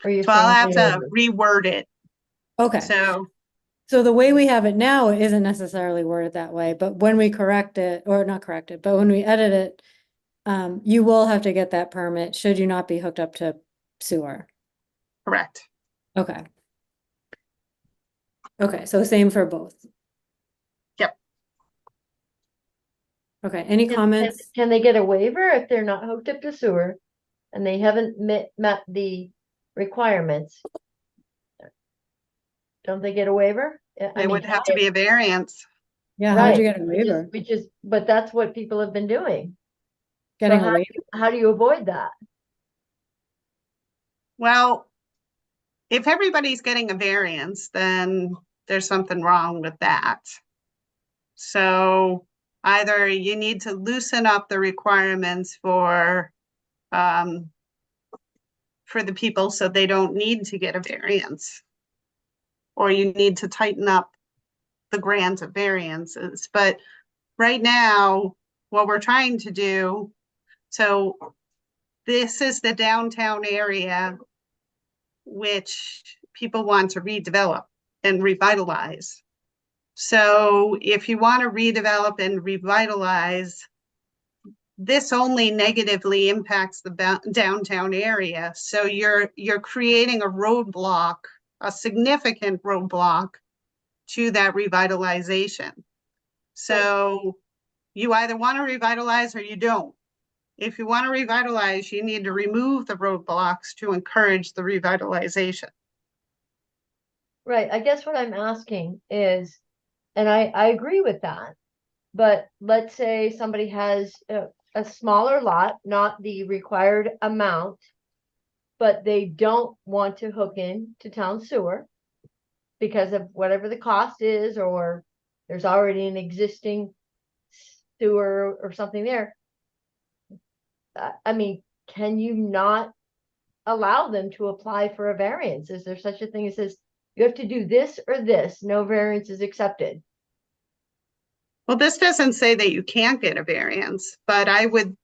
S3: Or you're
S2: So I'll have
S3: saying
S2: to
S3: waiver.
S2: reword it.
S1: okay. So the way we have it now isn't necessarily worded that way, but when we correct it, or not correct it, but when we edit it, you will have to get that permit should you not be hooked up to sewer.
S2: Correct.
S1: Okay. Okay, so same for both.
S2: Yep.
S1: Okay, any comments?
S3: Can they get a waiver if they're not hooked up to sewer and they haven't met the requirements? Don't they get a waiver?
S2: It would have to be a variance.
S1: Yeah, how would you get a waiver?
S3: But that's what people have been doing.
S1: Getting
S3: So
S1: a waiver?
S3: how do you avoid that?
S2: Well, if everybody's getting a variance, then there's something wrong with that. So either you need to loosen up the requirements for the people so they don't need to get a variance, or you need to tighten up the grant of variances. But right now, what we're trying to do, so this is the downtown area which people want to redevelop and revitalize. So if you want to redevelop and revitalize, this only negatively impacts the downtown area. So you're creating a roadblock, a significant roadblock to that revitalization. So you either want to revitalize or you don't. If you want to revitalize, you need to remove the roadblocks to encourage the revitalization.
S3: Right. I guess what I'm asking is, and I agree with that, but let's say somebody has a smaller lot, not the required amount, but they don't want to hook in to town sewer because of whatever the cost is, or there's already an existing sewer or something there. I mean, can you not allow them to apply for a variance? Is there such a thing as says you have to do this or this, no variance is accepted?
S2: Well, this doesn't say that you can't get a variance, but I would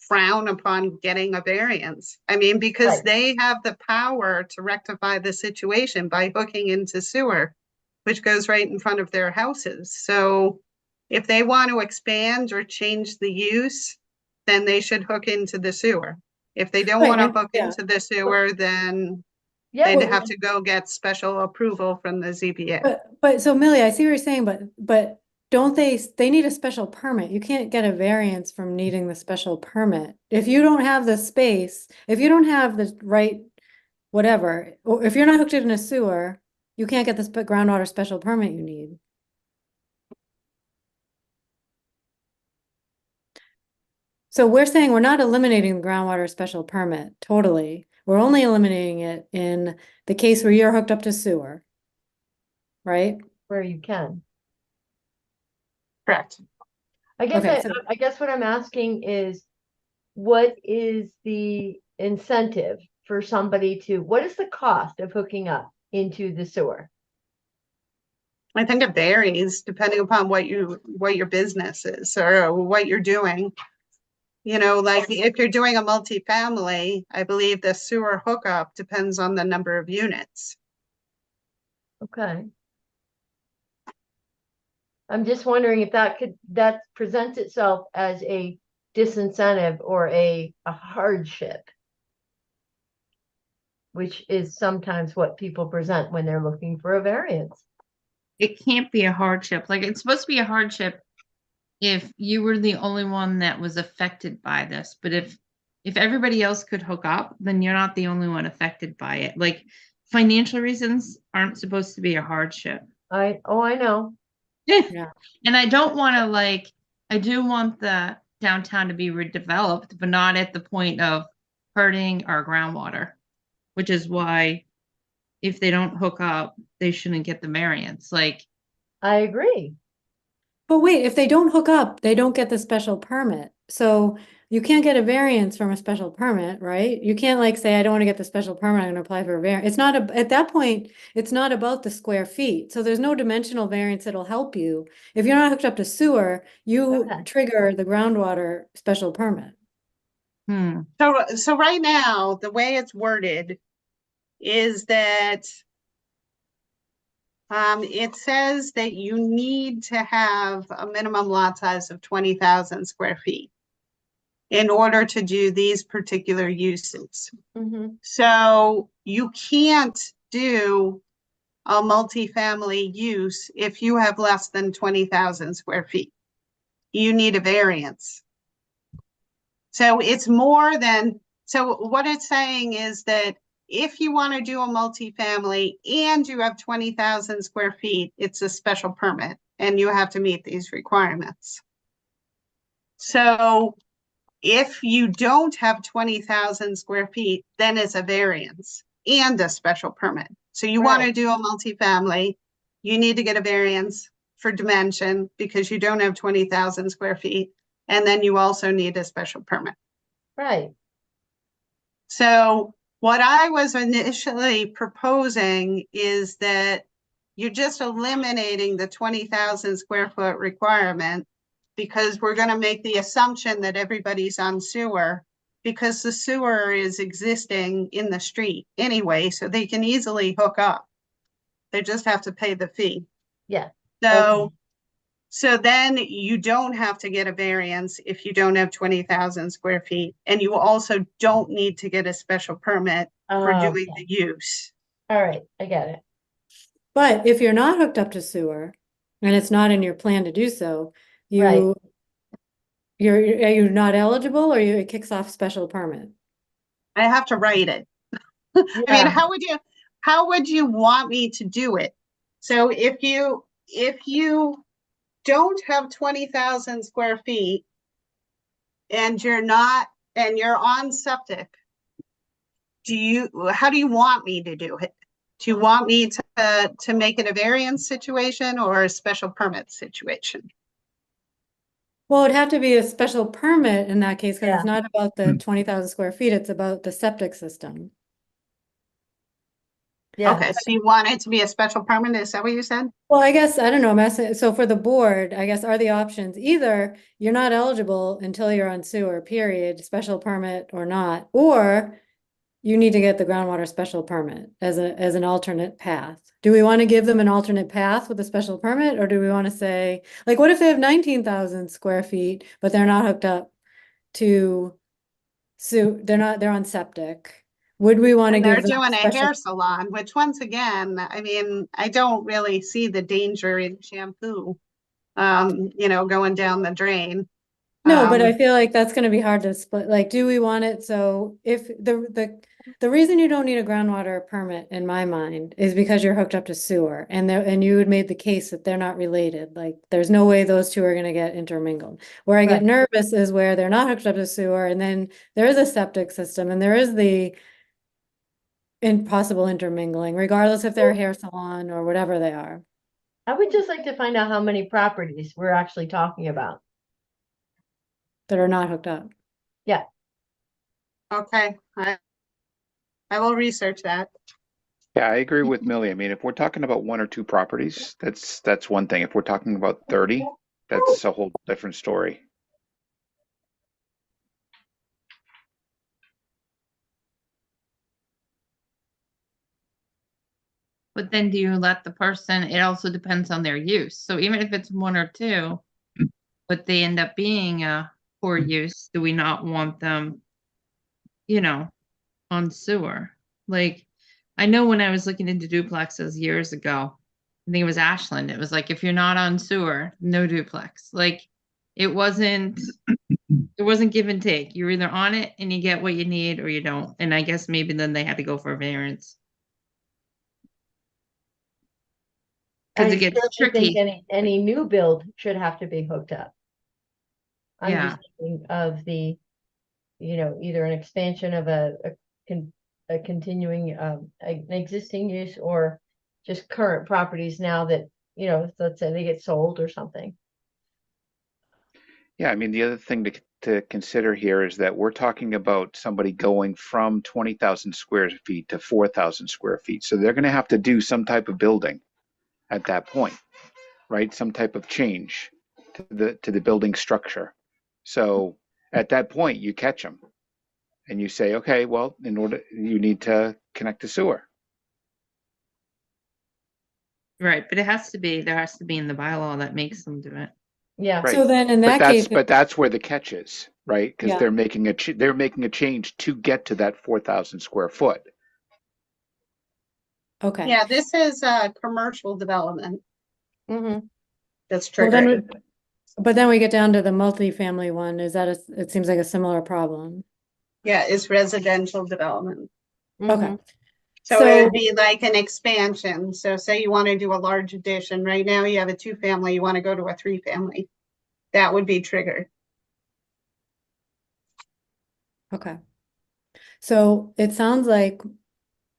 S2: frown upon getting a variance. I mean, because
S3: Right.
S2: they have the power to rectify the situation by hooking into sewer, which goes right in front of their houses. So if they want to expand or change the use, then they should hook into the sewer. If they don't
S1: Right,
S2: want to
S1: and-
S2: hook
S1: yeah.
S2: into the sewer, then
S3: Yeah,
S2: they'd
S1: well-
S2: have to go get special approval from the ZBA.
S1: But so Millie, I see what you're saying, but don't they need a special permit? You can't get a variance from needing the special permit. If you don't have the space, if you don't have the right, whatever, or if you're not hooked in a sewer, you can't get the groundwater special permit you need. So we're saying we're not eliminating the groundwater special permit totally. We're only eliminating it in the case where you're hooked up to sewer. Right?
S3: where you can.
S2: Correct.
S3: I guess
S1: Okay, so-
S3: I guess what I'm asking is, what is the incentive for somebody to, what is the cost of hooking up into the sewer?
S2: I think it varies depending upon what your business is or what you're doing. You know, like if you're doing a multifamily, I believe the sewer hookup depends on the number of units.
S3: Okay. I'm just wondering if that presents itself as a disincentive or a hardship, which is sometimes what people present when they're looking for a variance.
S5: It can't be a hardship. Like, it's supposed to be a hardship if you were the only one that was affected by this. But if everybody else could hook up, then you're not the only one affected by it. Like, financial reasons aren't supposed to be a hardship.
S3: I know.
S1: Yeah.
S5: And I don't want to, I do want the downtown to be redeveloped, but not at the point of hurting our groundwater, which is why if they don't hook up, they shouldn't get the variance. Like,
S3: I agree.
S1: But wait, if they don't hook up, they don't get the special permit. So you can't get a variance from a special permit, right? You can't like say, I don't want to get the special permit, I'm gonna apply for a variance. It's not at that point, it's not about the square feet. So there's no dimensional variance that'll help you. If you're not hooked up to sewer, you
S3: Okay.
S1: trigger the groundwater special permit.
S2: So right now, the way it's worded is that it says that you need to have a minimum lot size of 20,000 square feet in order to do these particular uses.
S3: Mhm.
S2: So you can't do a multifamily use if you have less than 20,000 square feet. You need a variance. So it's more than, so what it's saying is that if you want to do a multifamily and you have 20,000 square feet, it's a special permit and you have to meet these requirements. So if you don't have 20,000 square feet, then it's a variance and a special permit. So you want to
S3: Right.
S2: do a multifamily, you need to get a variance for dimension because you don't have 20,000 square feet. And then you also need a special permit.
S3: Right.
S2: So what I was initially proposing is that you're just eliminating the 20,000 square foot requirement because we're going to make the assumption that everybody's on sewer because the sewer is existing in the street anyway, so they can easily hook up. They just have to pay the fee.
S3: Yeah.
S2: So,
S3: Okay.
S2: so then you don't have to get a variance if you don't have 20,000 square feet. And you also don't need to get a special permit for doing
S3: Okay.
S2: the use.
S3: All right, I get it.
S1: But if you're not hooked up to sewer and it's not in your plan to do so,
S3: Right.
S1: are you not eligible or it kicks off special permit?
S2: I have to write it. I mean,
S3: Yeah.
S2: how would you want me to do it? So if you don't have 20,000 square feet and you're on septic, how do you want me to do it? Do you want me to make it a variance situation or a special permit situation?
S1: Well, it'd have to be a special permit in that case, because
S3: Yeah.
S1: it's not about the 20,000 square feet, it's about the septic system.
S3: Yeah.
S2: Okay, so you want it to be a special permit, is that what you said?
S1: Well, I guess, I don't know, I'm asking, so for the board, I guess are the options, either you're not eligible until you're on sewer, period, special permit or not, or you need to get the groundwater special permit as an alternate path. Do we want to give them an alternate path with a special permit, or do we want to say, like, what if they have 19,000 square feet, but they're not hooked up to they're on septic? Would we want to
S2: And
S1: give
S2: they're
S1: them
S2: doing a
S1: special?
S2: hair salon, which once again, I mean, I don't really see the danger in shampoo, going down the drain.
S1: No, but I
S2: Um,
S1: feel like that's gonna be hard to split, like, do we want it, so if the reason you don't need a groundwater permit, in my mind, is because you're hooked up to sewer, and you had made the case that they're not related, like, there's no way those two are gonna get intermingled. Where I get
S3: Right.
S1: nervous is where they're not hooked up to sewer, and then there is a septic system, and there is the impossible intermingling, regardless if they're a hair salon or whatever they are,
S3: I would just like to find out how many properties we're actually talking about.
S1: that are not hooked up.
S3: Yeah.
S2: okay, I will research that.
S6: Yeah, I agree with Millie. I mean, if we're talking about one or two properties, that's one thing. If we're talking about 30, that's a whole different story.
S5: But then do you let the person, it also depends on their use. So even if it's one or two, but they end up being a poor use, do we not want them, on sewer? Like, I know when I was looking into duplexes years ago, I think it was Ashland, it was like, if you're not on sewer, no duplex. Like, it wasn't give and take. You're either on it and you get what you need or you don't. And I guess maybe then they had to go for a variance. Because it
S3: I
S5: gets
S3: certainly think
S5: tricky.
S3: any new build should have to be hooked up. I'm
S5: Yeah.
S3: just thinking of the, either an expansion of a continuing, an existing use, or just current properties now that, let's say they get sold or something.
S6: Yeah, I mean, the other thing to consider here is that we're talking about somebody going from 20,000 square feet to 4,000 square feet. So they're going to have to do some type of building at that point, right? Some type of change to the building structure. So at that point, you catch them and you say, okay, well, you need to connect to sewer.
S5: Right, but there has to be in the bylaw that makes them do it.
S3: Yeah.
S6: Right.
S1: So then in
S6: But
S1: that case,
S6: that's where the catch is, right? Because
S1: Yeah.
S6: they're making a change to get to that 4,000 square foot.
S1: okay.
S2: Yeah, this is a commercial development
S3: Mm-hmm.
S2: that's
S1: Well,
S2: triggering.
S1: but then we get down to the multifamily one, it seems like a similar problem.
S2: Yeah, it's residential development.
S1: Okay,
S2: So
S1: So-
S2: it would be like an expansion. So say you want to do a large addition. Right now you have a 2-family, you want to go to a 3-family. That would be triggered.
S1: okay. So it sounds like,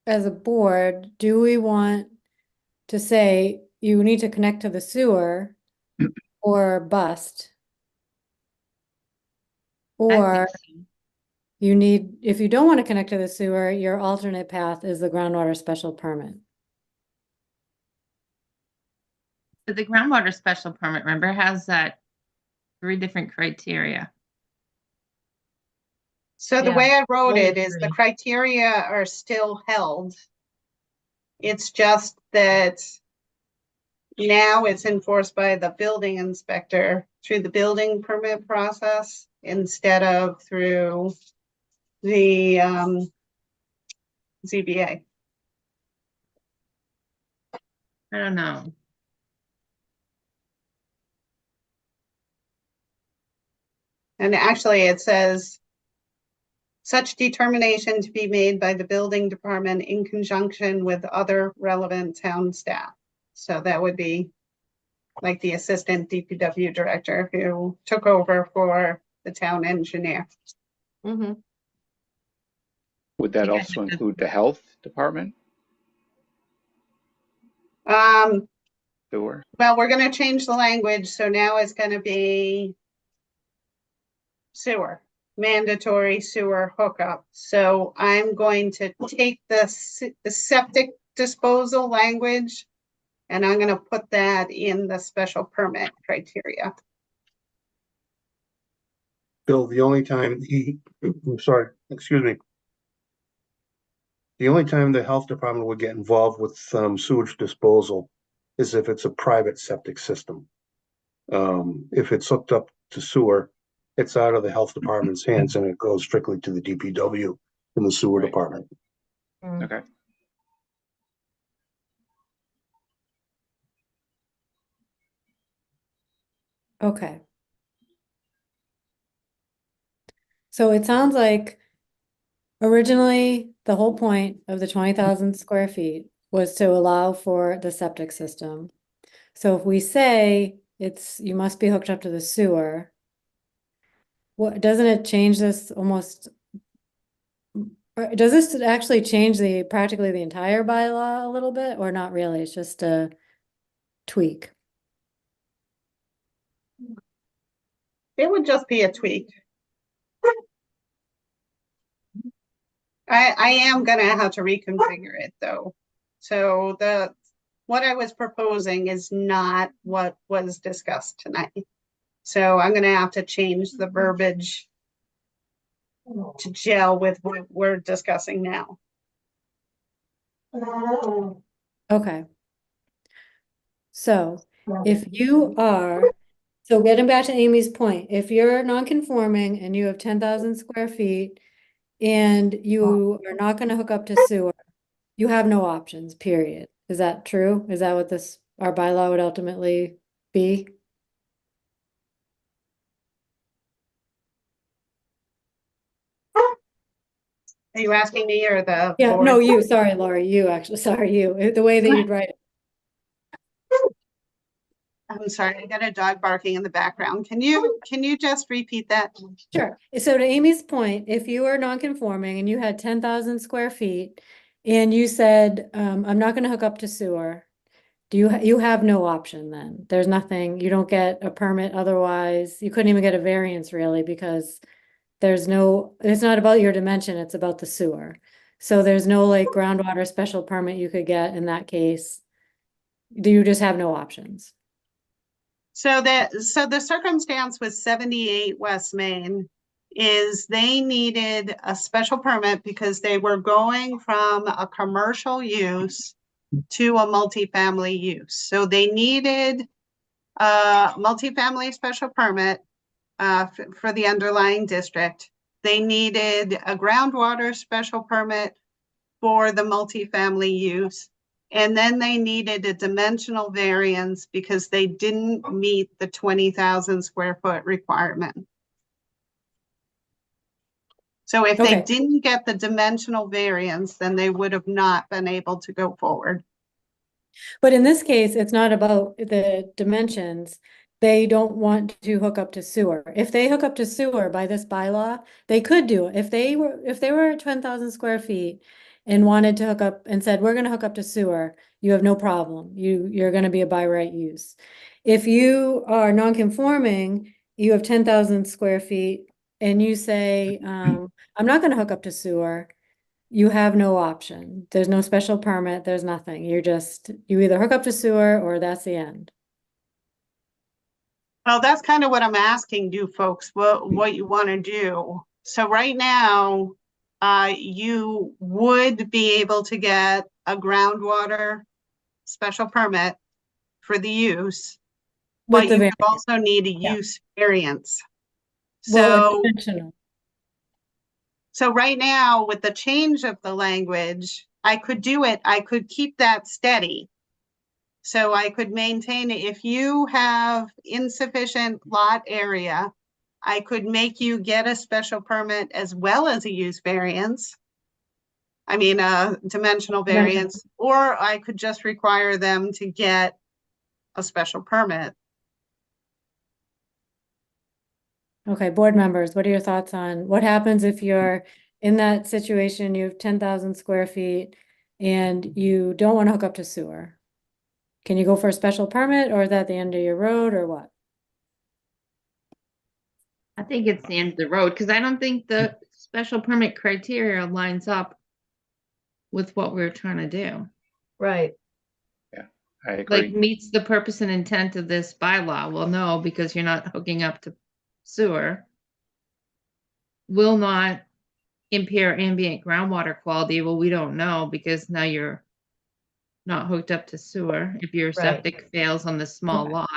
S1: as a board, do we want to say you need to connect to the sewer or bust?
S5: I
S1: Or
S5: think so.
S1: if you don't want to connect to the sewer, your alternate path is the groundwater special permit.
S5: But the groundwater special permit, remember, has that 3 different criteria.
S2: So the
S3: Yeah,
S2: way I wrote
S3: 1 to
S2: it is the
S3: 3.
S2: criteria are still held. It's just that now it's enforced by the building inspector through the building permit process instead of through the ZBA.
S5: I don't know.
S2: And actually it says such determination to be made by the building department in conjunction with other relevant town staff. So that would be like the assistant DPW director who took over for the town engineer.
S3: Mm-hmm.
S6: Would that
S5: think I
S6: also
S5: have to-
S6: include the health department? Sewer?
S2: Well, we're going to change the language. So now it's going to be sewer, mandatory sewer hookup. So I'm going to take the septic disposal language. And I'm gonna put that in the special permit criteria.
S4: Bill, the only time I'm sorry, excuse me. The only time the health department would get involved with sewage disposal is if it's a private septic system. If it's hooked up to sewer, it's out of the health department's hands and it goes strictly to the DPW and the sewer
S6: Right.
S4: department.
S6: Okay.
S1: Okay. So it sounds like originally the whole point of the 20,000 square feet was to allow for the septic system. So if we say you must be hooked up to the sewer, doesn't it change this almost? Or does this actually change practically the entire bylaw a little bit, or not really? It's just a tweak.
S2: It would just be a tweak. I am gonna have to reconfigure it though. So what I was proposing is not what was discussed tonight. So I'm gonna have to change the verbiage to gel with what we're discussing now.
S1: Okay. So if you are, so getting back to Amy's point, if you're non-conforming and you have 10,000 square feet and you are not going to hook up to sewer, you have no options, period. Is that true? Is that what our bylaw would ultimately be?
S2: Are you asking me or the
S1: Yeah,
S2: board?
S1: no, you, sorry, Laurie, you actually, sorry, you, the way that you'd write it.
S2: I'm sorry, I got a dog barking in the background. Can you just repeat that?
S1: Sure. So to Amy's point, if you are non-conforming and you had 10,000 square feet and you said, I'm not going to hook up to sewer, you have no option then? There's nothing, you don't get a permit otherwise. You couldn't even get a variance really because it's not about your dimension, it's about the sewer. So there's no like groundwater special permit you could get in that case. Do you just have no options?
S2: So the circumstance with 78 West Main is they needed a special permit because they were going from a commercial use to a multifamily use. So they needed a multifamily special permit for the underlying district. They needed a groundwater special permit for the multifamily use. And then they needed a dimensional variance because they didn't meet the 20,000 square foot requirement. So if they
S1: Okay.
S2: didn't get the dimensional variance, then they would have not been able to go forward.
S1: But in this case, it's not about the dimensions. They don't want to hook up to sewer. If they hook up to sewer by this bylaw, they could do it. If they were at 10,000 square feet and wanted to hook up and said, we're going to hook up to sewer, you have no problem. You're going to be a by right use. If you are non-conforming, you have 10,000 square feet and you say, I'm not going to hook up to sewer, you have no option. There's no special permit, there's nothing. You either hook up to sewer or that's the end.
S2: Well, that's kind of what I'm asking you folks, what you want to do. So right now, you would be able to get a groundwater special permit for the use,
S1: With
S2: but
S1: the
S2: you would
S1: variance.
S2: also need a
S1: Yeah.
S2: use variance.
S1: Well, a
S2: So,
S1: dimensional.
S2: so right now with the change of the language, I could keep that steady. So I could maintain it. If you have insufficient lot area, I could make you get a special permit as well as a use variance. I mean, a dimensional variance, or I could just require them to get a special permit.
S1: Okay, board members, what are your thoughts on what happens if you're in that situation, you have 10,000 square feet and you don't want to hook up to sewer? Can you go for a special permit or is that the end of your road or what?
S5: I think it's the end of the road because I don't think the special permit criteria lines up with what we're trying to do.
S3: Right.
S6: I agree.
S5: Like meets the purpose and intent of this bylaw. Well, no, because you're not hooking up to sewer. Will not impair ambient groundwater quality. Well, we don't know because now you're not hooked up to sewer if your
S3: Right.
S5: septic fails on the small
S1: Okay.
S5: lot.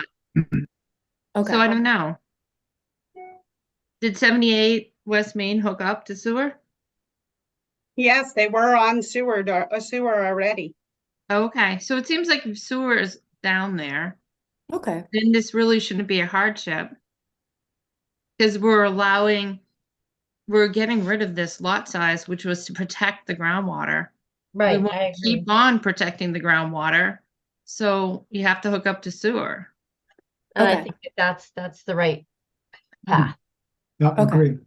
S1: Okay.
S5: So I don't know. Did 78 West Main hook up to sewer?
S2: Yes, they were on sewer, sewer already.
S5: Okay, so it seems like if sewer is down there,
S1: Okay.
S5: then this really shouldn't be a hardship. Because we're getting rid of this lot size, which was to protect the groundwater. We
S3: Right.
S5: want
S3: I
S5: to
S3: agree.
S5: keep on protecting the groundwater, so you have to hook up to sewer.
S3: And I
S1: Okay.
S3: think that that's the right path.
S8: Yeah,
S1: Okay.
S8: agreed.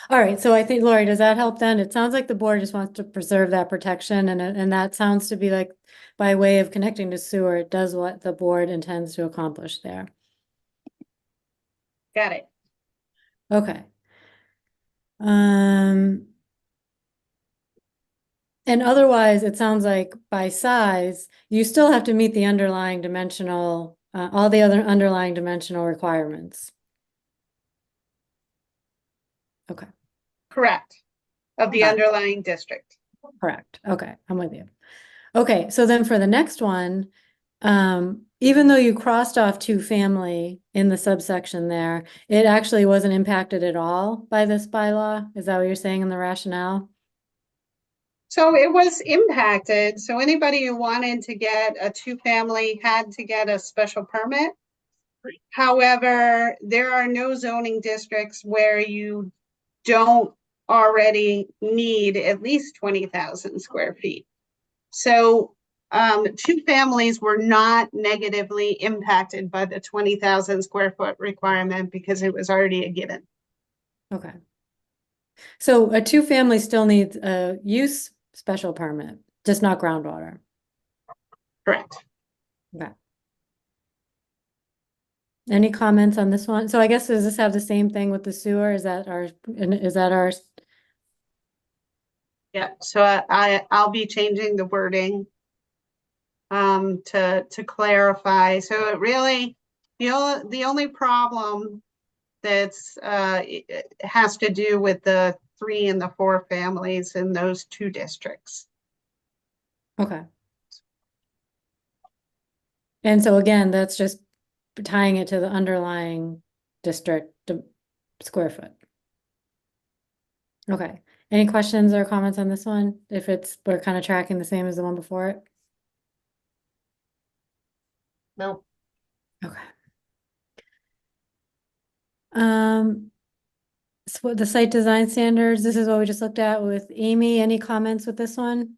S1: All right, so I think, Lori, does that help then? It sounds like the board just wants to preserve that protection, and that sounds to be like by way of connecting to sewer, it does what the board intends to accomplish there.
S2: Got it.
S1: Okay. And otherwise, it sounds like by size, you still have to meet the underlying dimensional, all the other underlying dimensional requirements. Okay,
S2: Correct. Of the
S1: Got it.
S2: underlying district.
S1: correct. Okay, I'm with you. Okay, so then for the next one, even though you crossed off two family in the subsection there, it actually wasn't impacted at all by this bylaw? Is that what you're saying in the rationale?
S2: So it was impacted. So anybody who wanted to get a two-family had to get a special permit. However, there are no zoning districts where you don't already need at least 20,000 square feet. So two families were not negatively impacted by the 20,000 square foot requirement because it was already a given.
S1: Okay. So a two-family still needs a use special permit, just not groundwater.
S2: Correct.
S1: Okay. Any comments on this one? So I guess does this have the same thing with the sewer? Is that our,
S2: Yeah, so I'll be changing the wording to clarify. So it really, the only problem that's it has to do with the 3 and the 4 families in those 2 districts.
S1: okay. And so again, that's just tying it to the underlying district square foot. Okay. Any questions or comments on this one? If we're kind of tracking the same as the one before it?
S3: Nope.
S1: Okay. So the site design standards, this is what we just looked at with Amy. Any comments with this one?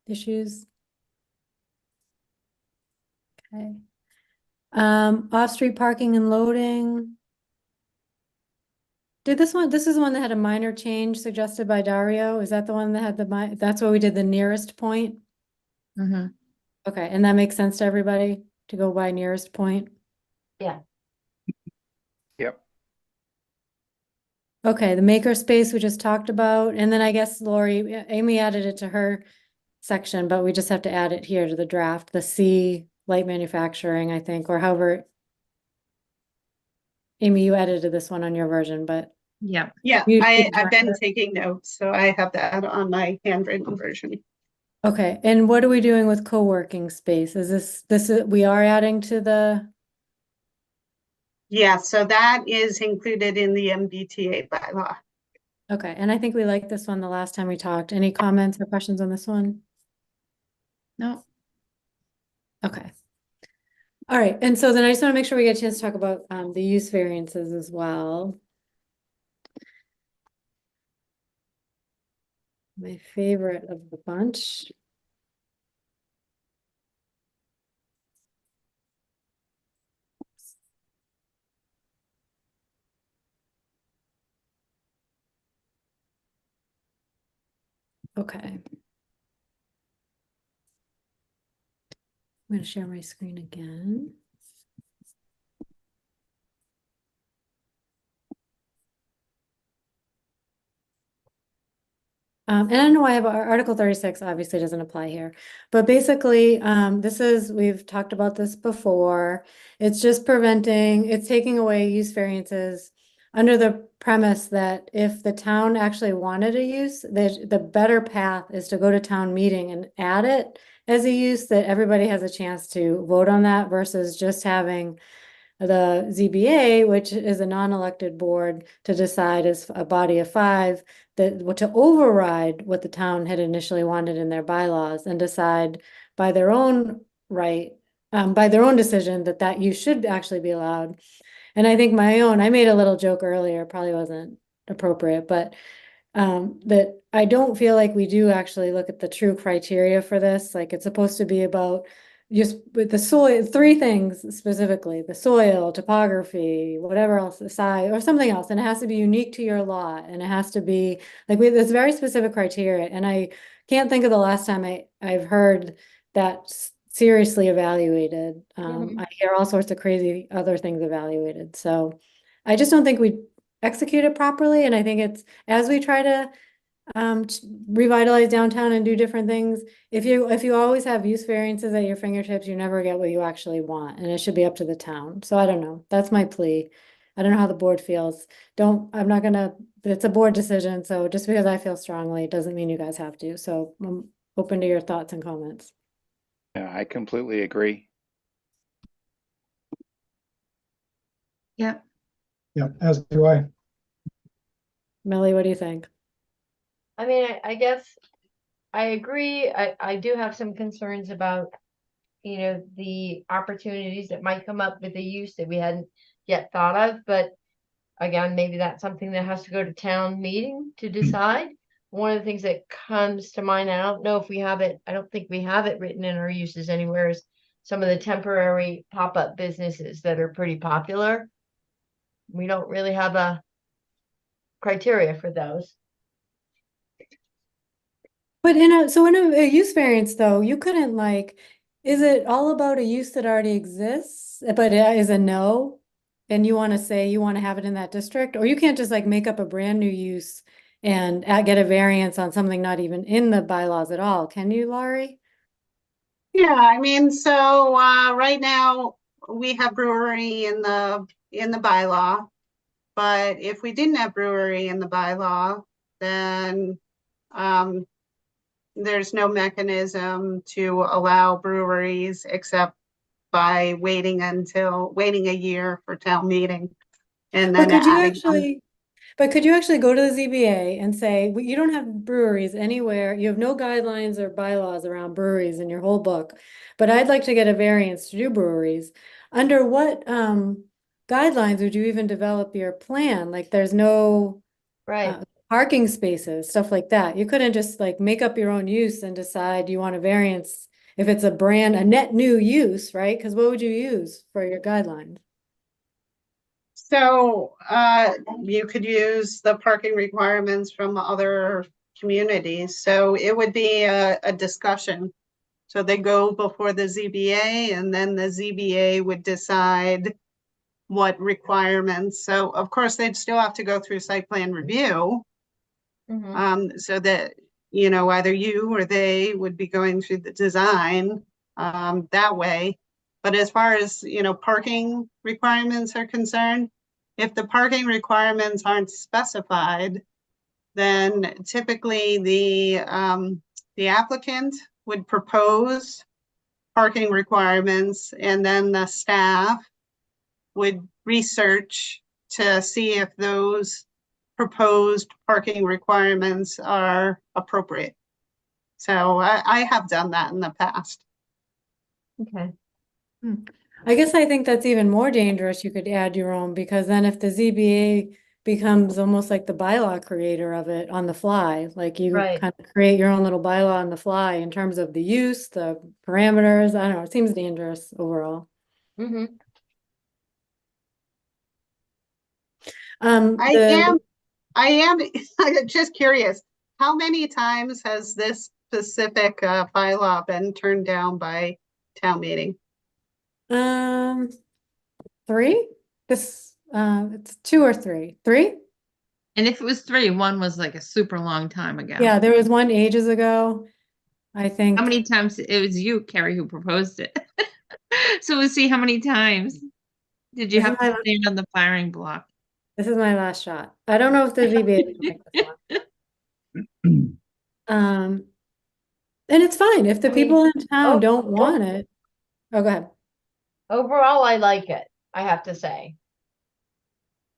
S1: Issues? Okay. Off-street parking and loading. This is the one that had a minor change suggested by Dario. Is that the one that had that's where we did the nearest point?
S5: Mm-hmm.
S1: Okay, and that makes sense to everybody to go by nearest point?
S3: Yeah.
S6: Yep.
S1: Okay, the maker space we just talked about, and then I guess Lori, Amy added it to her section, but we just have to add it here to the draft, the C light manufacturing, I think, or however. Amy, you edited this one on your version, but
S5: Yeah.
S2: Yeah,
S1: You-
S2: I've been taking notes, so I have that on my handwritten version.
S1: okay, and what are we doing with co-working space? Is we are adding to the,
S2: Yeah, so that is included in the MBTA bylaw.
S1: okay, and I think we liked this one the last time we talked. Any comments or questions on this one?
S5: No.
S1: Okay. All right, and so then I just want to make sure we get a chance to talk about the use variances as well. My favorite of the bunch. Okay. I'm going to share my screen again. And I know I have Article 36 obviously doesn't apply here, but basically, we've talked about this before. It's just it's taking away use variances under the premise that if the town actually wanted a use, the better path is to go to town meeting and add it as a use that everybody has a chance to vote on that versus just having the ZBA, which is a non-elected board, to decide as a body of five to override what the town had initially wanted in their bylaws and decide by their own right, by their own decision that use should actually be allowed. And I think I made a little joke earlier, probably wasn't appropriate, but that I don't feel like we do actually look at the true criteria for this. Like it's supposed to be about just with the soil, three things specifically, the soil, topography, whatever else, the size, or something else. And it has to be unique to your lot. And it has to be like there's very specific criteria. And I can't think of the last time I've heard that seriously evaluated. I hear all sorts of crazy other things evaluated. So I just don't think we execute it properly. And I think it's as we try to revitalize downtown and do different things, if you always have use variances at your fingertips, you never get what you actually want, and it should be up to the town. So I don't know. That's my plea. I don't know how the board feels. It's a board decision, so just because I feel strongly, it doesn't mean you guys have to. So I'm open to your thoughts and comments.
S6: Yeah, I completely agree.
S5: Yep.
S8: Yeah, as do I.
S1: Millie, what do you think?
S3: I mean, I guess I agree. I do have some concerns about, the opportunities that might come up with the use that we hadn't yet thought of, but again, maybe that's something that has to go to town meeting to decide. One of the things that comes to mind, I don't know if we have it, I don't think we have it written in our uses anywhere, is some of the temporary pop-up businesses that are pretty popular. We don't really have a criteria for those.
S1: But in a use variance though, you couldn't is it all about a use that already exists, but it is a no? And you want to say you want to have it in that district, or you can't just make up a brand new use and get a variance on something not even in the bylaws at all, can you, Laurie?
S2: Yeah, I mean, so right now we have brewery in the bylaw. But if we didn't have brewery in the bylaw, then there's no mechanism to allow breweries except by waiting a year for town meeting and
S1: But
S2: then
S1: could you
S2: adding them.
S1: actually go to the ZBA and say, you don't have breweries anywhere, you have no guidelines or bylaws around breweries in your whole book, but I'd like to get a variance to do breweries. Under what guidelines would you even develop your plan? Like there's no
S3: Right.
S1: parking spaces, stuff like that. You couldn't just make up your own use and decide you want a variance if it's a net new use, right? Because what would you use for your guidelines?
S2: So you could use the parking requirements from other communities. So it would be a discussion. So they go before the ZBA and then the ZBA would decide what requirements. So of course they'd still have to go through site plan review. So that, either you or they would be going through the design that way. But as far as, parking requirements are concerned, if the parking requirements aren't specified, then typically the applicant would propose parking requirements and then the staff would research to see if those proposed parking requirements are appropriate. So I have done that in the past.
S3: Okay.
S1: I guess I think that's even more dangerous. You could add your own, because then if the ZBA becomes almost like the bylaw creator of it on the fly, like you
S3: Right.
S1: kind of create your own little bylaw on the fly in terms of the use, the parameters. I don't know, it seems dangerous overall.
S2: I am just curious, how many times has this specific bylaw been turned down by town meeting?
S1: 3? It's 2 or 3. 3?
S5: And if it was 3, one was like a super long time ago.
S1: Yeah, there was one ages ago. I think.
S5: How many times it was you, Carrie, who proposed it? So we'll see how many times did you
S1: This is
S5: have to
S1: my-
S5: stand on the firing block?
S1: This is my last shot. I don't know if the ZBA will like this one. And it's fine if the
S3: I mean,
S1: people in town don't
S3: oh.
S1: want it. Oh, go ahead.
S3: Overall, I like it, I have to say.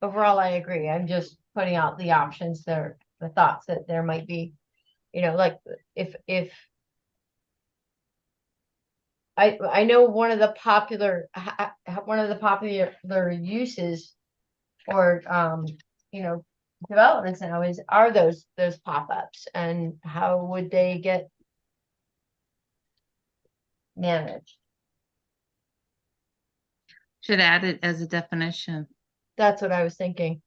S3: Overall, I agree. I'm just putting out the options there, the thoughts that there might be, like if I know one of the popular uses or developments now are those pop-ups, and how would they get managed?
S5: Should add it as a definition.
S3: That's what I was thinking.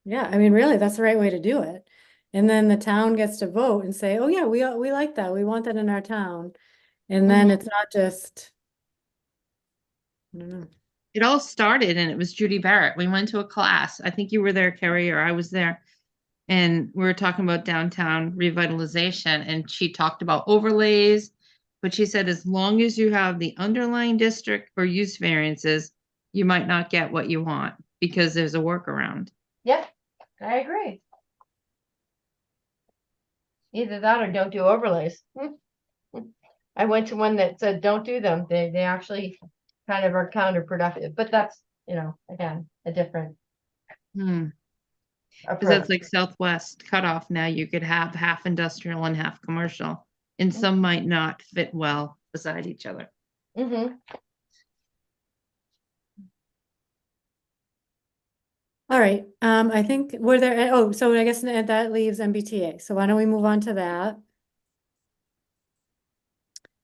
S1: Yeah, I mean, really, that's the right way to do it. And then the town gets to vote and say, oh yeah, we like that. We want that in our town. And then it's not just, I don't know.
S5: It all started and it was Judy Barrett. We went to a class. I think you were there, Carrie, or I was there. And we were talking about downtown revitalization, and she talked about overlays. But she said, as long as you have the underlying district or use variances, you might not get what you want because there's a workaround.
S3: Yeah, I agree. Either that or don't do overlays. I went to one that said don't do them. They actually kind of are counterproductive, but that's, again, a different
S5: Because
S3: approach.
S5: that's like Southwest cutoff. Now you could have half industrial and half commercial, and some might not fit well beside each other.
S3: Mm-hmm.
S1: All right, I think were there, so I guess that leaves MBTA. So why don't we move on to that?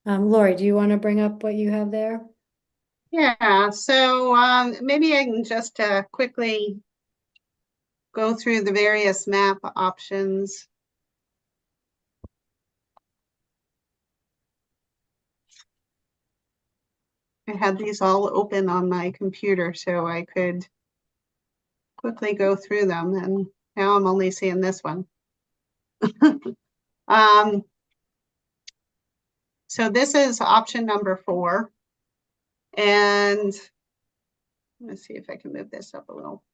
S1: Lori, do you want to bring up what you have there?
S2: Yeah, so maybe I can just quickly go through the various map options. I had these all open on my computer so I could quickly go through them, and now I'm only seeing this one. So this is option number 4. And let's see if I can move this up a little.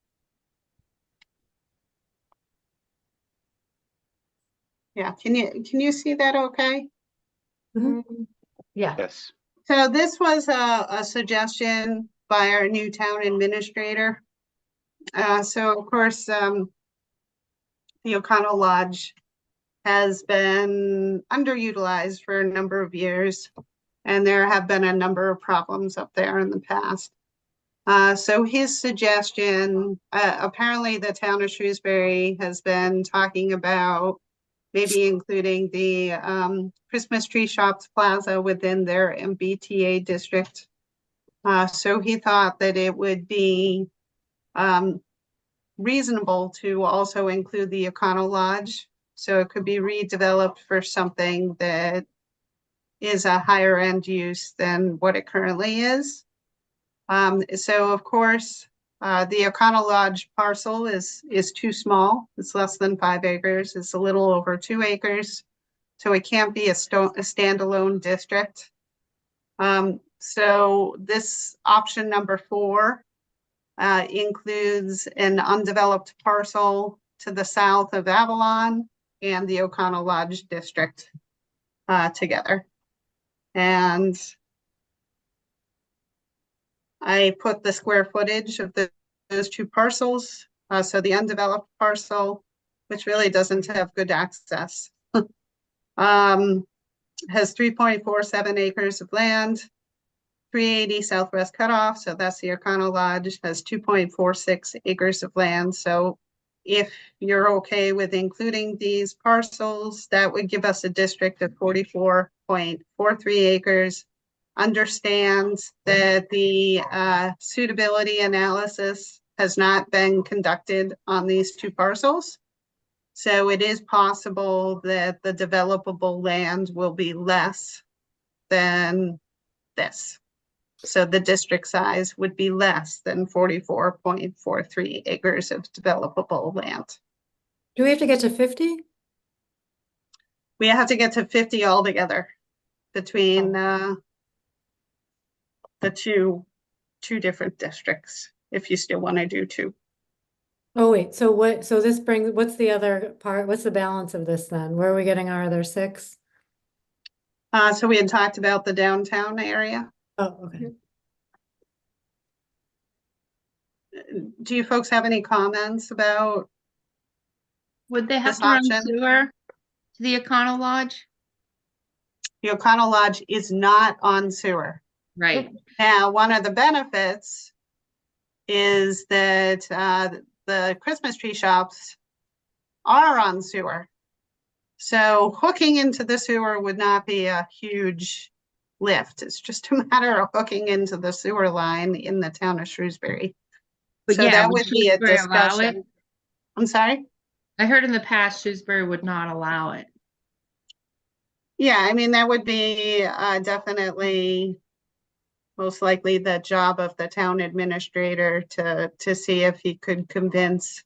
S2: Yeah, can you see that okay?
S3: Yeah.
S6: Yes.
S2: So this was a suggestion by our new town administrator. So of course, the O'Connell Lodge has been underutilized for a number of years, and there have been a number of problems up there in the past. So his suggestion, apparently the town of Shrewsbury has been talking about maybe including the Christmas Tree Shops Plaza within their MBTA district. So he thought that it would be reasonable to also include the O'Connell Lodge. So it could be redeveloped for something that is a higher end use than what it currently is. So of course, the O'Connell Lodge parcel is too small. It's less than 5 acres. It's a little over 2 acres. So it can't be a standalone district. So this option number 4 includes an undeveloped parcel to the south of Avalon and the O'Connell Lodge district together. And I put the square footage of those 2 parcels. So the undeveloped parcel, which really doesn't have good access, has 3.47 acres of land, 380 Southwest Cutoff, so that's the O'Connell Lodge, has 2.46 acres of land. So if you're okay with including these parcels, that would give us a district of 44.43 acres. Understands that the suitability analysis has not been conducted on these 2 parcels. So it is possible that the developable land will be less than this. So the district size would be less than 44.43 acres of developable land.
S1: Do we have to get to 50?
S2: We have to get to 50 altogether between the two different districts, if you still want to do two.
S1: Oh, wait, so what's the other part? What's the balance of this then? Where are we getting our other 6?
S2: So we had talked about the downtown area.
S1: Oh, okay.
S2: Do you folks have any comments about
S5: Would they have
S2: this
S5: to run
S2: option?
S5: sewer to the Econo Lodge?
S2: The O'Connell Lodge is not on sewer.
S5: Right.
S2: Now, one of the benefits is that the Christmas tree shops are on sewer. So hooking into the sewer would not be a huge lift. It's just a matter of hooking into the sewer line in the town of Shrewsbury.
S5: But
S2: So
S5: yeah,
S2: that
S5: would
S2: would be a
S5: Shrewsbury allow it?
S2: discussion. I'm sorry?
S5: I heard in the past Shrewsbury would not allow it.
S2: Yeah, I mean, that would be definitely most likely the job of the town administrator to see if he could convince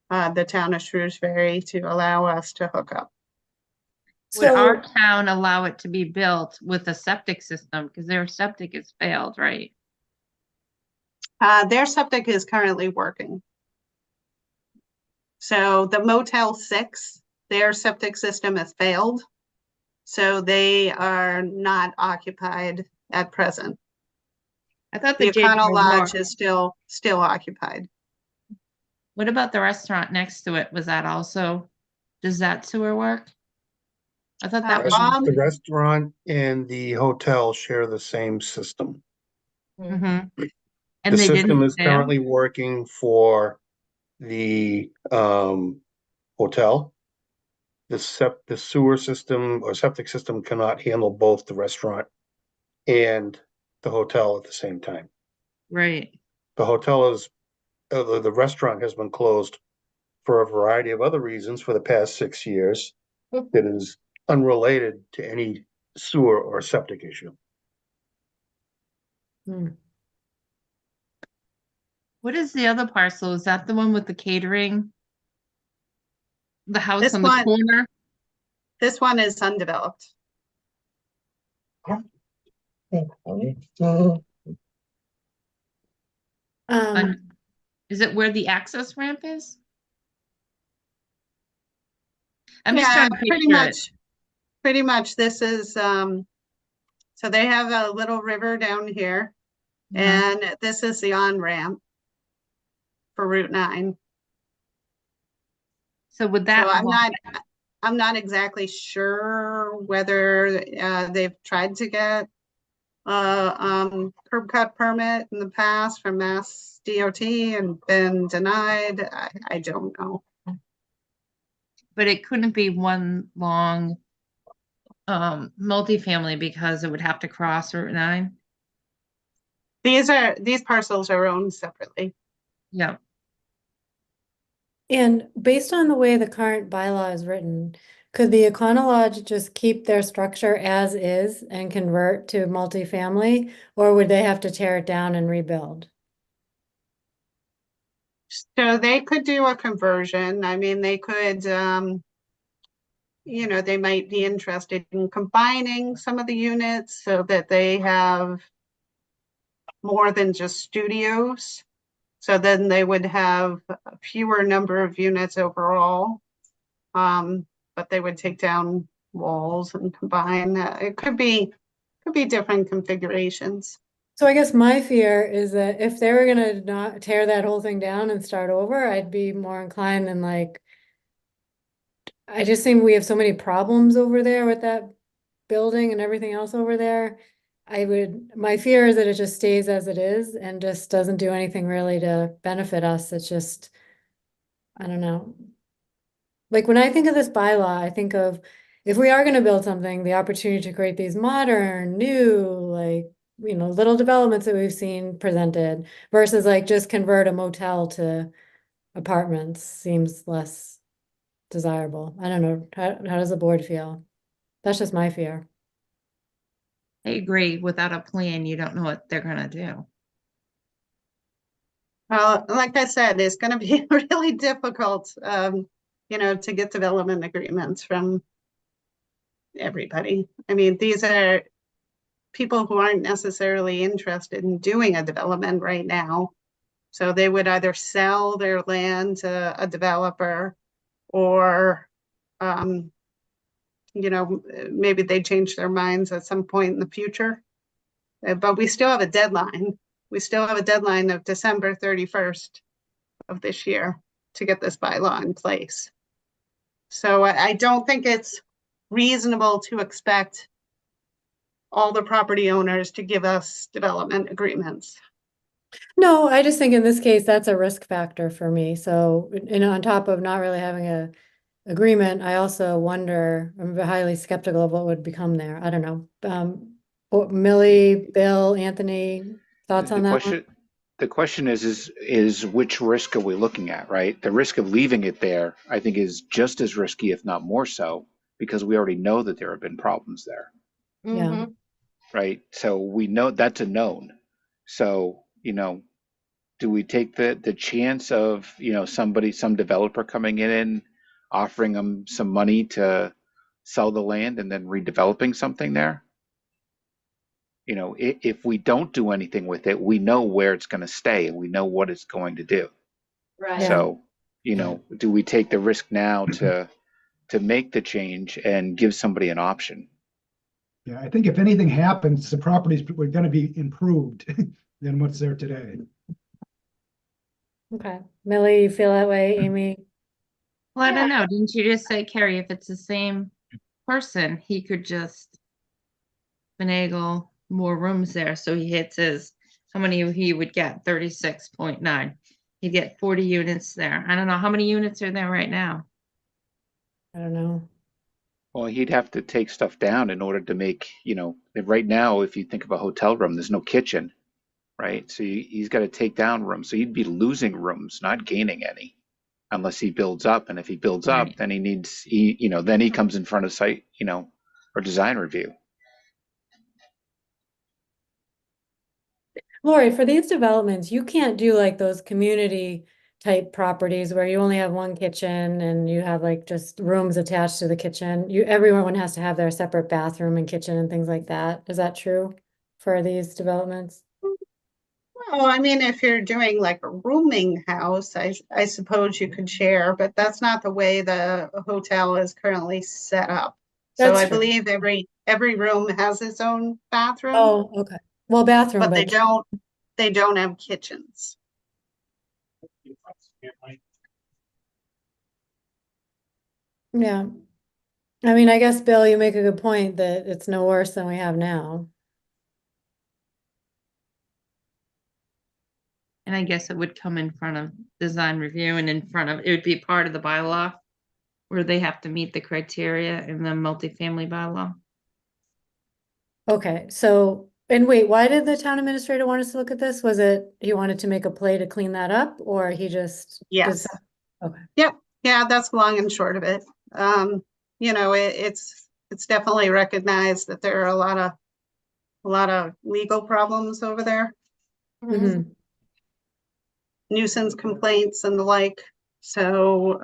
S2: the town of Shrewsbury to allow us to hook up.
S5: Would our
S1: So,
S5: town allow it to be built with a septic system? Because their septic has failed, right?
S2: Their septic is currently working. So the Motel 6, their septic system has failed. So they are not occupied at present.
S5: I thought
S2: The
S5: the JJ
S2: O'Connell Lodge
S5: O'Rourke.
S2: is still occupied.
S5: What about the restaurant next to it? Was that also, does that sewer work? I thought that was.
S4: The restaurant and the hotel share the same system.
S5: Mhm.
S4: The
S5: And they
S4: system
S5: didn't
S4: is
S5: fail?
S4: currently working for the hotel. The sewer system or septic system cannot handle both the restaurant and the hotel at the same time.
S5: Right.
S4: The hotel is, the restaurant has been closed for a variety of other reasons for the past 6 years. That is unrelated to any sewer or septic issue.
S1: hmm.
S5: What is the other parcel? Is that the one with the catering? The house
S2: This
S5: on the
S2: one-
S5: corner?
S2: This one is undeveloped.
S5: Is it where the access ramp is? I'm just
S2: Yeah,
S5: trying to picture it.
S2: pretty much this is, so they have a little river down here
S5: Mhm.
S2: and this is the on-ramp for Route 9.
S5: So would
S2: So
S5: that
S2: I'm not exactly sure whether they've tried to get curb cut permit in the past from Mass DOT and been denied. I don't know.
S5: but it couldn't be one long multifamily because it would have to cross Route 9.
S2: These parcels are owned separately.
S5: Yeah.
S1: And based on the way the current bylaw is written, could the Econo Lodge just keep their structure as is and convert to multifamily? Or would they have to tear it down and rebuild?
S2: So they could do a conversion. I mean, they could, they might be interested in combining some of the units so that they have more than just studios. So then they would have a fewer number of units overall. But they would take down walls and combine. It could be different configurations.
S1: So I guess my fear is that if they were gonna not tear that whole thing down and start over, I'd be more inclined than like. I just think we have so many problems over there with that building and everything else over there. My fear is that it just stays as it is and just doesn't do anything really to benefit us. It's just, I don't know. Like when I think of this bylaw, I think of if we are gonna build something, the opportunity to create these modern, new, like, little developments that we've seen presented versus like just convert a motel to apartments seems less desirable. I don't know. How does the board feel? That's just my fear.
S5: I agree, without a plan, you don't know what they're gonna do.
S2: Well, like I said, it's gonna be really difficult, to get development agreements from everybody. I mean, these are people who aren't necessarily interested in doing a development right now. So they would either sell their land to a developer or, maybe they change their minds at some point in the future. But we still have a deadline. We still have a deadline of December 31st of this year to get this bylaw in place. So I don't think it's reasonable to expect all the property owners to give us development agreements.
S1: No, I just think in this case, that's a risk factor for me. So, on top of not really having a agreement, I also wonder, I'm highly skeptical of what would become there. I don't know. Millie, Bill, Anthony, thoughts on that one?
S6: The question is which risk are we looking at, right? The risk of leaving it there, I think, is just as risky, if not more so, because we already know that there have been problems there,
S1: Yeah.
S3: Mhm.
S6: right? So we know that's a known. So, do we take the chance of, some developer coming in and offering them some money to sell the land and then redeveloping something there? If we don't do anything with it, we know where it's going to stay and we know what it's going to do.
S3: Right.
S1: Yeah.
S6: So, do we take the risk now to make the change and give somebody an option?
S8: Yeah, I think if anything happens, the properties were gonna be improved than what's there today.
S1: Okay. Millie, you feel that way, Amy?
S5: Well, I don't know, didn't you just say, Carrie, if it's the same person, he could just finagle more rooms there, so he hits his, how many he would get, 36.9. He'd get 40 units there. I don't know, how many units are there right now?
S1: I don't know.
S6: Well, he'd have to take stuff down in order to make, right now, if you think of a hotel room, there's no kitchen, right? So he's got to take down rooms. So he'd be losing rooms, not gaining any, unless he builds up. And if he builds up,
S5: Right.
S6: then then he comes in front of site, or design review.
S1: Lori, for these developments, you can't do like those community type properties where you only have one kitchen and you have like just rooms attached to the kitchen. Everyone has to have their separate bathroom and kitchen and things like that. Is that true for these developments?
S2: Well, I mean, if you're doing like a rooming house, I suppose you could share, but that's not the way the hotel is currently set up. So
S1: That's
S2: I
S1: true.
S2: believe every room has its own bathroom,
S1: Oh, okay. Well, bathroom,
S2: but
S1: but
S2: they don't have kitchens.
S1: yeah. I mean, I guess, Bill, you make a good point that it's no worse than we have now.
S5: And I guess it would come in front of design review and in front of, it would be part of the bylaw where they have to meet the criteria in the multifamily bylaw.
S1: Okay, so, and wait, why did the town administrator want us to look at this? Was it he wanted to make a play to clean that up, or he just did
S2: Yes.
S1: some- Okay,
S2: Yep. Yeah, that's long and short of it. It's definitely recognized that there are a lot of legal problems over there,
S1: Mhm.
S2: nuisance complaints and the like. So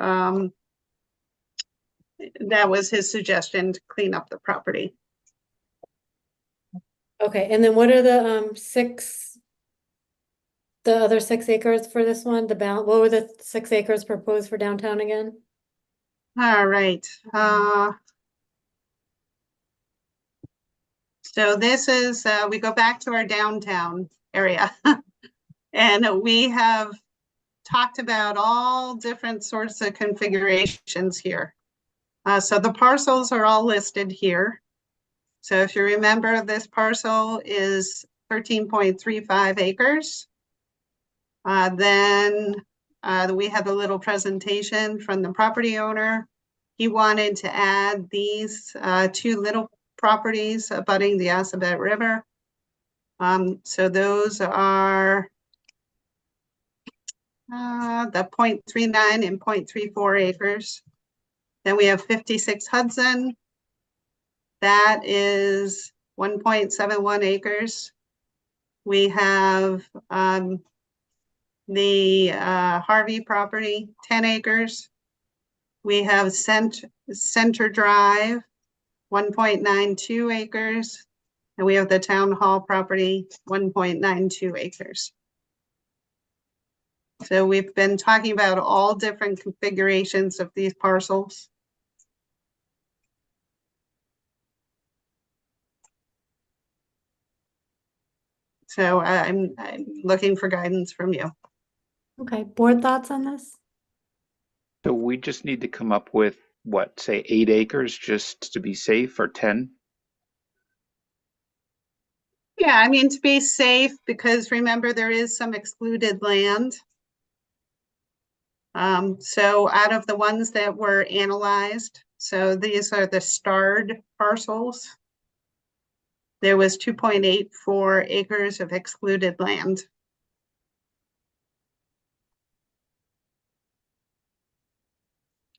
S2: that was his suggestion, to clean up the property.
S1: Okay, and then what are the the other 6 acres for this one, what were the 6 acres proposed for downtown again?
S2: All right. So this is, we go back to our downtown area. And we have talked about all different sorts of configurations here. So the parcels are all listed here. So if you remember, this parcel is 13.35 acres. Then we had a little presentation from the property owner. He wanted to add these 2 little properties abutting the Assabet River. So those are the 0.39 and 0.34 acres. Then we have 56 Hudson. That is 1.71 acres. We have the Harvey property, 10 acres. We have Center Drive, 1.92 acres. And we have the Town Hall property, 1.92 acres. So we've been talking about all different configurations of these parcels. So I'm looking for guidance from you.
S1: Okay, board thoughts on this?
S6: So we just need to come up with what, say 8 acres just to be safe, or 10?
S2: Yeah, I mean, to be safe, because remember, there is some excluded land. So out of the ones that were analyzed, so these are the starred parcels. There was 2.84 acres of excluded land.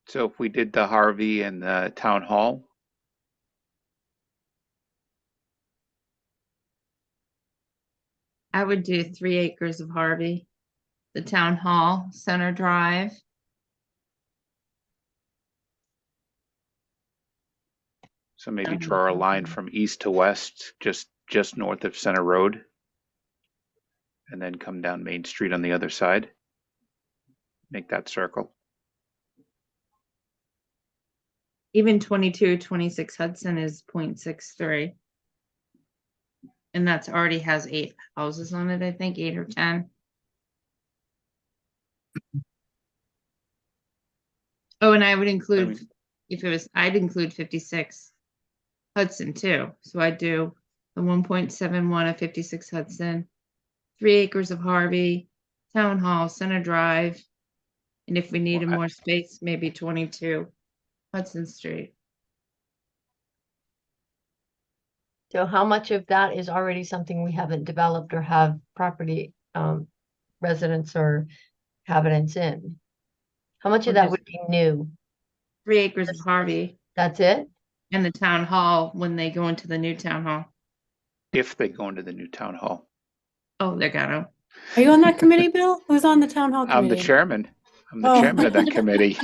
S6: So if we did the Harvey and the Town Hall,
S5: I would do 3 acres of Harvey, the Town Hall, Center Drive.
S6: so maybe draw a line from east to west, just north of Center Road, and then come down Main Street on the other side. Make that circle.
S5: Even 2226 Hudson is 0.63. And that's already has 8 houses on it, I think, 8 or 10. Oh, and I would include, if it was, I'd include 56 Hudson too. So I'd do the 1.71 of 56 Hudson, 3 acres of Harvey, Town Hall, Center Drive. And if we needed more space, maybe 22 Hudson Street.
S3: So how much of that is already something we haven't developed or have property residents or inhabitants in? How much of
S5: Well,
S3: that would be new?
S5: 3 acres of Harvey
S3: That's it?
S5: and the Town Hall when they go into the new Town Hall.
S6: If they go into the new Town Hall.
S5: Oh, they got to.
S1: Are you on that committee, Bill? Who's on the town hall
S6: I'm the
S1: committee?
S6: chairman. I'm the
S1: Oh.
S6: chairman of that committee.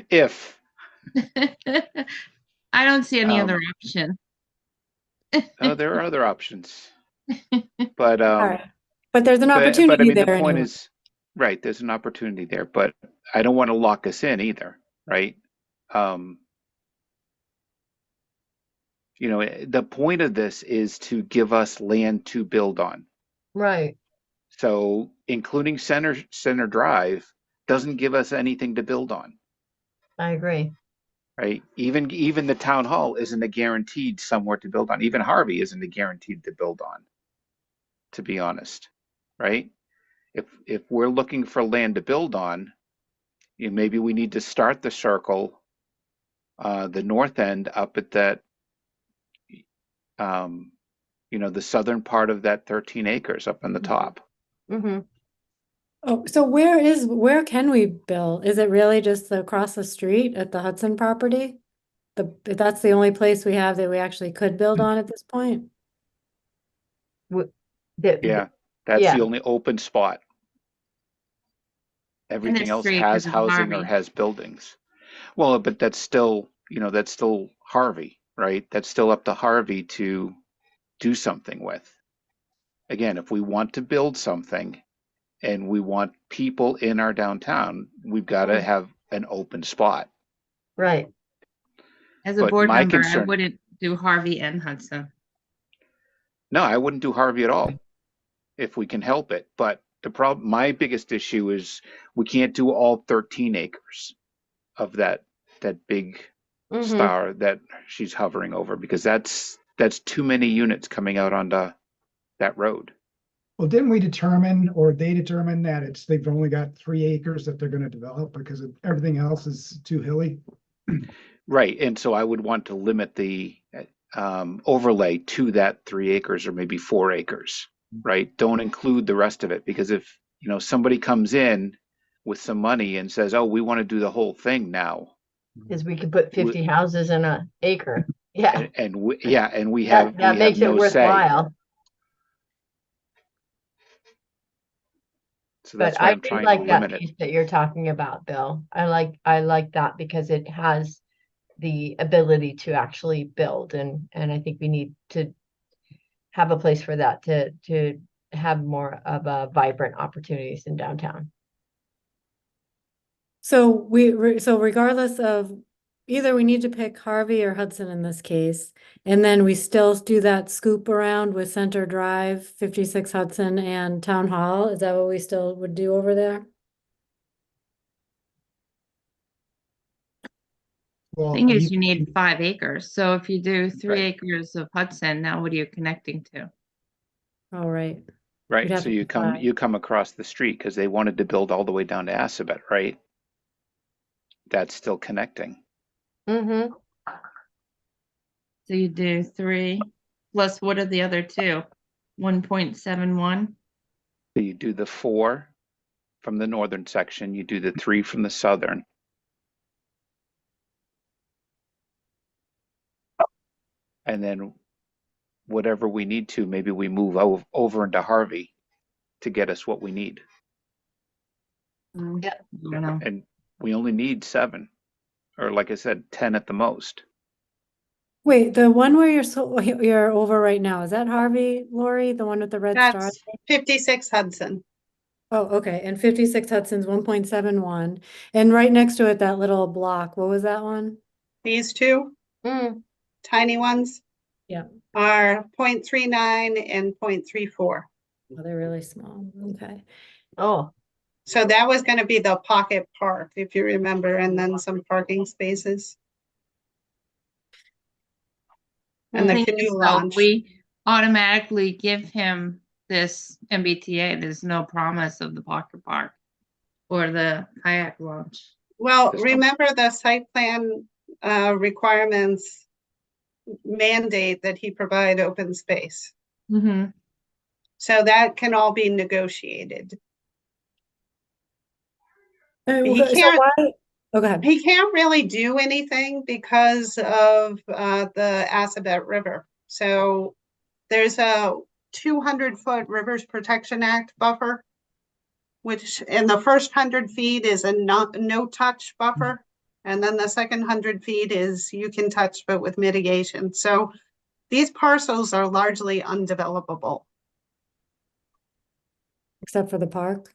S6: If.
S5: I don't see any other
S6: Um,
S5: option.
S6: Oh, there are other options. But
S1: All right. But there's an opportunity
S6: but I mean,
S1: there
S6: the point
S1: anyway.
S6: is, right, there's an opportunity there, but I don't want to lock us in either, right? You know, the point of this is to give us land to build on.
S3: Right.
S6: So including Center Drive doesn't give us anything to build on,
S3: I agree.
S6: right? Even the Town Hall isn't a guaranteed somewhere to build on. Even Harvey isn't a guaranteed to build on, to be honest, right? If we're looking for land to build on, maybe we need to start the circle, the north end up at that, the southern part of that 13 acres up on the top.
S3: Mm-hmm.
S1: Oh, so where can we build? Is it really just across the street at the Hudson property? That's the only place we have that we actually could build on at this point?
S6: Yeah, that's
S3: yeah.
S6: the only open spot. Everything
S5: there's
S6: else
S5: 3
S6: has
S5: acres of
S6: housing or
S5: Harvey.
S6: has buildings. Well, but that's still Harvey, right? That's still up to Harvey to do something with. Again, if we want to build something and we want people in our downtown, we've got to have an open spot.
S3: Right.
S5: As a
S6: But
S5: board
S6: my
S5: member, I
S6: concern-
S5: wouldn't do Harvey and Hudson.
S6: No, I wouldn't do Harvey at all if we can help it. But my biggest issue is we can't do all 13 acres of that big
S3: Mm-hmm.
S6: star that she's hovering over, because that's too many units coming out onto that road.
S8: Well, didn't we determine, or they determined that they've only got 3 acres that they're gonna develop because everything else is too hilly?
S6: Right, and so I would want to limit the overlay to that 3 acres or maybe 4 acres, right? Don't include the rest of it, because if somebody comes in with some money and says, "Oh, we want to do the whole thing now,"
S3: Because we could put 50 houses in an acre. Yeah,
S6: and we
S3: that
S6: have
S3: makes it
S6: no say.
S3: worthwhile.
S6: So
S3: But
S6: that's why
S3: I
S6: I'm
S3: do
S6: trying to
S3: like that
S6: limit it.
S3: piece that you're talking about, Bill. I like that because it has the ability to actually build, and I think we need to have a place for that to have more of a vibrant opportunities in downtown.
S1: So so regardless of, either we need to pick Harvey or Hudson in this case, and then we still do that scoop around with Center Drive, 56 Hudson and Town Hall. Is that what we still would do over there?
S8: Well,
S5: Thing
S8: are
S5: is,
S8: you,
S5: you need 5 acres. So if you do 3
S6: Right.
S5: acres of Hudson, now what are you connecting to?
S1: All right. We'd
S6: Right.
S1: have
S6: So
S1: to
S6: you
S1: decide.
S6: come across the street because they wanted to build all the way down to Assabet, right? That's still connecting.
S3: Mm-hmm.
S5: So you do 3 plus what are the other 2? 1.71.
S6: So you do the 4 from the northern section, you do the 3 from the southern. And then whatever we need to, maybe we move over into Harvey to get us what we need.
S3: Yeah.
S5: I don't know.
S6: And we only need 7, or like I said, 10 at the most.
S1: Wait, the one where you're over right now, is that Harvey, Lori? The one with the red star?
S2: That's 56 Hudson.
S1: Oh, okay, and 56 Hudson's 1.71, and right next to it, that little block, what was that one?
S2: These two
S3: Mm.
S2: tiny ones
S1: Yeah.
S2: are 0.39 and 0.34.
S1: Oh, they're really small, okay.
S3: Oh,
S2: So that was going to be the pocket park, if you remember, and then some parking spaces. And the
S5: Thing
S2: canoe
S5: is, though,
S2: launch.
S5: we automatically give him this MBTA. There's no promise of the pocket park or the kayak launch.
S2: Well,
S6: There's no-
S2: remember the site plan requirements mandate that he provide open space.
S5: Mm-hmm.
S2: So that can all be negotiated. He
S1: So
S2: can't,
S1: why, oh, go ahead.
S2: he can't really do anything because of the Assabet River. So there's a 200-foot Rivers Protection Act buffer, which in the first 100 feet is a no touch buffer. And then the second 100 feet is you can touch, but with mitigation. So these parcels are largely undevelopable.
S1: Except for the park?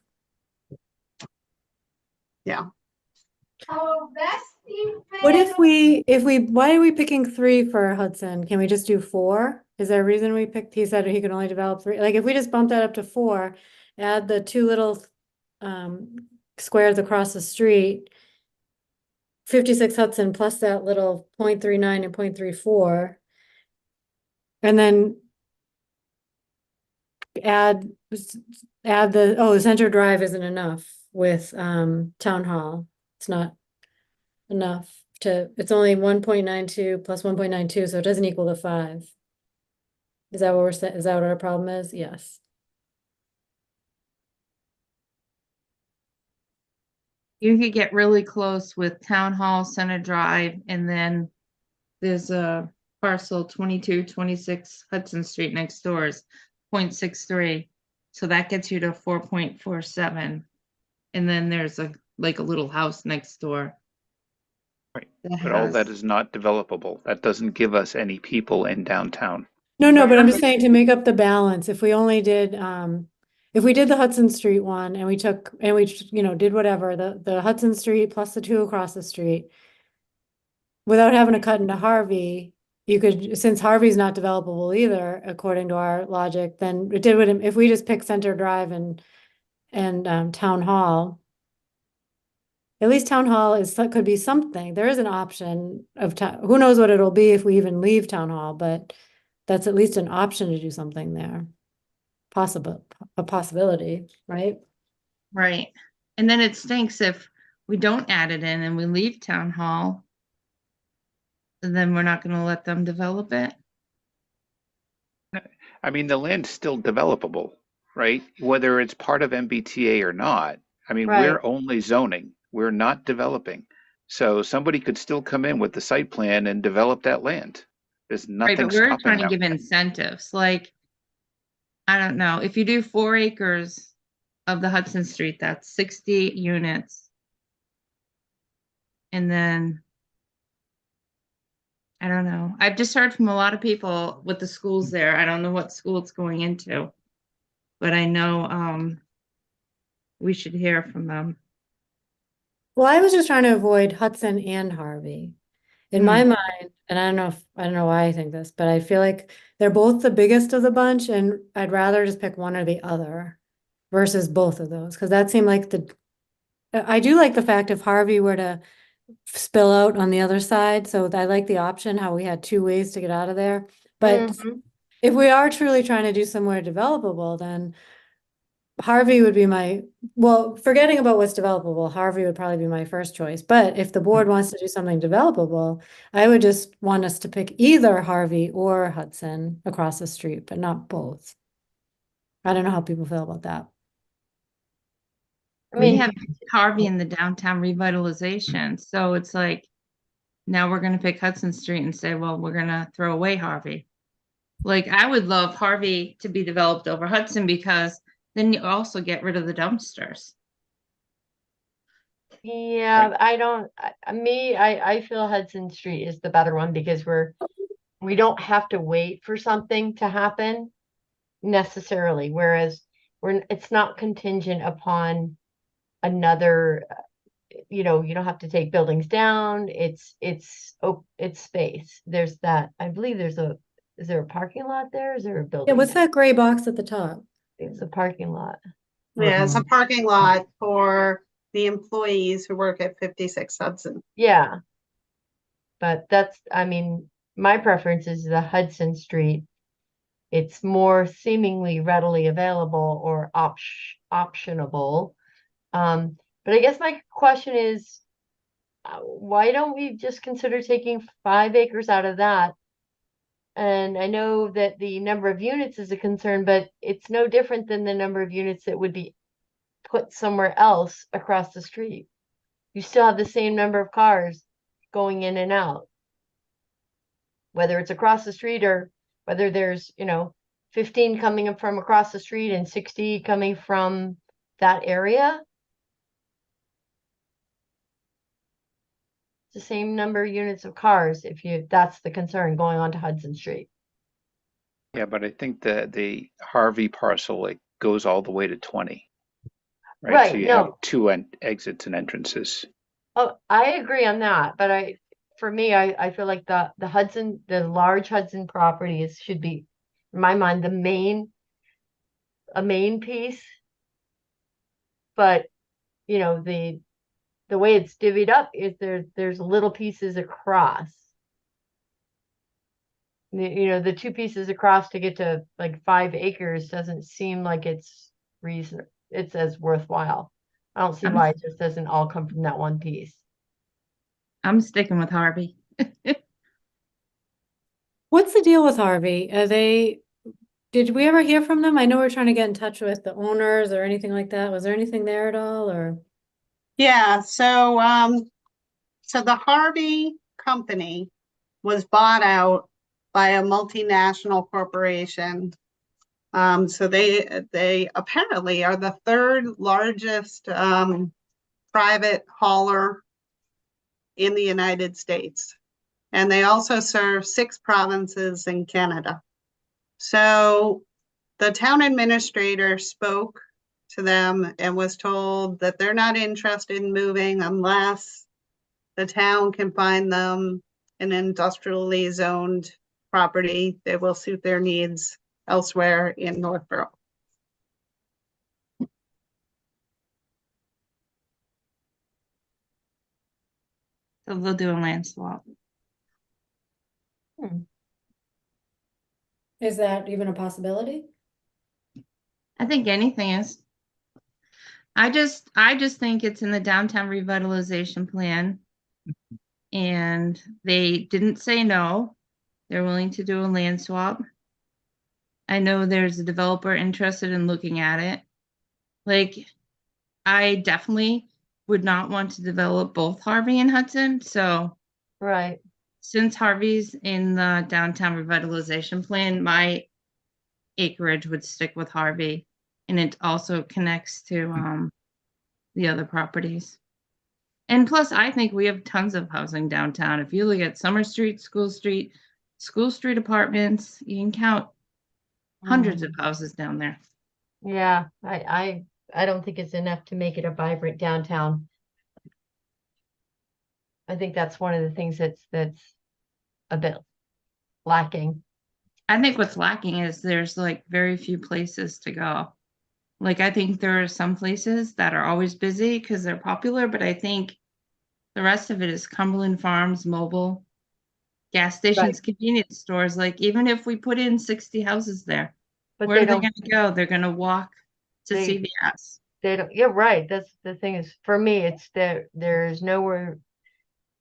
S2: Yeah.
S9: Oh, that's
S1: What if why are we picking 3 for Hudson? Can we just do 4? Is there a reason we picked, he said he could only develop 3? Like, if we just bump that up to 4, add the 2 little squares across the street, 56 Hudson plus that little 0.39 and 0.34, and then add the Center Drive isn't enough with Town Hall. It's not enough it's only 1.92 plus 1.92, so it doesn't equal the 5. Is that what we're saying? Is that what our problem is? Yes.
S5: You could get really close with Town Hall, Center Drive, and then there's a parcel 2226 Hudson Street next door is 0.63. So that gets you to 4.47. And then there's a little house next door.
S6: Right.
S5: that
S6: But all that
S5: has-
S6: is not developable. That doesn't give us any people in downtown.
S1: No, but I'm just saying to make up the balance, if we only did, if we did the Hudson Street one and we did whatever, the Hudson Street plus the 2 across the street, without having to cut into Harvey, you could, since Harvey's not developable either, according to our logic, then if we just pick Center Drive and Town Hall, at least Town Hall could be something. There is an option of who knows what it'll be if we even leave Town Hall, but that's at least an option to do something there. A possibility, right?
S5: Right. And then it stinks if we don't add it in and we leave Town Hall. And then we're not going to let them develop it.
S6: I mean, the land's still developable, right? Whether it's part of MBTA or not. I mean,
S3: Right.
S6: we're only zoning. We're not developing. So somebody could still come in with the site plan and develop that land. There's
S5: Right,
S6: nothing
S5: but we're
S6: stopping
S5: trying to
S6: them.
S5: give incentives, like, I don't know, if you do 4 acres of the Hudson Street, that's 60 units. And then, I don't know, I've just heard from a lot of people with the schools there. I don't know what school it's going into, but I know, we should hear from them.
S1: Well, I was just trying to avoid Hudson and Harvey. In my mind, and I don't know why I think this, but I feel like they're both the biggest of the bunch, and I'd rather just pick one or the other versus both of those, because that seemed like I do like the fact if Harvey were to spill out on the other side, so I like the option how we had two ways to get out of there. But
S3: Mhm.
S1: if we are truly trying to do somewhere developable, then Harvey would be well, forgetting about what's developable, Harvey would probably be my first choice. But if the board wants to do something developable, I would just want us to pick either Harvey or Hudson across the street, but not both. I don't know how people feel about that.
S3: I
S5: We
S3: mean,
S5: have Harvey in the downtown revitalization, so it's like, now we're gonna pick Hudson Street and say, well, we're gonna throw away Harvey. Like, I would love Harvey to be developed over Hudson, because then you also get rid of the dumpsters.
S3: yeah, I don't, I feel Hudson Street is the better one because we don't have to wait for something to happen necessarily, whereas it's not contingent upon another, you don't have to take buildings down. It's space. There's that, I believe is there a parking lot there? Is there a
S1: Yeah,
S3: building?
S1: what's that gray box at the top?
S3: It's a parking lot.
S2: Yeah, it's a parking lot for the employees who work at 56 Hudson.
S3: Yeah. But my preference is the Hudson Street. It's more seemingly readily available or optionable. But I guess my question is, why don't we just consider taking 5 acres out of that? And I know that the number of units is a concern, but it's no different than the number of units that would be put somewhere else across the street. You still have the same number of cars going in and out, whether it's across the street or whether there's, 15 coming from across the street and 60 coming from that area. It's the same number of units of cars if that's the concern going on to Hudson Street.
S6: Yeah, but I think the Harvey parcel, it goes all the way to 20, right?
S3: Right,
S6: So you
S3: no.
S6: have two exits and entrances.
S3: Oh, I agree on that, but for me, I feel like the large Hudson properties should be, in my mind, a main piece. But, the way it's divvied up is there's little pieces across. The 2 pieces across to get to like 5 acres doesn't seem like it's as worthwhile. I don't see why it just doesn't all come from that one piece.
S5: I'm sticking with Harvey.
S1: What's the deal with Harvey? Did we ever hear from them? I know we're trying to get in touch with the owners or anything like that. Was there anything there at all, or?
S2: Yeah, so the Harvey company was bought out by a multinational corporation. So they apparently are the 3rd largest private hauler in the United States. And they also serve 6 provinces in Canada. So the town administrator spoke to them and was told that they're not interested in moving unless the town can find them an industrially zoned property that will suit their needs elsewhere in Northborough.
S5: So they'll do a land swap.
S1: Is that even a possibility?
S5: I think anything is. I just think it's in the downtown revitalization plan. And they didn't say no. They're willing to do a land swap. I know there's a developer interested in looking at it. Like, I definitely would not want to develop both Harvey and Hudson. So
S3: Right.
S5: since Harvey's in the downtown revitalization plan, my acreage would stick with Harvey. And it also connects to the other properties. And plus, I think we have tons of housing downtown. If you look at Summer Street, School Street apartments, you can count hundreds of houses down there.
S3: Yeah, I don't think it's enough to make it a vibrant downtown. I think that's one of the things that's a bit lacking.
S5: I think what's lacking is there's like very few places to go. Like, I think there are some places that are always busy because they're popular, but I think the rest of it is Cumberland Farms, mobile, gas stations, convenience stores. Like, even if we put in 60 houses there,
S3: But
S5: where
S3: they
S5: are they
S3: don't,
S5: going to go? They're going to walk to
S3: They-
S5: CVS.
S3: they don't, yeah, right. That's the thing is, for me, it's there's nowhere,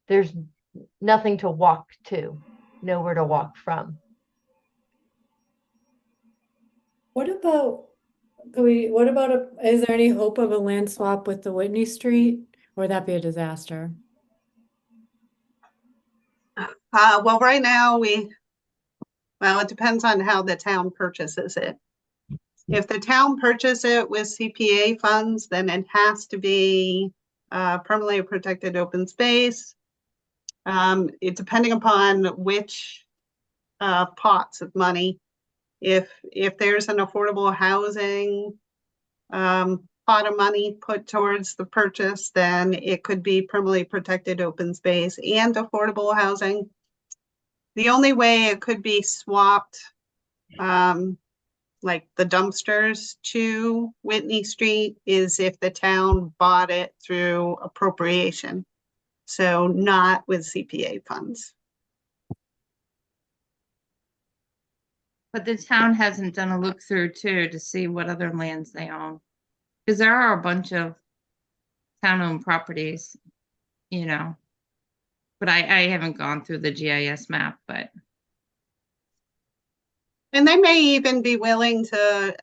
S3: there's nothing to walk to, nowhere to walk from.
S1: What about, is there any hope of a land swap with the Whitney Street? Or would that be a disaster?
S2: Well, right now well, it depends on how the town purchases it. If the town purchases it with CPA funds, then it has to be permanently protected open space. It depending upon which pots of money. If there's an affordable housing pot of money put towards the purchase, then it could be permanently protected open space and affordable housing. The only way it could be swapped, like the dumpsters to Whitney Street, is if the town bought it through appropriation. So not with CPA funds.
S5: But the town hasn't done a look through too to see what other lands they own. Because there are a bunch of town-owned properties, you know. But I haven't gone through the GIS map, but
S2: And they may even be willing to,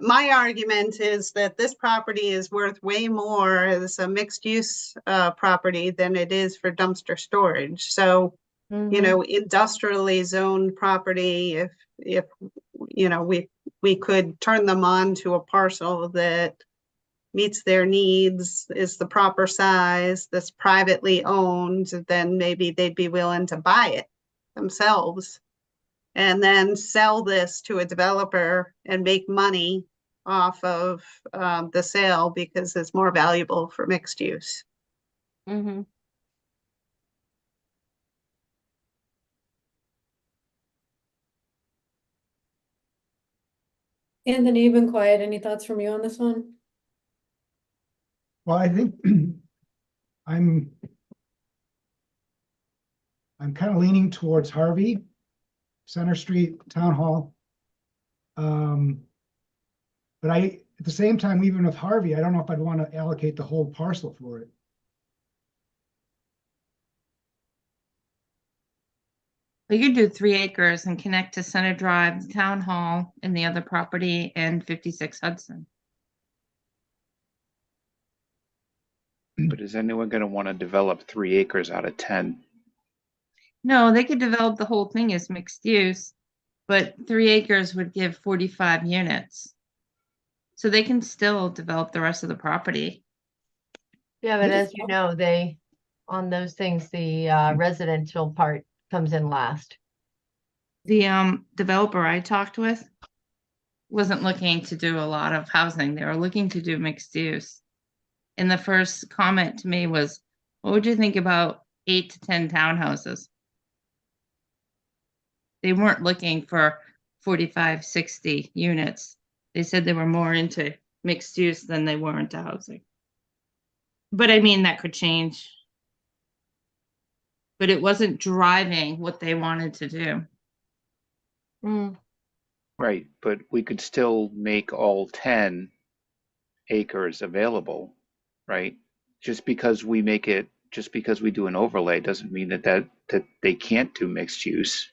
S2: my argument is that this property is worth way more as a mixed use property than it is for dumpster storage. So, industrially zoned property, if we could turn them on to a parcel that meets their needs, is the proper size, that's privately owned, then maybe they'd be willing to buy it themselves and then sell this to a developer and make money off of the sale because it's more valuable for mixed use.
S3: Mm-hmm.
S1: Anthony, you've been quiet. Any thoughts from you on this one?
S8: Well, I think I'm kind of leaning towards Harvey, Center Street, Town Hall. But at the same time, even with Harvey, I don't know if I'd want to allocate the whole parcel for it.
S5: we could do 3 acres and connect to Center Drive, the Town Hall, and the other property, and 56 Hudson.
S6: But is anyone going to want to develop 3 acres out of 10?
S5: No, they could develop the whole thing as mixed use, but 3 acres would give 45 units. So they can still develop the rest of the property.
S3: Yeah, but as you know, on those things, the residential part comes in last.
S5: The developer I talked with wasn't looking to do a lot of housing. They were looking to do mixed use. And the first comment to me was, what would you think about 8 to 10 townhouses? They weren't looking for 45, 60 units. They said they were more into mixed use than they were into housing. But I mean, that could change. But it wasn't driving what they wanted to do.
S3: Mm.
S6: Right, but we could still make all 10 acres available, right? Just because we do an overlay doesn't mean that they can't do mixed use.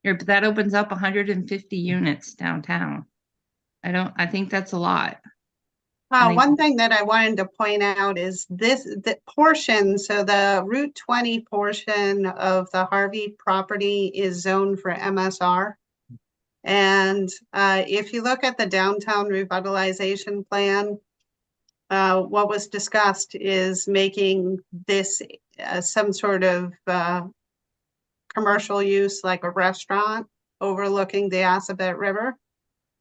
S5: But that opens up 150 units downtown. I think that's a lot. think-
S2: One thing that I wanted to point out is the portion, so the Route 20 portion of the Harvey property is zoned for MSR. And if you look at the downtown revitalization plan, what was discussed is making this some sort of commercial use, like a restaurant overlooking the Assabet River.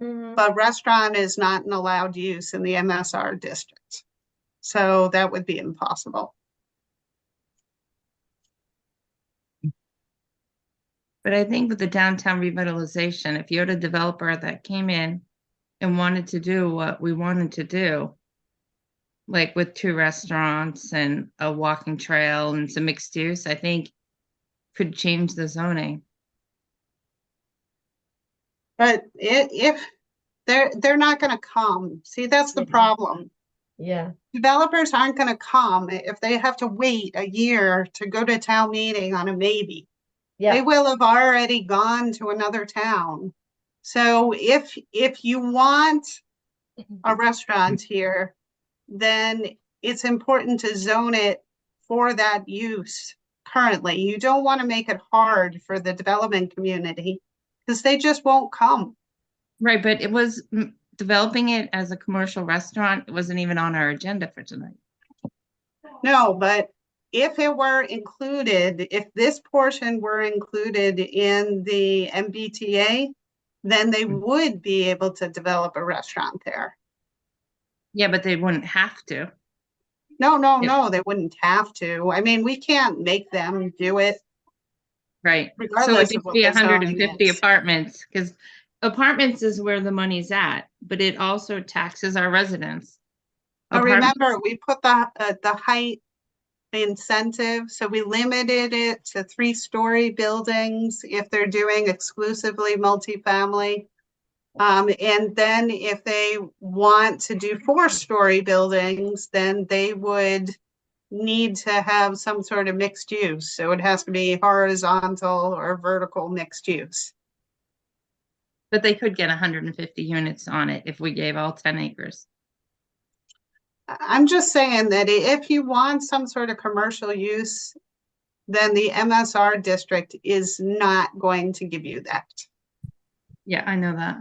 S2: But restaurant is not an allowed use in the MSR district. So that would be impossible.
S5: But I think with the downtown revitalization, if you had a developer that came in and wanted to do what we wanted to do, like with 2 restaurants and a walking trail and some mixed use, I think could change the zoning.
S2: But if they're not going to come, see, that's the
S3: Mhm.
S2: problem.
S3: Yeah.
S2: Developers aren't going to come if they have to wait a year to go to town meeting on a maybe. They
S3: Yeah.
S2: will have already gone to another town. So if you want a restaurant here, then it's important to zone it for that use currently. You don't want to make it hard for the development community because they just won't come.
S5: Right, but it was developing it as a commercial restaurant. It wasn't even on our agenda for tonight.
S2: No, but if it were included, if this portion were included in the MBTA, then they would be able to develop a restaurant there.
S5: Yeah, but they wouldn't have to.
S2: No, they wouldn't have to. I mean, we can't make them do it.
S5: Right. So
S2: Regardless
S5: it'd
S2: of what
S5: be
S2: the zoning
S5: 150
S2: is.
S5: apartments, because apartments is where the money's at, but it also taxes our residents.
S2: But
S5: Apartment-
S2: remember, we put the height incentive, so we limited it to 3-story buildings if they're doing exclusively multifamily. And then if they want to do 4-story buildings, then they would need to have some sort of mixed use. So it has to be horizontal or vertical mixed use.
S5: But they could get 150 units on it if we gave all 10 acres.
S2: I'm just saying that if you want some sort of commercial use, then the MSR district is not going to give you that.
S5: Yeah, I know that.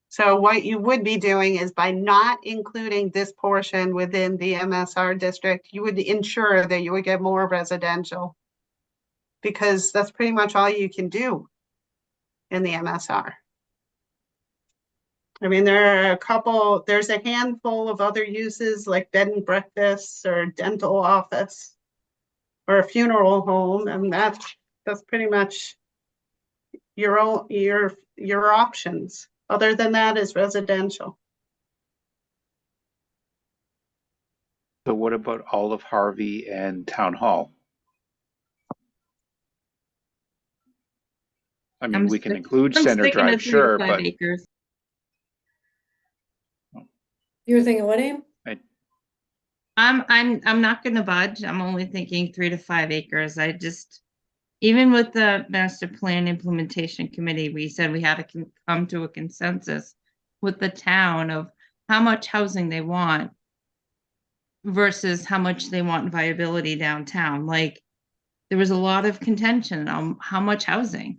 S2: So what you would be doing is by not including this portion within the MSR district, you would ensure that you would get more residential. Because that's pretty much all you can do in the MSR. I mean, there's a handful of other uses like bed and breakfast or dental office or a funeral home, and that's pretty much your options. Other than that is residential.
S6: So what about all of Harvey and Town Hall? I mean, we can include
S5: I'm
S6: Center
S5: sticking to
S6: Drive,
S5: 3 to
S6: sure,
S5: 5
S6: but
S5: acres.
S1: You were thinking what, Aim?
S5: I'm not gonna budge. I'm only thinking 3 to 5 acres. I just, even with the master plan implementation committee, we said we had to come to a consensus with the town of how much housing they want versus how much they want viability downtown. Like, there was a lot of contention on how much housing.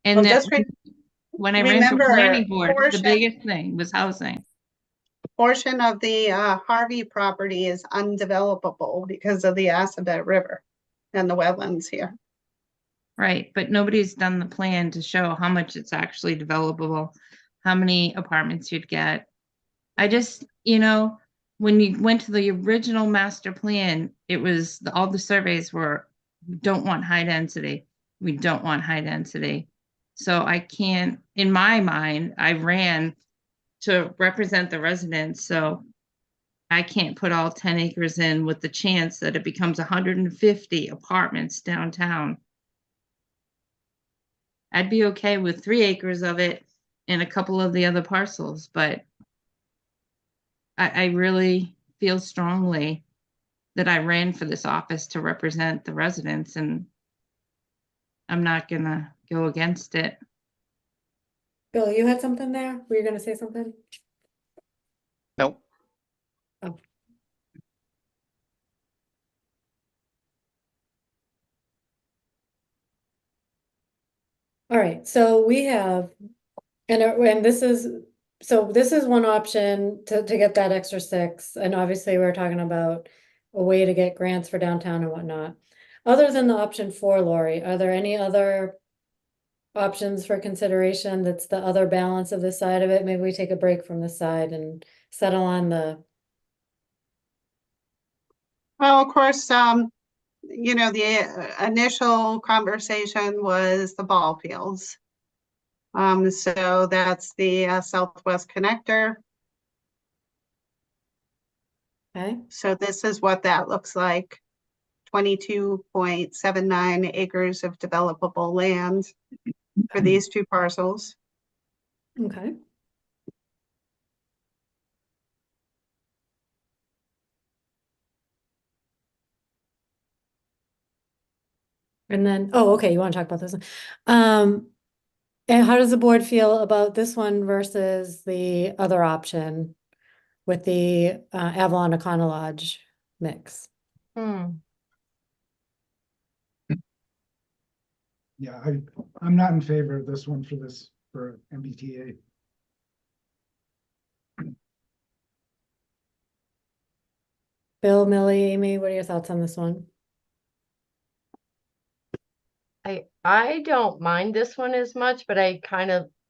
S5: And
S2: Well,
S5: that,
S2: just
S5: when I ran for
S2: remember,
S5: planning board, the
S2: portion-
S5: biggest thing was housing.
S2: portion of the Harvey property is undevelopable because of the Assabet River and the wetlands here.
S5: Right, but nobody's done the plan to show how much it's actually developable, how many apartments you'd get. I just, when you went to the original master plan, it was, all the surveys were, we don't want high density. We don't want high density. So I can't, in my mind, I ran to represent the residents, so I can't put all 10 acres in with the chance that it becomes 150 apartments downtown. I'd be okay with 3 acres of it and a couple of the other parcels, but I really feel strongly that I ran for this office to represent the residents, and I'm not gonna go against it.
S1: Bill, you had something there? Were you gonna say something?
S6: Nope.
S1: Oh. All right, so we have, and this is, so this is one option to get that extra 6, and obviously we're talking about a way to get grants for downtown and whatnot. Other than the option 4, Lori, are there any other options for consideration? That's the other balance of this side of it. Maybe we take a break from this side and settle on the,
S2: Well, of course, you know, the initial conversation was the ball fields. So that's the Southwest Connector.
S1: okay,
S2: So this is what that looks like. 22.79 acres of developable land for these two parcels.
S1: okay. And then, oh, okay, you want to talk about this one? And how does the board feel about this one versus the other option with the Avalon Econo Lodge mix?
S3: Hmm.
S8: Yeah, I'm not in favor of this one for MBTA.
S1: Bill, Millie, Amy, what are your thoughts on this one?
S3: I don't mind this one as much, but I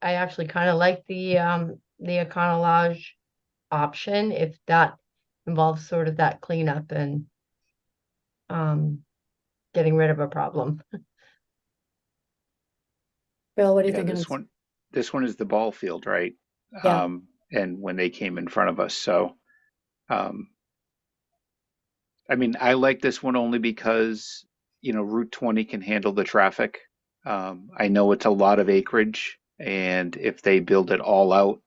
S3: actually kind of like the Econo Lodge option if that involves sort of that cleanup and getting rid of a problem.
S1: Bill, what do you
S6: Yeah,
S1: think?
S6: this one is the ball field, right?
S1: Yeah.
S6: And when they came in front of us, so I mean, I like this one only because, you know, Route 20 can handle the traffic. I know it's a lot of acreage, and if they build it all out,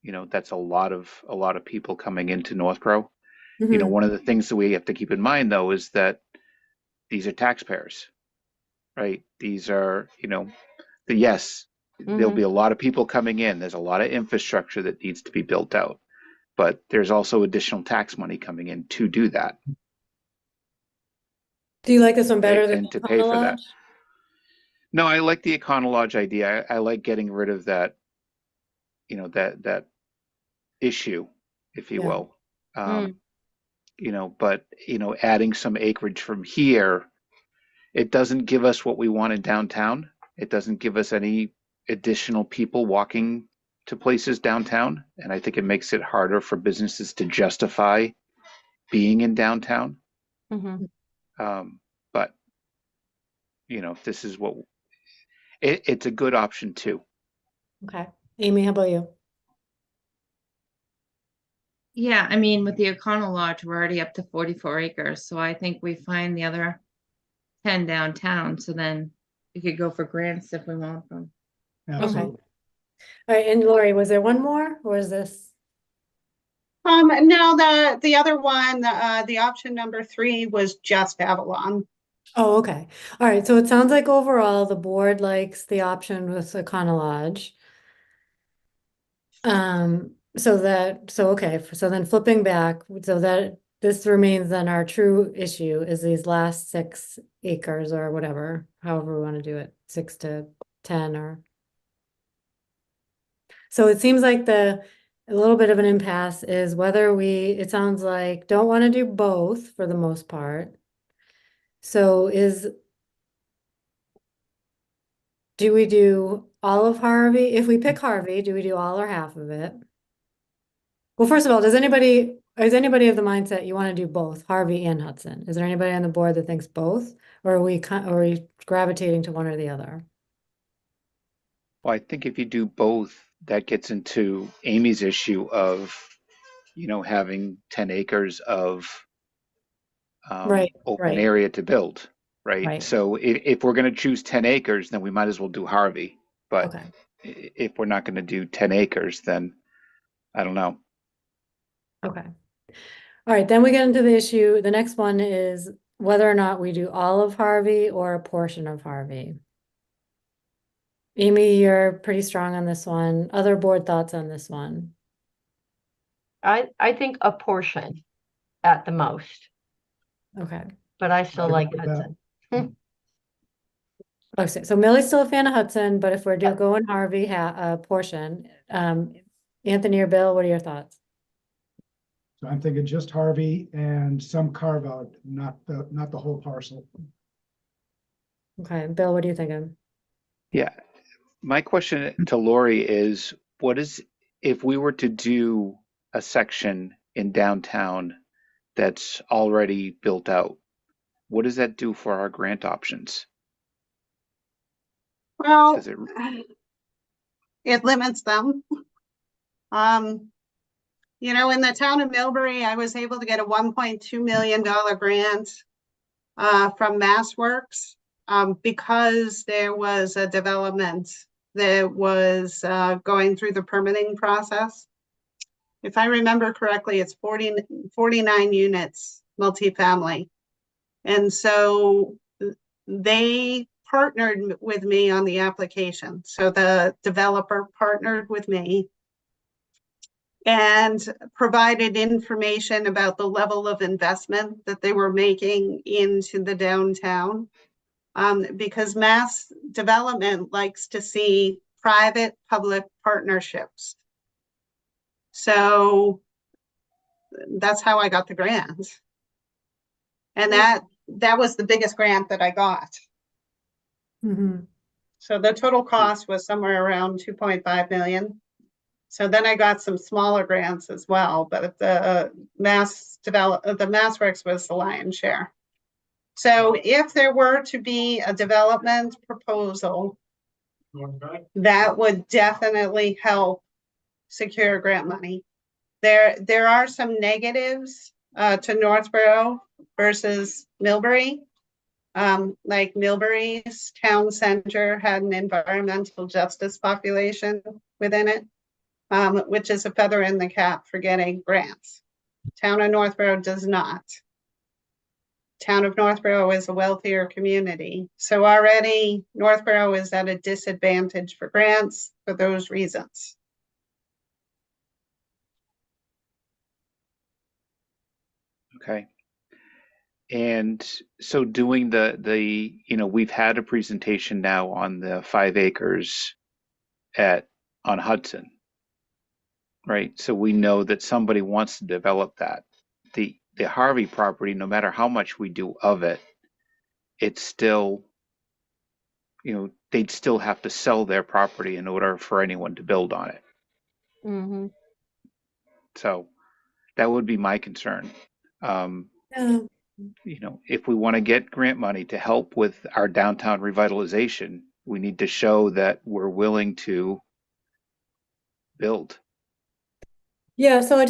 S6: you know, that's a lot of people coming into Northborough. You know,
S1: Mhm.
S6: one of the things that we have to keep in mind though is that these are taxpayers, right? These are, you know, yes, there'll be a lot of people coming in. There's a lot of infrastructure that needs to be built out, but there's also additional tax money coming in to do that,
S1: Do you like this one better
S6: right?
S1: than
S6: And
S1: the
S6: to pay
S1: Econo
S6: for that.
S1: Lodge?
S6: No, I like the Econo Lodge idea. I like getting rid of that, you know, that issue, if you
S1: Yeah.
S6: will. You know, but you know, adding some acreage from here, it doesn't give us what we want in downtown. It doesn't give us any additional people walking to places downtown, and I think it makes it harder for businesses to justify being in downtown. But you know, this is what it's a good option too.
S1: Okay. Amy, how about you?
S5: Yeah, I mean, with the Econo Lodge, we're already up to 44 acres, so I think we find the other 10 downtown, so then we could go for grants if we want them.
S8: Absolutely.
S1: All right, and Lori, was there one more, or is this?
S2: No, the other one, the option number 3 was just Avalon.
S1: Oh, okay. All right, so it sounds like overall the board likes the option with Econo Lodge. Okay, so then flipping back, so that this remains then our true issue is these last 6 acres or whatever, however we want to do it, 6 to 10 or. So it seems like a little bit of an impasse is whether it sounds like don't want to do both for the most part. So do we do all of Harvey? If we pick Harvey, do we do all or half of it? Well, first of all, is anybody of the mindset you want to do both Harvey and Hudson? Is there anybody on the board that thinks both, or are we gravitating to one or the other?
S6: Well, I think if you do both, that gets into Amy's issue of, you know, having 10 acres of
S1: Right,
S6: open
S1: right,
S6: area to build, right?
S1: right.
S6: So if we're going to choose 10 acres, then we might as well do Harvey. But
S1: Okay.
S6: if we're not going to do 10 acres, then I don't know.
S1: Okay. All right, then we get into the issue. The next one is whether or not we do all of Harvey or a portion of Harvey. Amy, you're pretty strong on this one. Other board thoughts on this one?
S3: I think a portion at the most,
S1: Okay.
S3: but I still
S8: I
S3: like
S8: agree with that.
S3: Hudson.
S1: Okay, so Millie's still a fan of Hudson, but if we're going Harvey portion, Anthony or Bill, what are your thoughts?
S8: So I'm thinking just Harvey and some carve out, not the whole parcel.
S1: Okay, Bill, what are you thinking?
S6: Yeah, my question to Lori is, if we were to do a section in downtown that's already built out, what does that do for our grant options?
S2: Well,
S6: Does it,
S2: it limits them. In the town of Millbury, I was able to get a $1.2 million grant from MassWorks because there was a development that was going through the permitting process. If I remember correctly, it's 49 units, multifamily. And so they partnered with me on the application. So the developer partnered with me and provided information about the level of investment that they were making into the downtown. Because mass development likes to see private-public partnerships. So that's how I got the grant. And that was the biggest grant that I got.
S1: Mm-hmm.
S2: So the total cost was somewhere around 2.5 million. So then I got some smaller grants as well, but the MassWorks was the lion's share. So if there were to be a development proposal, that would definitely help secure grant money. There are some negatives to Northborough versus Millbury. Like Millbury's town center had an environmental justice population within it, which is a feather in the cap for getting grants. Town of Northborough does not. Town of Northborough is a wealthier community. So already Northborough is at a disadvantage for grants for those reasons.
S6: okay. And so doing we've had a presentation now on the 5 acres on Hudson, right? So we know that somebody wants to develop that. The Harvey property, no matter how much we do of it, it's still, they'd still have to sell their property in order for anyone to build on it.
S3: Mm-hmm.
S6: So that would be my concern.
S1: Yeah.
S6: If we want to get grant money to help with our downtown revitalization, we need to show that we're willing to build.
S1: Yeah, so I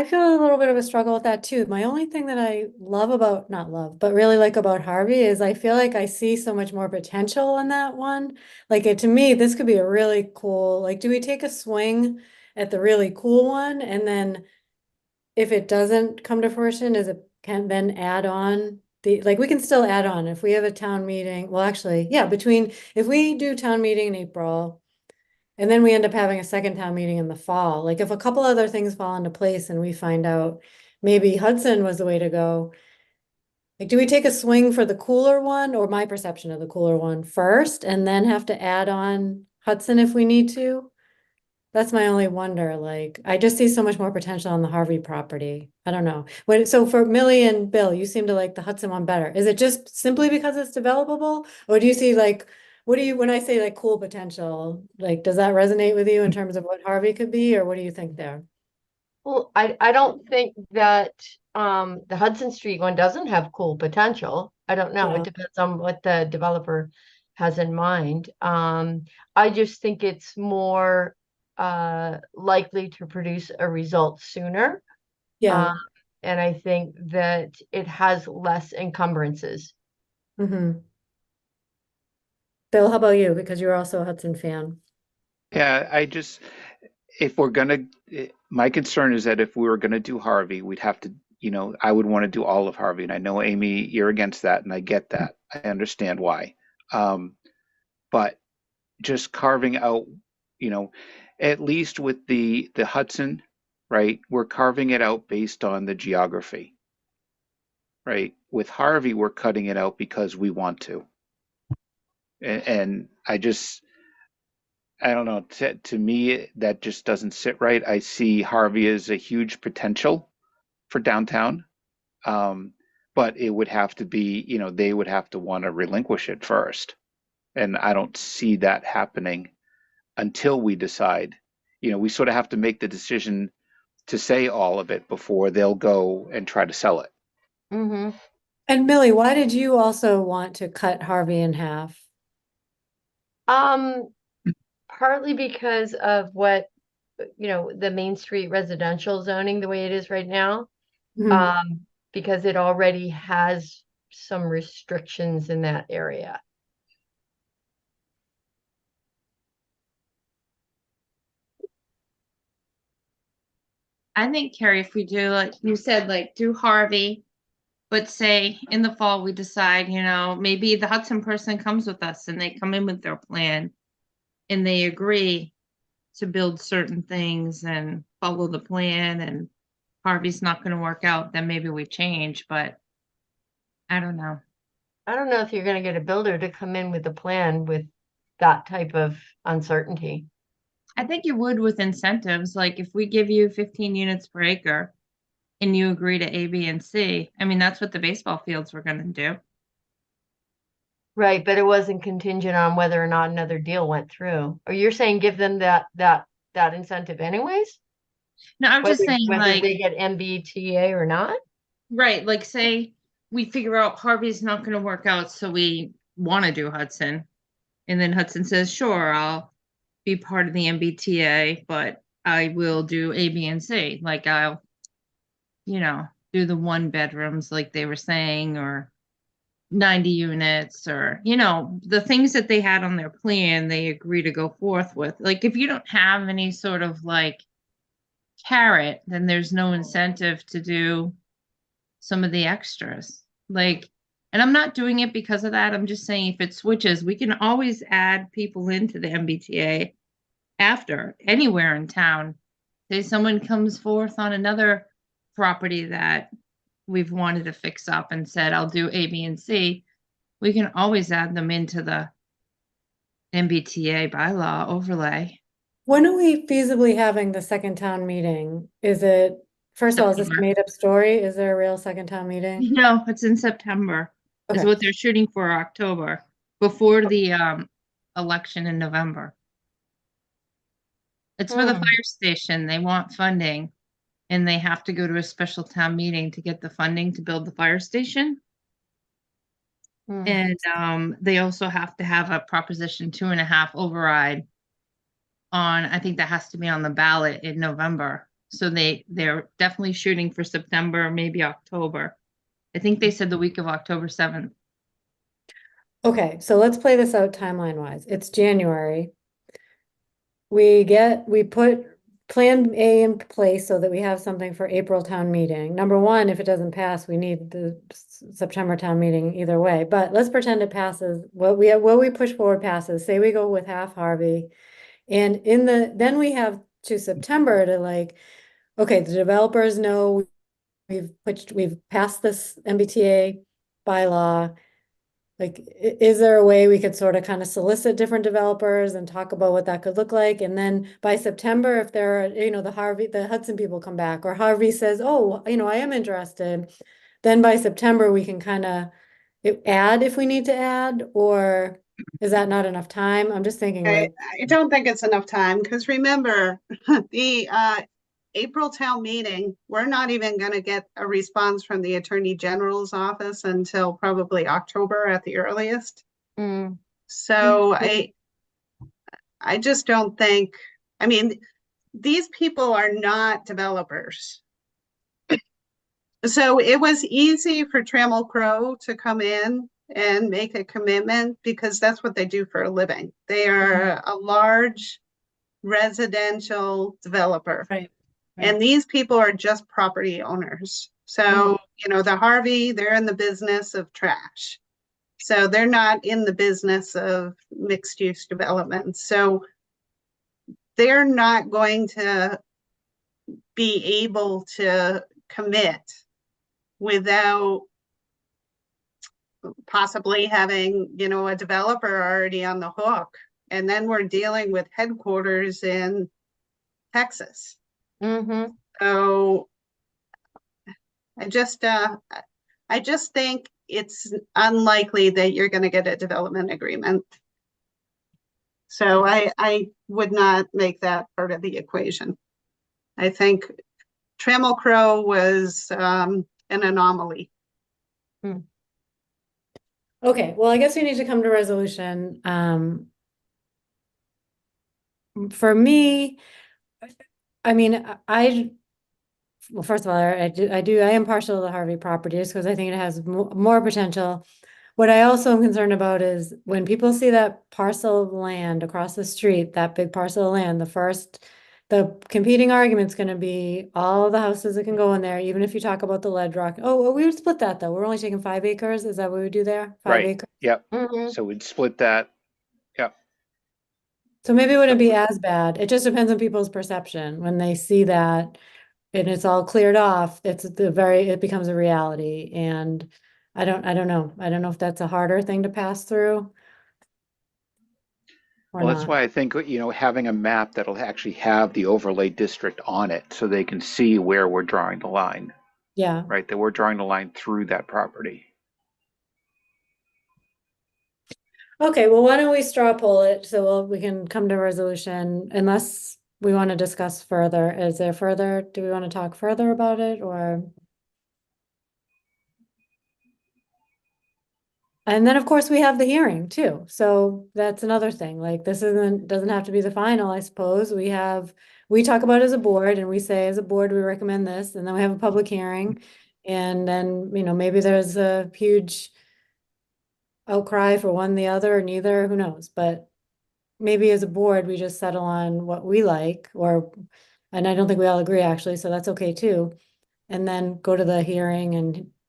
S1: feel a little bit of a struggle with that too. My only thing that I not love, but really like about Harvey is I feel like I see so much more potential in that one. Like to me, this could be a really cool, like, do we take a swing at the really cool one? And then if it doesn't come to fruition, can then add on we can still add on if we have a town meeting. Well, actually, yeah, if we do town meeting in April, and then we end up having a second town meeting in the fall. Like if a couple other things fall into place and we find out maybe Hudson was the way to go. Like, do we take a swing for the cooler one, or my perception of the cooler one first and then have to add on Hudson if we need to? That's my only wonder. Like, I just see so much more potential on the Harvey property. I don't know. So for Millie and Bill, you seem to like the Hudson one better. Is it just simply because it's developable? Or do you see when I say like cool potential, like, does that resonate with you in terms of what Harvey could be, or what do you think there?
S3: Well, I don't think that the Hudson Street one doesn't have cool potential. I don't know.
S1: Yeah.
S3: It depends on what the developer has in mind. I just think it's more likely to produce a result sooner.
S1: Yeah.
S3: And I think that it has less encumbrances.
S1: Mm-hmm. Bill, how about you? Because you're also a Hudson fan.
S6: Yeah, if we're gonna, my concern is that if we were gonna do Harvey, we'd have to, you know, I would want to do all of Harvey. And I know, Amy, you're against that, and I get that. I understand why. But just carving out, you know, at least with the Hudson, right? We're carving it out based on the geography, right? With Harvey, we're cutting it out because we want to. And I don't know, to me, that just doesn't sit right. I see Harvey as a huge potential for downtown. But it would have to be, you know, they would have to want to relinquish it first. And I don't see that happening until we decide. You know, we sort of have to make the decision to say all of it before they'll go and try to sell it.
S3: Mm-hmm.
S1: And Millie, why did you also want to cut Harvey in half?
S3: Partly because of what, you know, the Main Street residential zoning, the way it is right now.
S1: Mhm.
S3: Because it already has some restrictions in that area.
S5: I think, Carrie, if we do, like you said, like do Harvey, but say in the fall we decide, you know, maybe the Hudson person comes with us and they come in with their plan and they agree to build certain things and follow the plan, and Harvey's not going to work out, then maybe we change, but I don't know.
S3: I don't know if you're going to get a builder to come in with a plan with that type of uncertainty.
S5: I think you would with incentives, like if we give you 15 units per acre and you agree to A, B, and C, I mean, that's what the baseball fields were going to do.
S3: Right, but it wasn't contingent on whether or not another deal went through. Or you're saying give them that incentive anyways?
S5: No, I'm just saying,
S3: Whether
S5: like,
S3: they get MBTA or not?
S5: right, like say we figure out Harvey's not going to work out, so we want to do Hudson. And then Hudson says, sure, I'll be part of the MBTA, but I will do A, B, and C. Like I'll, you know, do the 1 bedrooms like they were saying, or 90 units, or, you know, the things that they had on their plan, they agree to go forth with. Like if you don't have any sort of like carrot, then there's no incentive to do some of the extras. Like, and I'm not doing it because of that. I'm just saying if it switches, we can always add people into the MBTA after anywhere in town. Say someone comes forth on another property that we've wanted to fix up and said, I'll do A, B, and C. We can always add them into the MBTA bylaw overlay.
S1: When are we feasibly having the second town meeting? Is it, first of all, is this a
S5: September.
S1: made up story? Is there a real second town meeting?
S5: No, it's in September. Is
S1: Okay.
S5: what they're shooting for, October, before the election in November. It's for the fire station. They want funding, and they have to go to a special town meeting to get the funding to build the fire station. And they also have to have a Proposition 2.5 override on, I think that has to be on the ballot in November. So they're definitely shooting for September, maybe October. I think they said the week of October 7th.
S1: Okay, so let's play this out timeline wise. It's January. We put Plan A in place so that we have something for April town meeting. Number one, if it doesn't pass, we need the September town meeting either way. But let's pretend it passes. What we push forward passes. Say we go with half Harvey, and then we have to September to like, okay, the developers know we've passed this MBTA bylaw. Like, is there a way we could sort of kind of solicit different developers and talk about what that could look like? And then by September, if there are, you know, the Hudson people come back, or Harvey says, oh, you know, I am interested, then by September, we can kind of add if we need to add, or is that not enough time? I'm just thinking like,
S2: I don't think it's enough time, because remember, the April town meeting, we're not even going to get a response from the Attorney General's office until probably October at the earliest. So I just don't think, I mean, these people are not developers. So it was easy for Trammell Crow to come in and make a commitment because that's what they do for a living. They are a large residential developer.
S1: right.
S2: And these people are just property owners. So, you know, the Harvey, they're in the business of trash. So they're not in the business of mixed use development. So they're not going to be able to commit without possibly having, you know, a developer already on the hook. And then we're dealing with headquarters in Texas.
S3: Mm-hmm.
S2: So I just think it's unlikely that you're going to get a development agreement. So I would not make that part of the equation. I think Trammell Crow was an anomaly.
S1: Okay, well, I guess we need to come to resolution. For me, I mean, well, first of all, I am partial to the Harvey properties because I think it has more potential. What I also am concerned about is when people see that parcel of land across the street, that big parcel of land, the competing argument's gonna be all the houses that can go in there, even if you talk about the lead rock. Oh, well, we would split that though. We're only taking 5 acres. Is that what we would do there? 5
S6: Right.
S1: acres?
S6: Yep.
S3: Mm-hmm.
S6: So we'd split that. Yep.
S1: So maybe it wouldn't be as bad. It just depends on people's perception. When they see that and it's all cleared off, it becomes a reality. And I don't know. I don't know if that's a harder thing to pass through or
S6: Well, that's
S1: not.
S6: why I think, you know, having a map that'll actually have the overlay district on it so they can see where we're drawing the line,
S1: Yeah.
S6: right? That we're drawing the line through that property.
S1: Okay, well, why don't we straw poll it so we can come to a resolution unless we want to discuss further. Do we want to talk further about it or? And then, of course, we have the hearing too. So that's another thing. Like this doesn't have to be the final, I suppose. We talk about it as a board and we say as a board, we recommend this, and then we have a public hearing. And then, you know, maybe there's a huge outcry for one, the other, or neither, who knows? But maybe as a board, we just settle on what we like and I don't think we all agree actually, so that's okay too. And then go to the hearing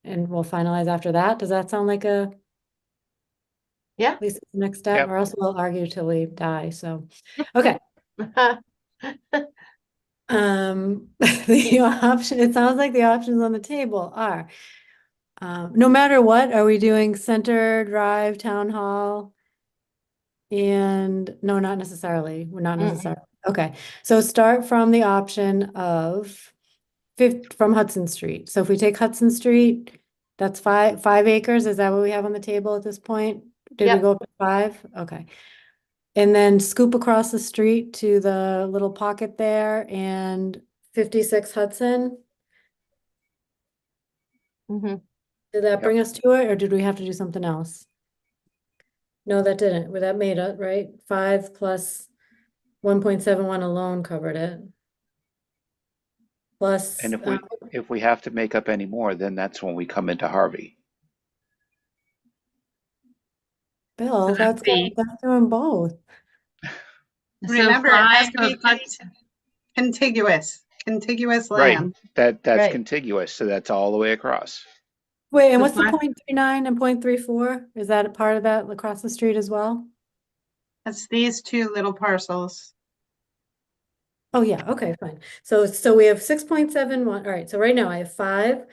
S1: and we'll finalize after that. Does that sound like
S3: Yeah.
S1: at least the next step,
S6: Yep.
S1: or else we'll argue till we die, so, okay. The option, it sounds like the options on the table are, no matter what, are we doing Center Drive, Town Hall? And no, not necessarily, we're not
S3: Mm-mm.
S1: necessarily, okay, so start from the option of from Hudson Street, so if we take Hudson Street, that's 5 acres, is that what we have on the table at this point? Did we
S3: Yep.
S1: go up to 5? Okay. And then scoop across the street to the little pocket there and 56 Hudson.
S3: Mm-hmm.
S1: Did that
S6: Yep.
S1: bring us to it, or did we have to do something else? No, that didn't. Well, that made it, right? 5 plus 1.71 alone covered it. Plus,
S6: And if we have to make up any more, then that's when we come into Harvey.
S1: Bill,
S5: So
S1: that's doing both.
S2: Remember, it has
S5: 5
S2: to be
S5: of Hudson.
S2: contiguous
S6: Right.
S2: land.
S6: That's
S3: Right.
S6: contiguous, so that's all the way across.
S1: Wait, and
S5: So
S1: what's the
S5: 5
S1: .39 and .34? Is that a part of that across the street as well?
S2: That's these two little parcels.
S1: Oh, yeah, okay, fine. So we have 6.71. All right, so right now I have 5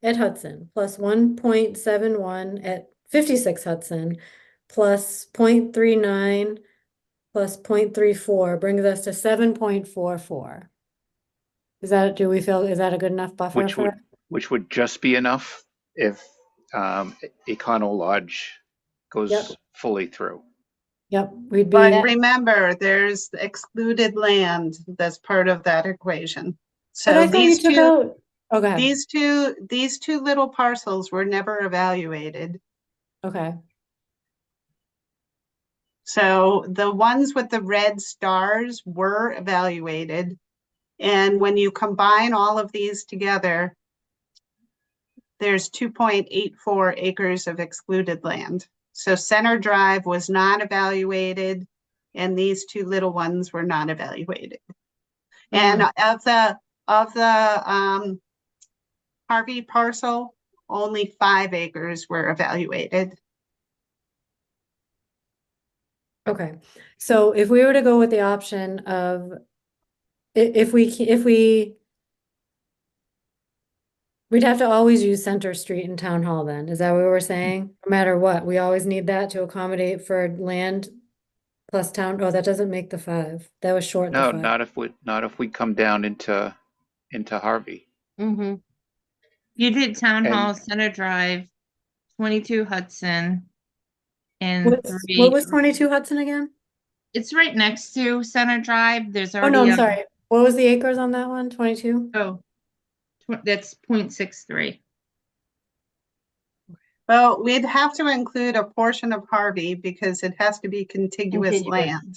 S1: at Hudson plus 1.71 at 56 Hudson plus 0.39 plus 0.34 brings us to 7.44. Is that a good enough buffer
S6: Which
S1: for it?
S6: would just be enough if Econo Lodge goes
S1: Yep.
S6: fully through.
S1: Yep, we'd be,
S2: But remember, there's excluded land that's part of that equation.
S1: but I
S2: So
S1: thought you took out, oh, go ahead.
S2: these two little parcels were never evaluated.
S1: Okay,
S2: So the ones with the red stars were evaluated. And when you combine all of these together, there's 2.84 acres of excluded land. So Center Drive was not evaluated, and these two little ones were not evaluated. And of the Of the Harvey parcel, only 5 acres were evaluated.
S1: Okay, so if we were to go with the option of, if we'd have to always use Center Street and Town Hall then, is that what we're saying? No matter what, we always need that to accommodate for land plus town, oh, that doesn't make the 5, that was short the
S6: No,
S1: 5.
S6: not if we come down into Harvey.
S3: Mm-hmm.
S5: You did Town
S6: And-
S5: Hall, Center Drive, 22 Hudson, and
S1: What
S5: 3.
S1: was 22 Hudson again?
S5: It's right next to Center Drive. There's
S1: Oh,
S5: already
S1: no, I'm
S5: a-
S1: sorry. What was the acres on that one? 22?
S5: Oh, that's 0.63.
S2: Well, we'd have to include a portion of Harvey because it has to be contiguous
S3: Contiguous.
S2: land.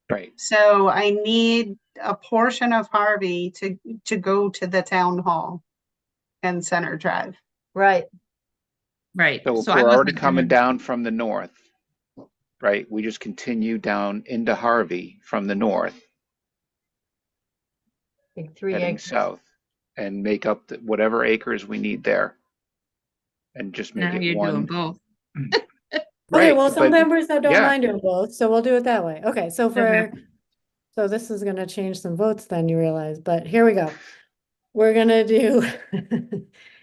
S6: right,
S2: So I need a portion of Harvey to go to the town hall and Center Drive.
S3: Right.
S5: Right.
S6: so if
S5: I
S6: we're already
S5: wasn't
S6: coming
S5: gonna-
S6: down from the north, right, we just continue down into Harvey from the north,
S3: Like 3
S6: heading
S3: acres.
S6: south, and make up whatever acres we need there. And just make
S5: Now
S6: it
S5: you're doing
S6: one,
S5: both.
S1: Okay,
S6: right,
S1: well, some
S6: but
S1: members that don't
S6: yeah.
S1: mind doing both, so we'll do it that way. Okay, so
S5: Okay.
S1: so this is gonna change some votes then, you realize, but here we go. We're gonna do,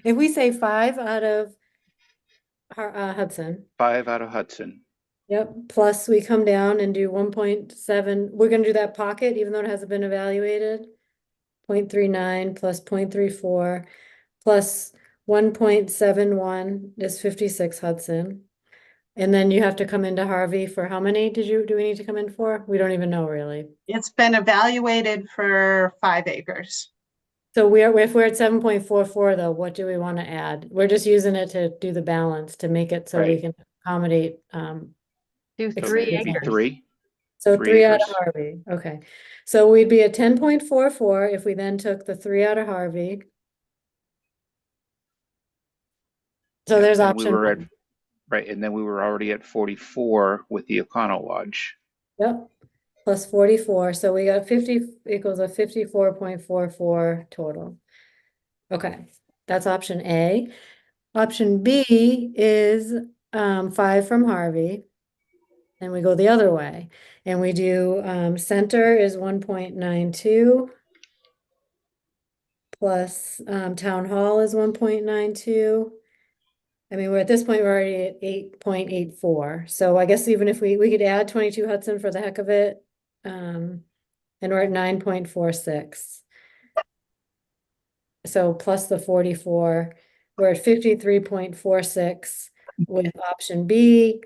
S1: if we say 5 out of Hudson,
S6: 5 out of Hudson.
S1: yep, plus we come down and do 1.7, we're gonna do that pocket, even though it hasn't been evaluated. 0.39 plus 0.34 plus 1.71 is 56 Hudson. And then you have to come into Harvey for how many do we need to come in for? We don't even know really.
S2: It's been evaluated for 5 acres.
S1: So if we're at 7.44 though, what do we want to add? We're just using it to do the balance to make it so we
S6: Right.
S1: can accommodate
S3: Do
S6: So
S3: 3
S6: maybe
S3: acres.
S6: 3.
S1: so
S6: 3
S1: 3 out of
S6: acres.
S1: Harvey. Okay. So we'd be at 10.44 if we then took the 3 out of Harvey. So
S6: Yep,
S1: there's
S6: and we
S1: option
S6: were at,
S1: 1.
S6: right, and then we were already at 44 with the Econo Lodge.
S1: Yep, plus 44, so we got 50 equals a 54.44 total. Okay, that's option A. Option B is 5 from Harvey. And we go the other way, and we do center is 1.92 plus town hall is 1.92. I mean, we're at this point, we're already at 8.84. So I guess even if we could add 22 Hudson for the heck of it. And we're at 9.46. So plus the 44, we're at 53.46 with option B.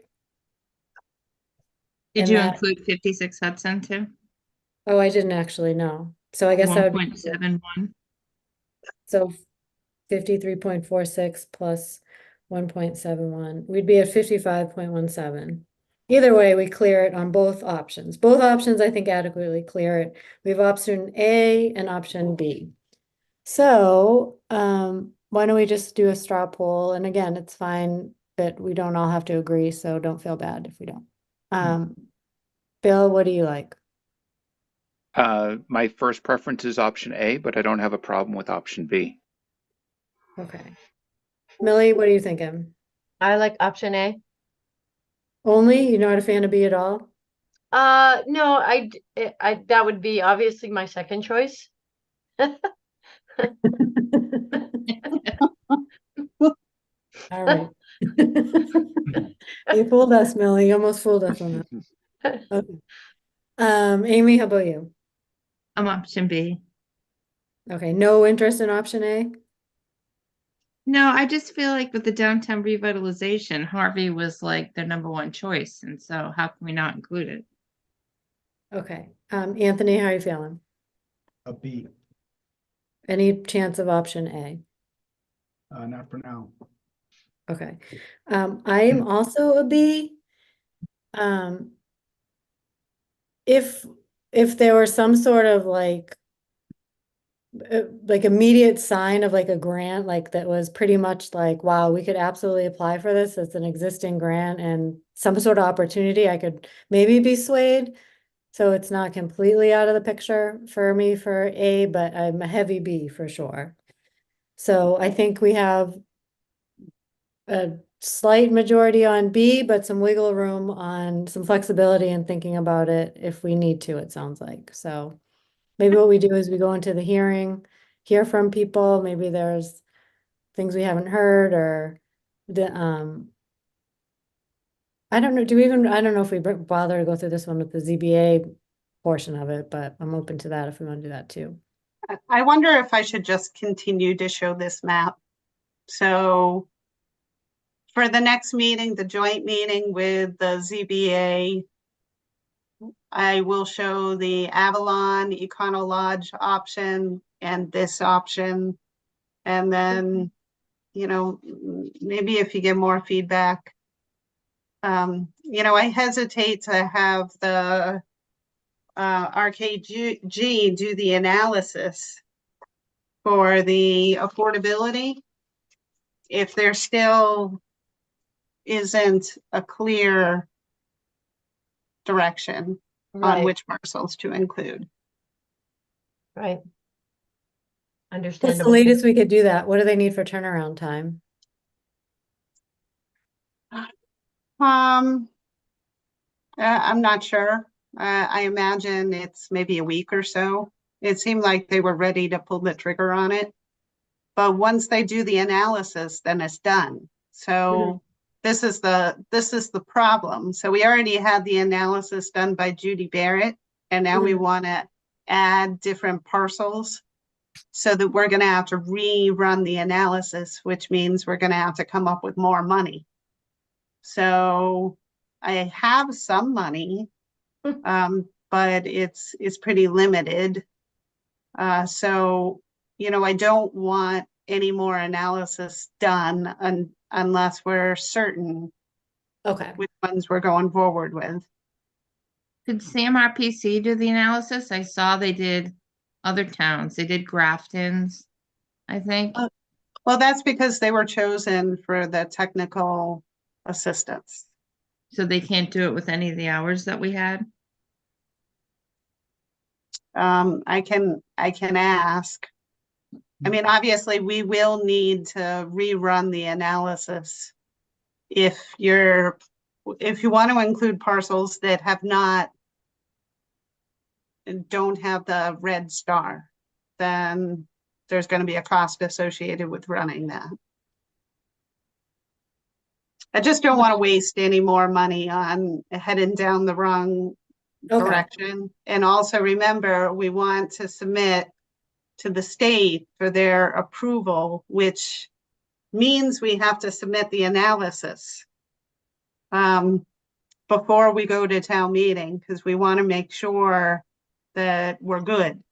S5: Did
S1: And
S5: you
S1: that-
S5: include 56 Hudson too?
S1: Oh, I didn't actually know. So I guess that would be
S5: 1.71.
S1: so 53.46 plus 1.71. We'd be at 55.17. Either way, we clear it on both options. Both options, I think, adequately clear it. We have option A and option B. So, why don't we just do a straw poll? And again, it's fine that we don't all have to agree, so don't feel bad if we don't. Bill, what do you like?
S6: My first preference is option A, but I don't have a problem with option B.
S1: Okay. Millie, what are you thinking?
S3: I like option A.
S1: Only? You're not a fan of B at all?
S3: No, that would be obviously my second choice.
S1: All right. You fooled us, Millie. You almost fooled us on that. Okay. Amy, how about you?
S5: I'm option B.
S1: Okay, no interest in option A?
S5: No, I just feel like with the downtown revitalization, Harvey was like their #1 choice. And so how can we not include it?
S1: Okay. Anthony, how are you feeling?
S8: A B,
S1: Any chance of option A?
S8: not for now.
S1: Okay. I am also a B. If there were some sort of like immediate sign of like a grant, like that was pretty much like, wow, we could absolutely apply for this. It's an existing grant and some sort of opportunity, I could maybe be swayed. So it's not completely out of the picture for me for A, but I'm a heavy B for sure. So I think we have a slight majority on B, but some wiggle room on some flexibility and thinking about it if we need to, it sounds like. So maybe what we do is we go into the hearing, hear from people, maybe there's things we haven't heard or the, I don't know, I don't know if we bother to go through this one with the ZBA portion of it, but I'm open to that if we want to do that too.
S2: I wonder if I should just continue to show this map. So for the next meeting, the joint meeting with the ZBA, I will show the Avalon Econo Lodge option and this option. And then, you know, maybe if you get more feedback. You know, I hesitate to have the RKG do the analysis for the affordability if there still isn't a clear direction on
S3: Right,
S2: which parcels to include.
S3: right.
S1: What's the
S3: Understandable.
S1: latest we could do that? What do they need for turnaround time?
S2: I'm not sure. I imagine it's maybe a week or so. It seemed like they were ready to pull the trigger on it. But once they do the analysis, then it's done. So this is the problem. So we already had the analysis done by Judy Barrett, and now we want to add different parcels so that we're going to have to rerun the analysis, which means we're going to have to come up with more money. So I have some money, but it's pretty limited. So, you know, I don't want any more analysis done unless we're certain
S1: Okay.
S2: which ones we're going forward with.
S5: Could CMRPC do the analysis? I saw they did other towns. They did Grafton's, I think.
S2: Well, that's because they were chosen for the technical assistance.
S5: So they can't do it with any of the hours that we had.
S2: I can ask. I mean, obviously, we will need to rerun the analysis if you want to include parcels that don't have the red star, then there's going to be a cost associated with running that. I just don't want to waste any more money on heading down the wrong direction. And also remember, we want to submit to the state for their approval, which means we have to submit the analysis before we go to town meeting, because we want to make sure that we're good.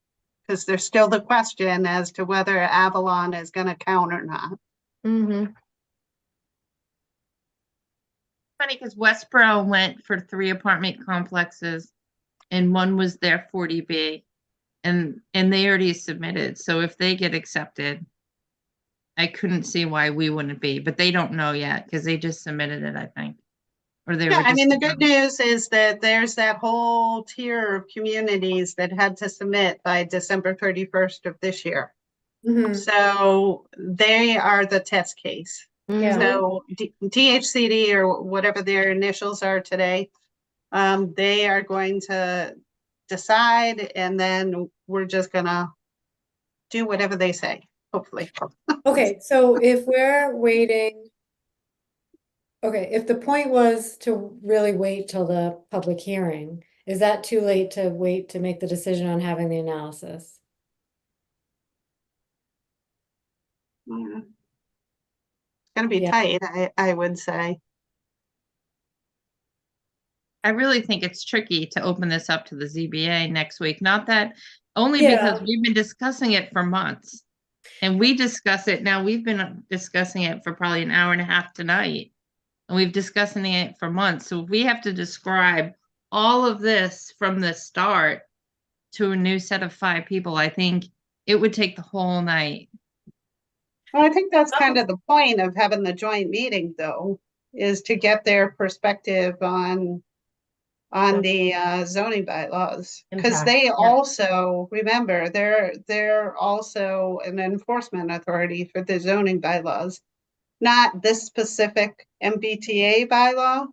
S2: Because there's still the question as to whether Avalon is going to count or not.
S3: Mm-hmm.
S5: Funny because Westboro went for 3 apartment complexes and one was their 40B and they already submitted. So if they get accepted, I couldn't see why we wouldn't be, but they don't know yet because they just submitted it, I think. Or they
S2: Yeah,
S5: were
S2: I
S5: just
S2: mean, the good news is that there's that whole tier of communities that had to submit by December 31st of this year. So they are the test case.
S1: Yeah.
S2: So DHCD or whatever their initials are today, they are going to decide, and then we're just gonna do whatever they say, hopefully.
S1: Okay, so if we're waiting, okay, if the point was to really wait till the public hearing, is that too late to wait to make the decision on having the analysis?
S2: It's gonna be
S1: Yeah.
S2: tight, I would say.
S5: I really think it's tricky to open this up to the ZBA next week. Not that only
S1: Yeah.
S5: because we've been discussing it for months. And we discuss it now. We've been discussing it for probably an hour and a half tonight. And we've discussing it for months. So if we have to describe all of this from the start to a new set of 5 people, I think it would take the whole night.
S2: Well, I think that's kind of the point of having the joint meeting, though, is to get their perspective on on the zoning bylaws. Because
S3: Impact,
S2: they
S3: yeah.
S2: also, remember, they're also an enforcement authority for the zoning bylaws. Not this specific MBTA bylaw,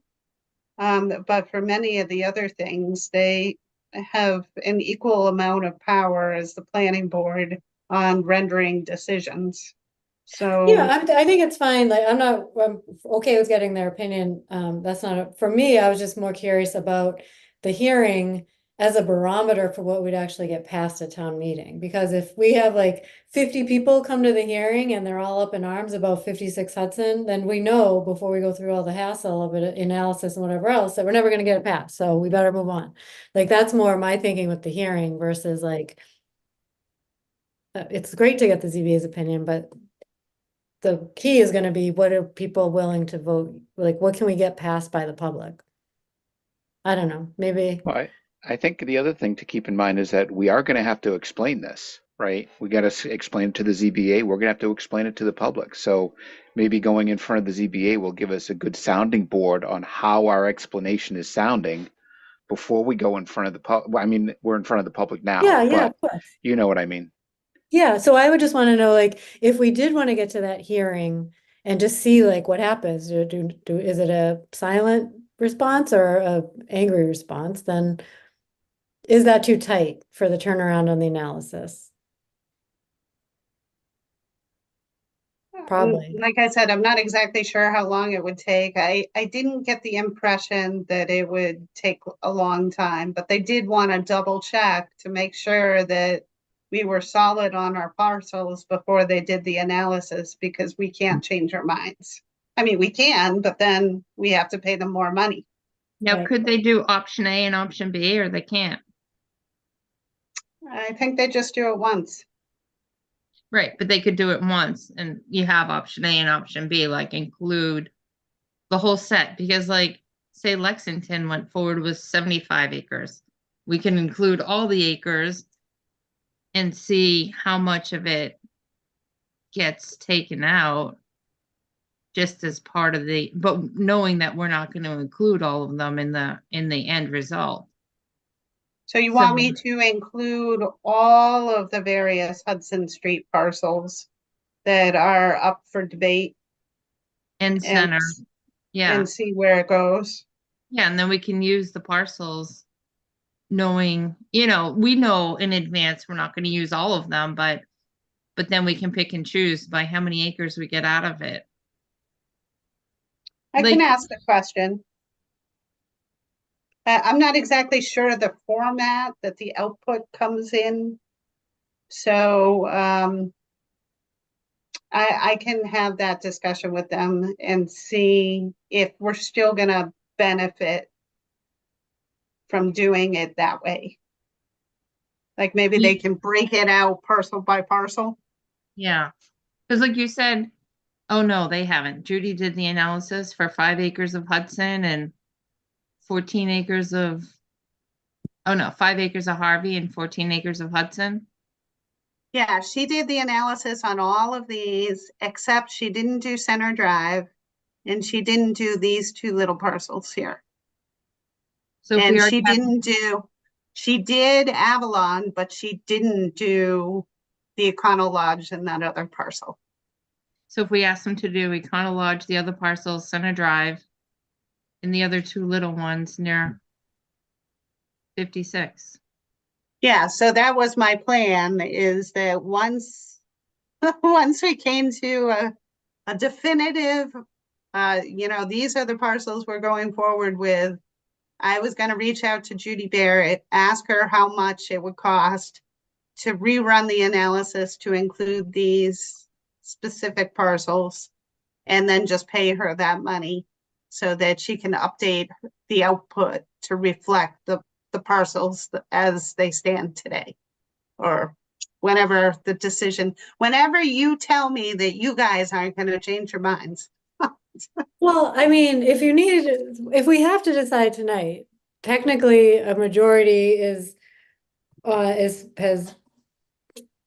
S2: but for many of the other things, they have an equal amount of power as the planning board on rendering decisions. So.
S1: Yeah, I think it's fine. Like, I'm okay with getting their opinion. That's not, for me, I was just more curious about the hearing as a barometer for what we'd actually get passed at town meeting. Because if we have like 50 people come to the hearing and they're all up in arms about 56 Hudson, then we know before we go through all the hassle of it, analysis and whatever else, that we're never gonna get it passed. So we better move on. Like, that's more my thinking with the hearing versus like, it's great to get the ZBA's opinion, but the key is gonna be, what are people willing to vote? Like, what can we get passed by the public? I don't know, maybe,
S6: Well, I think the other thing to keep in mind is that we are going to have to explain this, right? We got to explain it to the ZBA. We're going to have to explain it to the public. So maybe going in front of the ZBA will give us a good sounding board on how our explanation is sounding before we go in front of the public. I mean, we're in front of the public now,
S1: yeah,
S6: but
S1: of course.
S6: you know what I mean.
S1: Yeah, so I would just wanna know, like, if we did wanna get to that hearing and just see like what happens, is it a silent response or a angry response, then is that too tight for the turnaround on the analysis? Probably.
S2: Like I said, I'm not exactly sure how long it would take. I didn't get the impression that it would take a long time, but they did want to double check to make sure that we were solid on our parcels before they did the analysis, because we can't change our minds. I mean, we can, but then we have to pay them more money.
S5: Now,
S1: Right.
S5: could they do option A and option B, or they can't?
S2: I think they just do it once.
S5: Right, but they could do it once and you have option A and option B, like include the whole set, because like, say Lexington went forward with 75 acres. We can include all the acres and see how much of it gets taken out just as part of the, but knowing that we're not going to include all of them in the end result.
S2: So you want
S5: So-
S2: me to include all of the various Hudson Street parcels that are up for debate
S5: And center, yeah.
S2: and see where it goes?
S5: Yeah, and then we can use the parcels knowing, we know in advance we're not going to use all of them, but then we can pick and choose by how many acres we get out of it.
S2: I can
S5: Like-
S2: ask the question. I'm not exactly sure of the format that the output comes in. So I can have that discussion with them and see if we're still gonna benefit from doing it that way. Like maybe they can break it out parcel by parcel.
S5: Yeah, because like you said, oh no, they haven't. Judy did the analysis for 5 acres of Hudson and 14 acres of, oh no, 5 acres of Harvey and 14 acres of Hudson.
S2: Yeah, she did the analysis on all of these, except she didn't do Center Drive and she didn't do these two little parcels here.
S5: So if we
S2: And
S5: already
S2: she did Avalon, but she didn't do the Econo Lodge and that other parcel.
S5: So if we ask them to do Econo Lodge, the other parcels, Center Drive, and the other two little ones near 56.
S2: Yeah, so that was my plan, is that once we came to a definitive, these are the parcels we're going forward with, I was going to reach out to Judy Barrett, ask her how much it would cost to rerun the analysis to include these specific parcels, and then just pay her that money so that she can update the output to reflect the parcels as they stand today. Or whenever you tell me that you guys aren't going to change your minds.
S1: Well, I mean, if we have to decide tonight, technically a majority has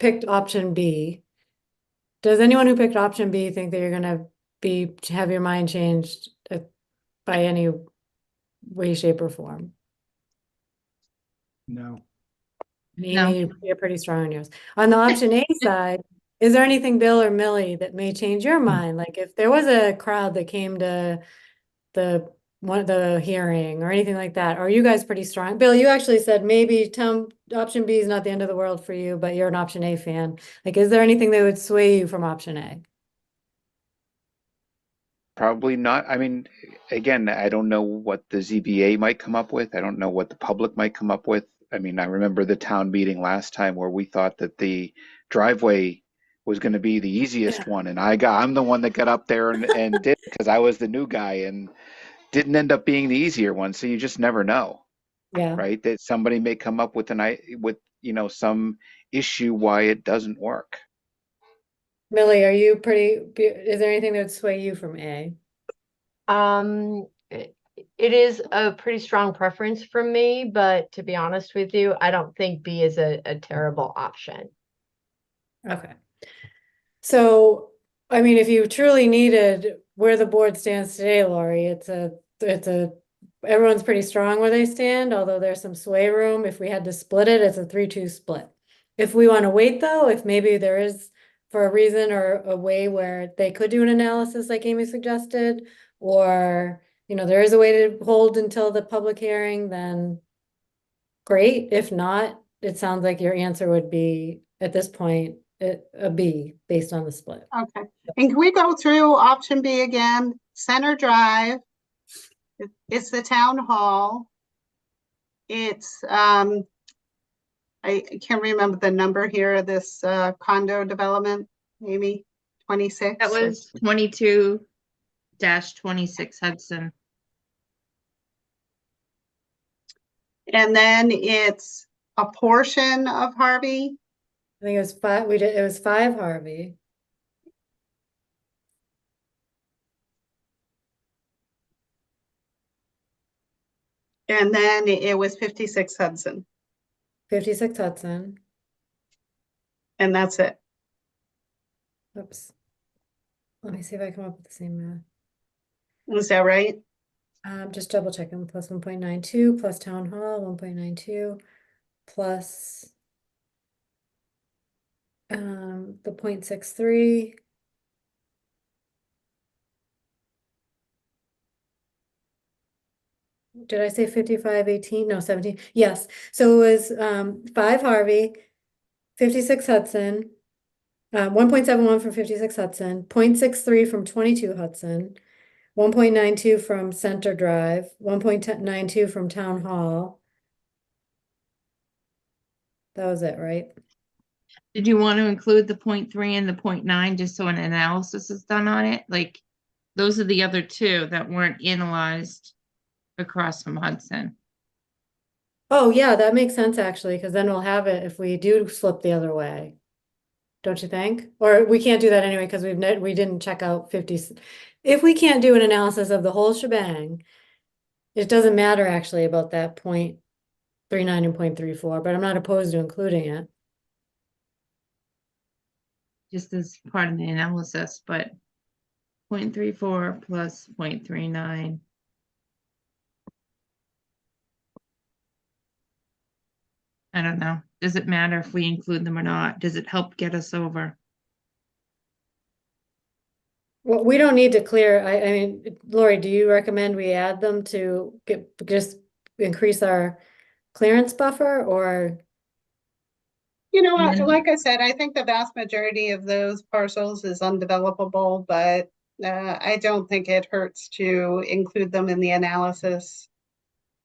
S1: picked option B. Does anyone who picked option B think that you're gonna have your mind changed by any way, shape, or form?
S8: No.
S1: And
S5: No.
S1: Amy, you're pretty strong on yours. On the option A side, is there anything, Bill or Millie, that may change your mind? Like if there was a crowd that came to the hearing or anything like that, are you guys pretty strong? Bill, you actually said maybe option B is not the end of the world for you, but you're an option A fan. Like, is there anything that would sway you from option A?
S6: Probably not. I mean, again, I don't know what the ZBA might come up with. I don't know what the public might come up with. I mean, I remember the town meeting last time where we thought that the driveway was going to be the easiest one, and I'm the one that got up there and did because I was the new guy and didn't end up being the easier one. So you just never know,
S1: Yeah.
S6: right? That somebody may come up with some issue why it doesn't work.
S1: Millie, are you is there anything that would sway you from A?
S3: It is a pretty strong preference for me, but to be honest with you, I don't think B is a terrible option.
S1: Okay. So, I mean, if you truly needed where the board stands today, Lori, everyone's pretty strong where they stand, although there's some sway room. If we had to split it, it's a 3-2 split. If we want to wait though, if maybe there is for a reason or a way where they could do an analysis like Amy suggested, or, there is a way to hold until the public hearing, then great. If not, it sounds like your answer would be, at this point, a B based on the split.
S2: Okay, and can we go through option B again? Center Drive. It's the town hall. It's, I can't remember the number here of this condo development, maybe 26?
S5: That was 22-26 Hudson.
S2: And then it's a portion of Harvey.
S1: I think it was 5, it was 5 Harvey.
S2: And then it was 56 Hudson,
S1: 56 Hudson.
S2: and that's it.
S1: Oops. Let me see if I come up with the same math.
S2: Is that right?
S1: Just double checking. Plus 1.92 plus town hall, 1.92 plus the 0.63. Did I say 5518? No, 17. Yes. So it was 5 Harvey, 56 Hudson, 1.71 from 56 Hudson, 0.63 from 22 Hudson, 1.92 from Center Drive, 1.92 from Town Hall. That was it, right?
S5: Did you want to include the 0.3 and the 0.9 just so an analysis is done on it? Like, those are the other two that weren't analyzed across from Hudson.
S1: Oh, yeah, that makes sense actually, because then we'll have it if we do slip the other way. Don't you think? Or we can't do that anyway because we didn't check out 50. If we can't do an analysis of the whole shebang, it doesn't matter actually about that 0.39 and 0.34, but I'm not opposed to including it.
S5: Just as part of the analysis, but 0.34 plus 0.39. I don't know. Does it matter if we include them or not? Does it help get us over?
S1: Well, we don't need to clear, I mean, Lori, do you recommend we add them to just increase our clearance buffer or?
S2: You know,
S5: And then-
S2: like I said, I think the vast majority of those parcels is undevelopable, but I don't think it hurts to include them in the analysis.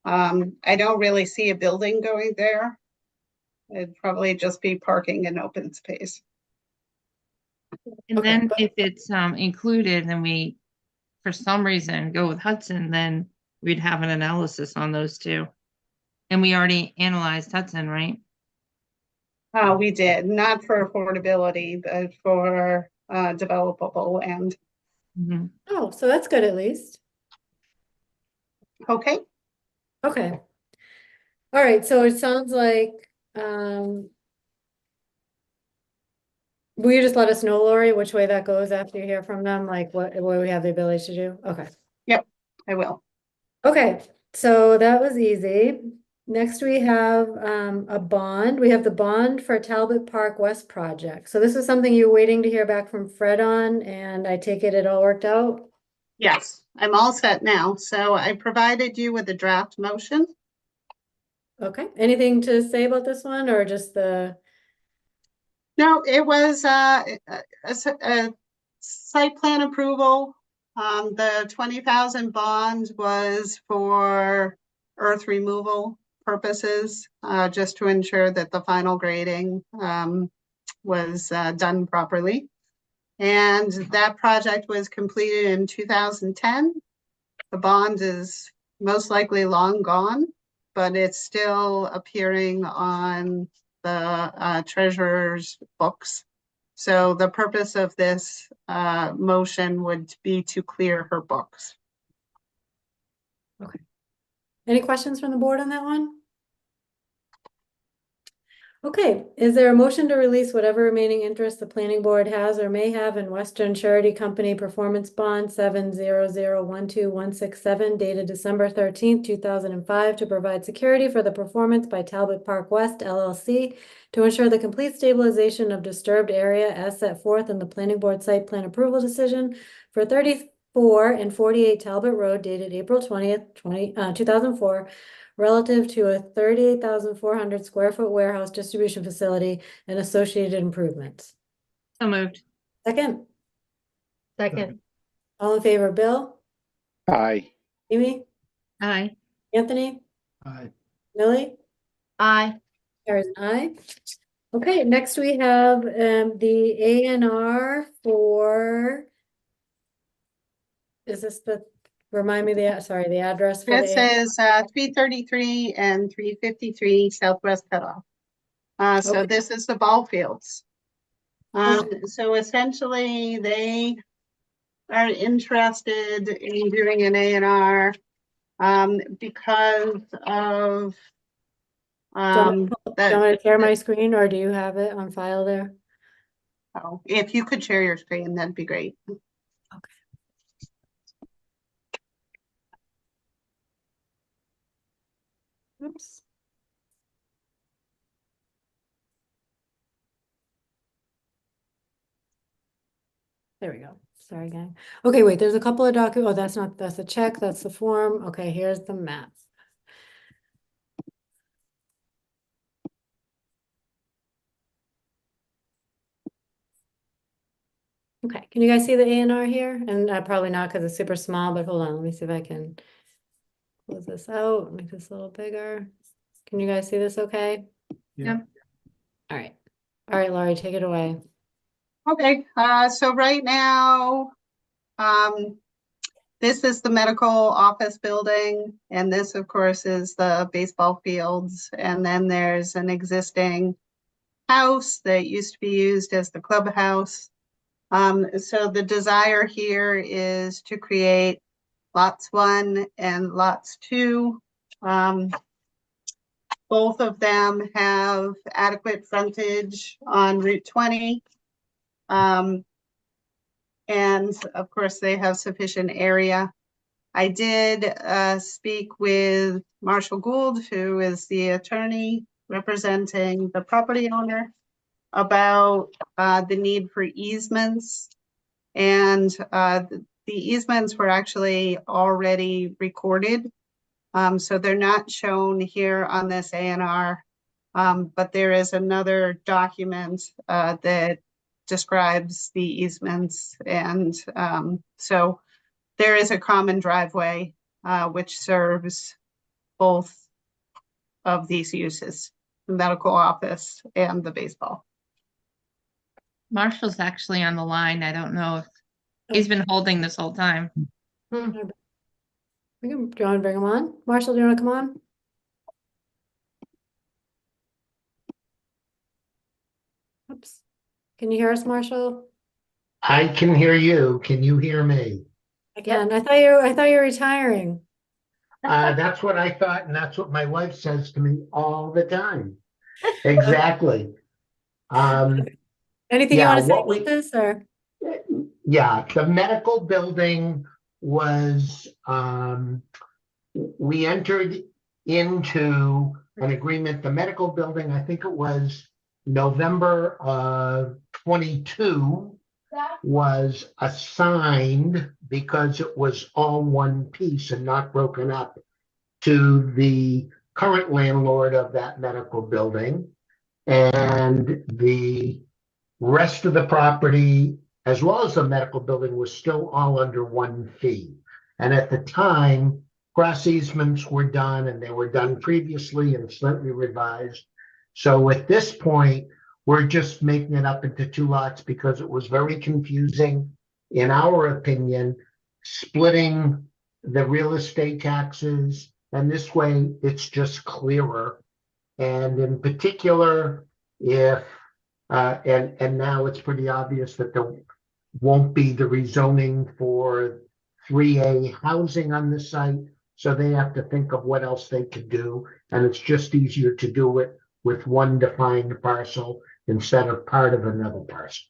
S2: I don't really see a building going there. It'd probably just be parking and open space.
S5: And
S1: Okay,
S5: then
S1: but-
S5: if it's included and we, for some reason, go with Hudson, then we'd have an analysis on those two. And we already analyzed Hudson, right?
S2: We did, not for affordability, but for developable land.
S5: Mhm.
S1: Oh, so that's good at least.
S2: Okay,
S1: Okay. All right, so it sounds like, will you just let us know, Lori, which way that goes after you hear from them, like what we have the ability to do? Okay.
S2: yep, I will.
S1: Okay, so that was easy. Next, we have a bond. We have the bond for Talbot Park West project. So this is something you're waiting to hear back from Fred on, and I take it all worked out?
S2: Yes, I'm all set now. So I provided you with a draft motion.
S1: Okay, anything to say about this one or just the,
S2: No, it was a site plan approval. The 20,000 bond was for earth removal purposes, just to ensure that the final grading was done properly. And that project was completed in 2010. The bond is most likely long gone, but it's still appearing on the treasurer's books. So the purpose of this motion would be to clear her books.
S1: any questions from the board on that one? Okay, is there a motion to release whatever remaining interest the planning board has or may have in Western Surety Company Performance Bond 700121667 dated December 13th, 2005 to provide security for the performance by Talbot Park West LLC to ensure the complete stabilization of disturbed area as set forth in the planning board site plan approval decision for 34 and 48 Talbot Road dated April 20th, 2004 relative to a 38,400 square foot warehouse distribution facility and associated improvements.
S5: So moved.
S1: Second,
S3: Second,
S1: all in favor, Bill,
S6: Aye.
S1: Amy,
S5: Aye.
S1: Anthony,
S8: Aye.
S1: Millie,
S3: aye.
S1: Carries an aye. Okay, next we have the A&R for, is this the, remind me the address for
S2: This
S1: the,
S2: is 333 and 353 Southwest Cutoff. So
S1: Okay.
S2: this is the ball fields. So essentially they are interested in doing an A&R because of
S1: do you want to share my
S2: the,
S1: screen or do you have it on file there?
S2: oh, if you could share your screen, that'd be great.
S1: Oops. There we go. Sorry, gang. Okay, wait, there's a couple of documents. Oh, that's the check, that's the form. Okay, here's the map. Okay, can you guys see the A&R here? And probably not because it's super small, but hold on, let me see if I can close this out, make this a little bigger. Can you guys see this okay?
S8: Yeah.
S1: All right. All right, Laurie, take it away.
S2: Okay, so right now, this is the medical office building, and this, of course, is the baseball fields. And then there's an existing house that used to be used as the clubhouse. So the desire here is to create lots 1 and lots 2. Both of them have adequate frontage on Route 20. And of course, they have sufficient area. I did speak with Marshall Gould, who is the attorney representing the property owner, about the need for easements. And the easements were actually already recorded. So they're not shown here on this A&R, but there is another document that describes the easements. And so there is a common driveway which serves both of these uses, the medical office and the baseball.
S5: Marshall's actually on the line. I don't know if he's been holding this whole time.
S1: Do you want to bring him on? Marshall, do you want to come on? Oops. Can you hear us, Marshall?
S10: I can hear you. Can you hear me?
S1: I can. I thought you were retiring.
S10: That's what I thought, and that's what my wife says to me all the time. Exactly.
S1: Anything you
S10: Yeah,
S1: want to say
S10: what
S1: about
S10: we,
S1: this or?
S10: yeah, the medical building was, we entered into an agreement. The medical building, I think it was November of 22, was assigned because it was all one piece and not broken up to the current landlord of that medical building. And the rest of the property, as well as the medical building, was still all under one fee. And at the time, cross easements were done, and they were done previously and slightly revised. So at this point, we're just making it up into two lots because it was very confusing, in our opinion, splitting the real estate taxes. And this way, it's just clearer. And in particular, if and now it's pretty obvious that there won't be the rezoning for 3A housing on the site. So they have to think of what else they could do. And it's just easier to do it with one defined parcel instead of part of another parcel.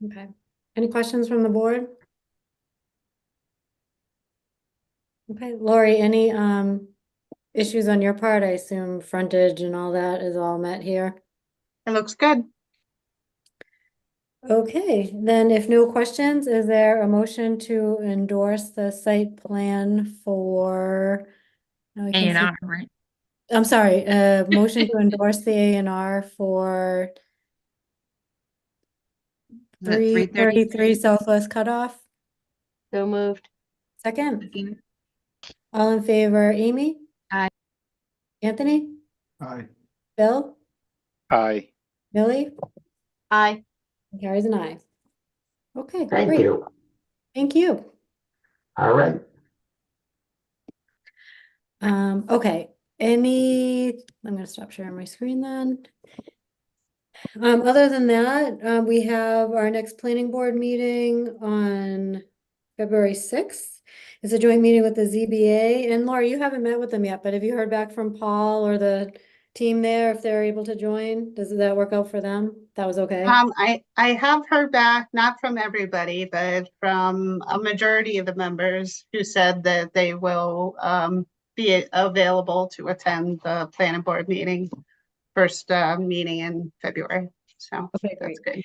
S1: Okay. Any questions from the board? Okay, Lori, any issues on your part? I assume frontage and all that is all met here.
S2: It looks good.
S1: Okay, then if no questions, is there a motion to endorse the site plan for? now I can see-
S5: A&R, right?
S1: I'm sorry, motion to endorse the A&R for
S5: Is it
S1: 333 Southwest Cutoff.
S3: So moved.
S1: Second,
S5: 333?
S1: all in favor, Amy?
S5: Aye.
S1: Anthony?
S8: Aye.
S1: Bill?
S6: Aye.
S1: Millie?
S3: Aye.
S1: Carries an aye. Okay,
S10: Thank
S1: great.
S10: you.
S1: Thank you.
S10: All right.
S1: Okay, I'm gonna stop sharing my screen then. Other than that, we have our next planning board meeting on February 6th. It's a joint meeting with the ZBA, and Laura, you haven't met with them yet, but have you heard back from Paul or the team there if they're able to join? Does that work out for them? That was okay?
S2: I have heard back, not from everybody, but from a majority of the members who said that they will be available to attend the planning board meeting, first meeting in February. So
S1: Okay,
S2: that's
S1: great.
S2: good.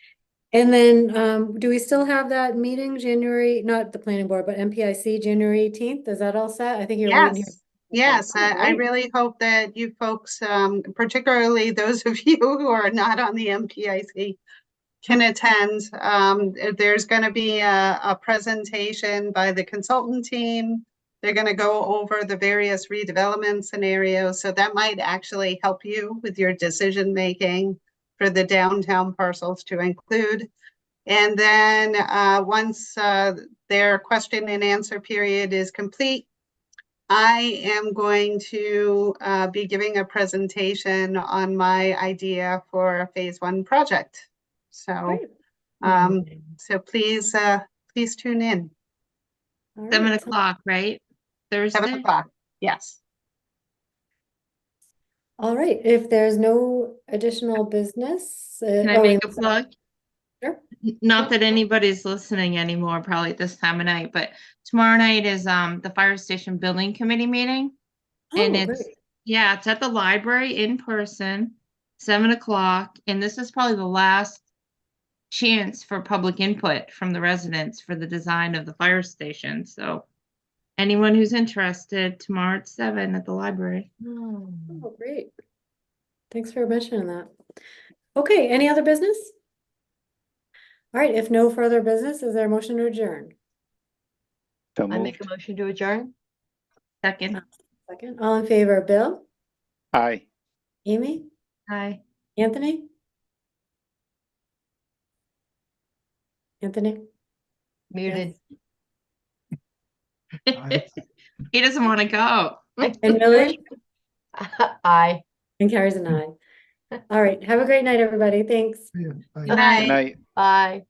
S1: And then, do we still have that meeting January, not the planning board, but MPIC, January 18th? Is that all set? I think you're waiting here.
S2: Yes,
S1: Okay,
S2: I
S1: great.
S2: really hope that you folks, particularly those of you who are not on the MPIC, can attend. There's going to be a presentation by the consultant team. They're going to go over the various redevelopment scenarios. So that might actually help you with your decision making for the downtown parcels to include. And then once their question and answer period is complete, I am going to be giving a presentation on my idea for a phase 1 project. So,
S1: Great.
S2: so please tune in.
S1: All
S5: 7
S1: right.
S5: o'clock, right?
S2: 7
S5: Thursday?
S2: o'clock. Yes.
S1: All right, if there's no additional business.
S5: Can I make a plug?
S1: Sure.
S5: Not that anybody's listening anymore, probably at this time of night, but tomorrow night is the fire station building committee meeting. And
S1: Oh,
S5: it's,
S1: great.
S5: yeah, it's at the library in person, 7 o'clock. And this is probably the last chance for public input from the residents for the design of the fire station. So anyone who's interested, tomorrow at 7 at the library.
S1: Oh, great. Thanks for mentioning that. Okay, any other business? All right, if no further business, is there a motion to adjourn?
S6: So
S3: I make a
S6: moved.
S3: motion to adjourn.
S5: Second.
S1: Second, all in favor, Bill,
S6: Aye.
S1: Amy,
S5: Hi.
S1: Anthony? Anthony?
S3: Muted.
S8: Aye.
S5: He doesn't want to go.
S1: And Millie?
S3: Aye.
S1: And carries an aye. All right, have a great night, everybody. Thanks.
S8: Yeah, aye.
S2: Good night.
S6: Good night.
S3: Bye.